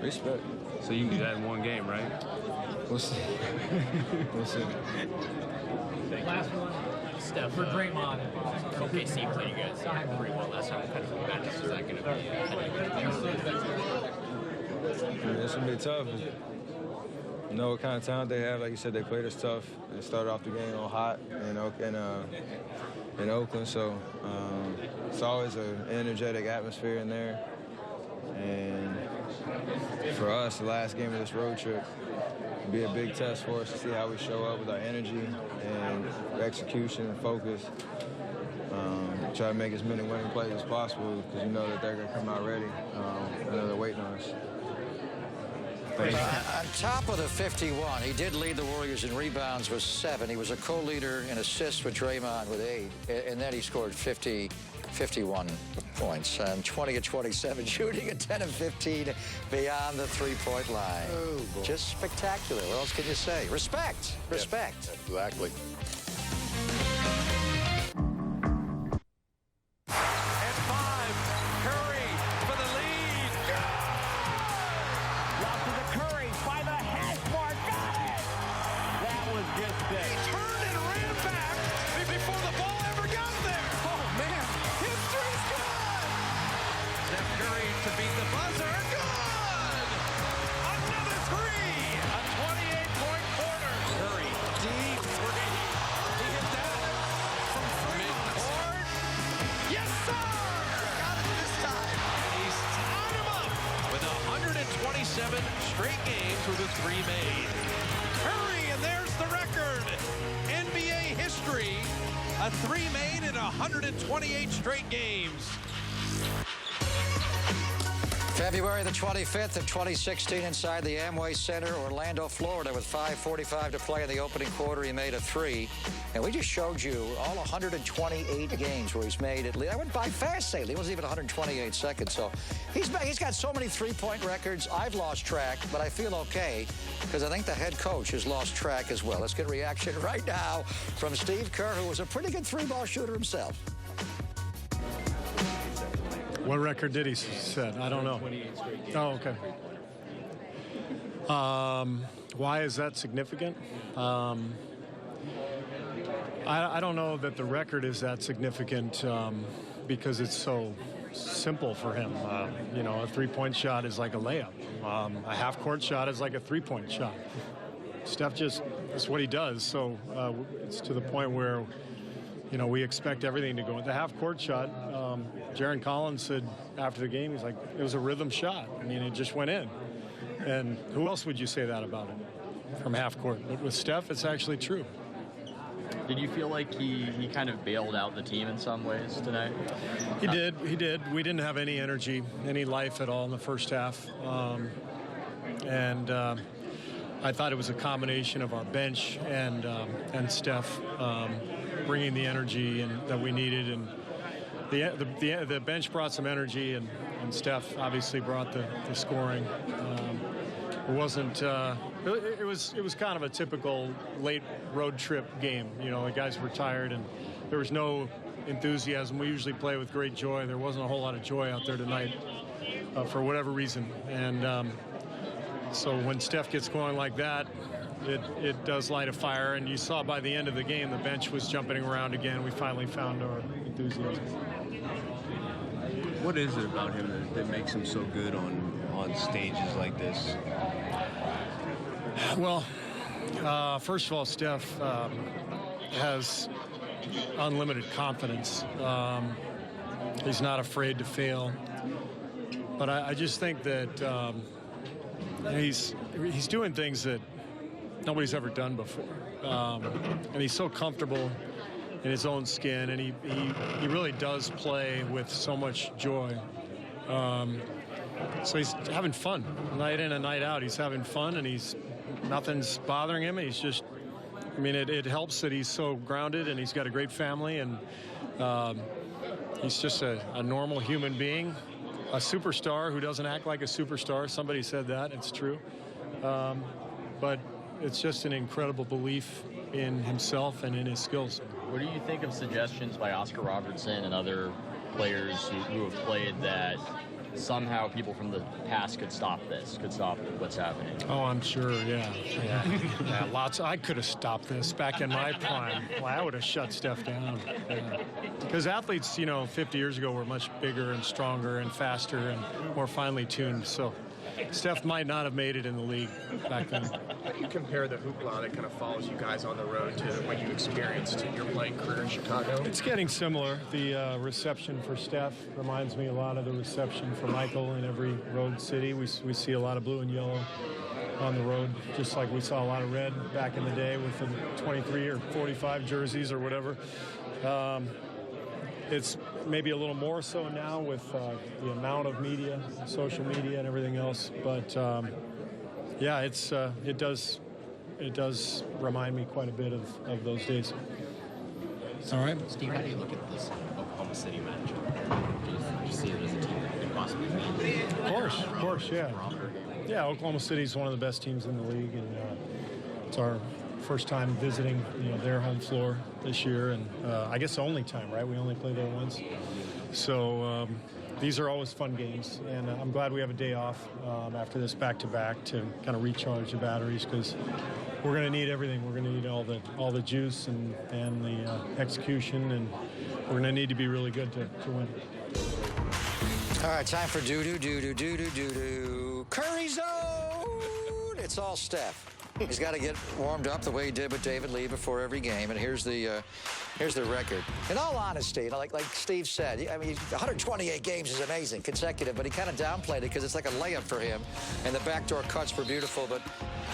Respect. So you can do that in one game, right? We'll see. We'll see. Last one. Steph, for Draymond, OKC played you guys pretty well last time. What kind of match is that going to be? It's going to be tough. You know what kind of talent they have. Like you said, they played us tough. They started off the game on hot in Oakland, so it's always an energetic atmosphere in there. And for us, the last game of this road trip will be a big test for us to see how we show up with our energy and execution and focus. Try to make as many winning plays as possible because you know that they're going to come out ready. I know they're waiting on us. On top of the 51, he did lead the Warriors in rebounds with 7. He was a co-leader in assists with Draymond with 8. And then he scored 51 points and 20 of 27 shooting and 10 of 15 beyond the three-point line. Oh, boy. Just spectacular. What else can you say? Respect. Respect. Yes, exactly. Straight games with a 3 made. Curry, and there's the record. NBA history, a 3 made in 128 straight games. February the 25th of 2016 inside the Amway Center, Orlando, Florida, with 5:45 to play in the opening quarter. He made a 3. And we just showed you all 128 games where he's made it. That went by fast lately. It wasn't even 128 seconds. So he's got so many three-point records. I've lost track, but I feel okay because I think the head coach has lost track as well. Let's get a reaction right now from Steve Kerr, who was a pretty good three-ball shooter himself. What record did he set? I don't know. Oh, okay. Why is that significant? I don't know that the record is that significant because it's so simple for him. You know, a three-point shot is like a layup. A half-court shot is like a three-point shot. Steph that's what he does. So it's to the point where, you know, we expect everything to go. The half-court shot, Jarron Collins said after the game, he's like, it was a rhythm shot. I mean, it just went in. And who else would you say that about it from half-court? But with Steph, it's actually true. Did you feel like he kind of bailed out the team in some ways tonight? He did. We didn't have any energy, any life at all in the first half. I thought it was a combination of our bench and Steph bringing the energy that we needed. And the bench brought some energy, and Steph obviously brought the scoring. It wasn't. It was kind of a typical late road trip game. You know, the guys were tired, and there was no enthusiasm. We usually play with great joy. There wasn't a whole lot of joy out there tonight for whatever reason. And so when Steph gets going like that, it does light a fire. And you saw by the end of the game, the bench was jumping around again. We finally found our enthusiasm. What is it about him that makes him so good on stages like this? Well, first of all, Steph has unlimited confidence. He's not afraid to fail. But I just think that he's doing things that nobody's ever done before. And he's so comfortable in his own skin, and he really does play with so much joy. So he's having fun night in and night out. He's having fun, and nothing's bothering him. He's just, I mean, it helps that he's so grounded, and he's got a great family, and he's just a normal human being, a superstar who doesn't act like a superstar. Somebody said that. It's true. But it's just an incredible belief in himself and in his skills. What do you think of suggestions by Oscar Robertson and other players who have played that somehow people from the past could stop what's happening? Oh, I'm sure, yeah, lots. I could have stopped this back in my prime. Well, I would have shut Steph down. Because athletes, 50 years ago were much bigger and stronger and faster and more finely tuned. So Steph might not have made it in the league back then. How do you compare the hoopla that kind of follows you guys on the road to what you experienced in your playing career in Chicago? It's getting similar. The reception for Steph reminds me a lot of the reception for Michael in every road city. We see a lot of blue and yellow on the road, just like we saw a lot of red back in the day with the 23 or 45 jerseys or whatever. It's maybe a little more so now with the amount of media, social media, and everything else. But yeah, it does remind me quite a bit of those days. All right, Steve, how do you look at this Oklahoma City matchup? Do you see it as a team that could possibly beat? Of course, yeah. Yeah, Oklahoma City's one of the best teams in the league, and it's our first time visiting, their home floor this year, and I guess the only time, right? We only play there once. So these are always fun games, and I'm glad we have a day off after this back-to-back to kind of recharge the batteries, because we're going to need everything. We're going to need all the juice and the execution, and we're going to need to be really good to win. All right, time for doo-doo. Curry zone! It's all Steph. He's got to get warmed up the way he did with David Lee before every game, and here's the record. In all honesty, like Steve said, I mean, 128 games is amazing, consecutive, but he kind of downplayed it because it's like a layup for him, and the backdoor cuts were beautiful. But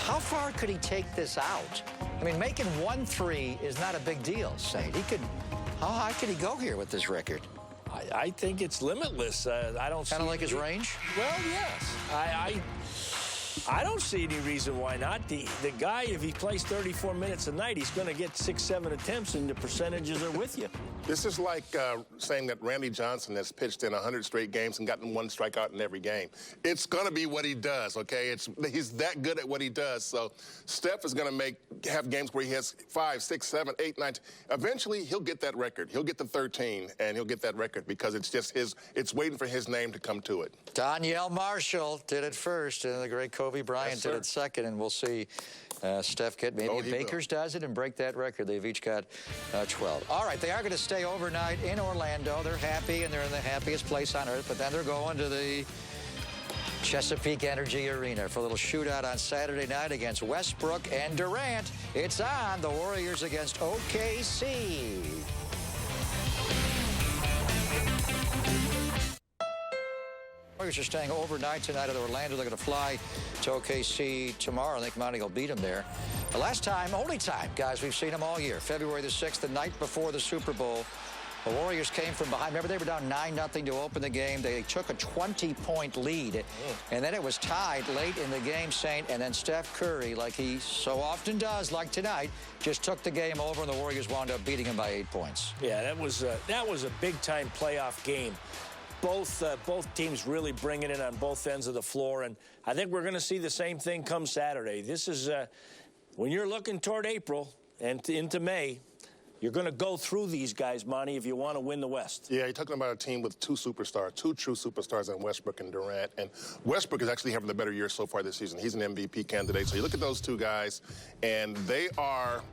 how far could he take this out? I mean, making 1 3 is not a big deal, Saint. How high could he go here with this record? I think it's limitless. I don't see kind of like his range. Well, yes. I don't see any reason why not. The guy, if he plays 34 minutes a night, he's going to get 6-7 attempts, and the percentages are with you. This is like saying that Randy Johnson has pitched in 100 straight games and gotten 1 strikeout in every game. It's going to be what he does, okay? He's that good at what he does. So Steph is going to have games where he has 5, 6, 7, 8, 9. Eventually, he'll get that record. He'll get the 13, and he'll get that record because it's just it's waiting for his name to come to it. Donyell Marshall did it first, and the great Kobe Kobe Bryant did at second, and we'll see Steph get maybe Baker's does it and break that record. They've each got 12. All right, they are going to stay overnight in Orlando. They're happy, and they're in the happiest place on earth, but then they're going to the Chesapeake Energy Arena for a little shootout on Saturday night against Westbrook and Durant. It's on. The Warriors against OKC. Warriors are staying overnight tonight at Orlando. They're going to fly to OKC tomorrow. I think Monty will beat them there. The last time, only time, guys, we've seen them all year. February the 6th, the night before the Super Bowl. The Warriors came from behind. Remember, they were down 9-0 to open the game. They took a 20-point lead, and then it was tied late in the game, Saint, and then Steph Curry, like he so often does, like tonight, just took the game over, and the Warriors wound up beating him by 8 points. Yeah, that was a big-time playoff game. Both teams really bringing it on both ends of the floor, and I think we're going to see the same thing come Saturday. This is when you're looking toward April and into May, you're going to go through these guys, Monty, if you want to win the West. Yeah, you're talking about a team with two superstars, two true superstars in Westbrook and Durant. And Westbrook is actually having the better year so far this season. He's an MVP candidate. So you look at those two guys, and they are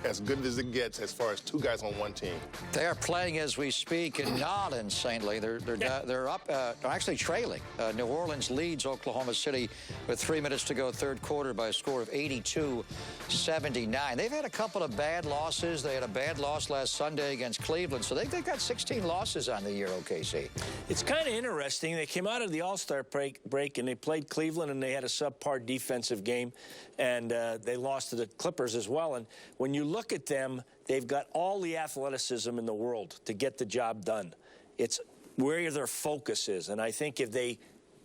as good as it gets as far as two guys on one team. They are playing as we speak in Nolens, St. Lee. They're up, actually trailing. New Orleans leads Oklahoma City with 3 minutes to go, third quarter, by a score of 82-79. They've had a couple of bad losses. They had a bad loss last Sunday against Cleveland, so they've got 16 losses on the year, OKC. It's kind of interesting. They came out of the All-Star break, and they played Cleveland, and they had a subpar defensive game, and they lost to the Clippers as well. And when you look at them, they've got all the athleticism in the world to get the job done. It's where their focus is, and I think if they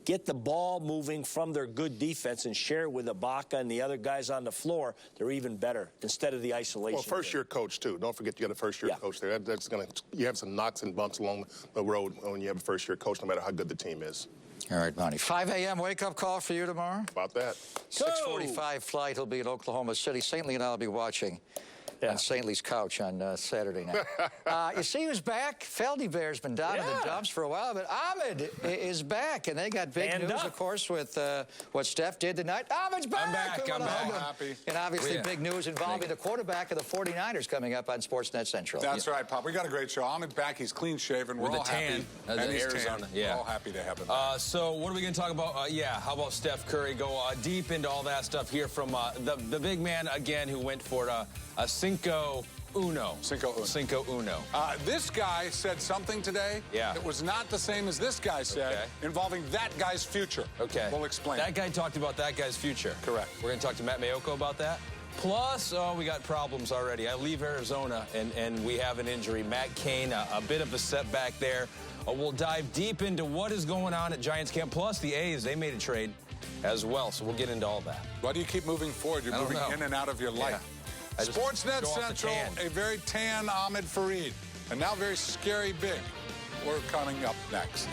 get the ball moving from their good defense and share it with Ibaka and the other guys on the floor, they're even better instead of the isolation. Well, first-year coach, too. Don't forget you got a first-year coach there. That's going to – you have some knocks and bumps along the road when you have a first-year coach, no matter how good the team is. All right, Monty. 5 a.m. wake-up call for you tomorrow? About that. 6:45 flight. He'll be in Oklahoma City. St. Lee and I will be watching on St. Lee's couch on Saturday night. You see who's back? Feldy Bear's been down in the dumps for a while, but Ahmed is back, and they got big news, of course, with what Steph did tonight. Ahmed's back! I'm back. I'm happy. And obviously big news involving the quarterback of the 49ers coming up on Sportsnet Central. That's right, Pop. We got a great show. Ahmed's back. He's clean-shaven. We're all happy. And he's Arizona. Tan. We're all happy to have him back. So what are we going to talk about? How about Steph Curry? Go deep into all that stuff here from the big man, again, who went for a Cinco Uno. This guy said something today that was not the same as this guy said, involving that guy's future. Okay. We'll explain. That guy talked about that guy's future. Correct. We're going to talk to Matt Mayoko about that. Plus, we got problems already. I leave Arizona, and we have an injury. Matt Cain, a bit of a setback there. We'll dive deep into what is going on at Giants camp. Plus, the A's, they made a trade as well, so we'll get into all that. Why do you keep moving forward? You're moving in and out of your life. Sportsnet Central, a very tan Ahmed Fareed, and now very scary big. We're coming up next.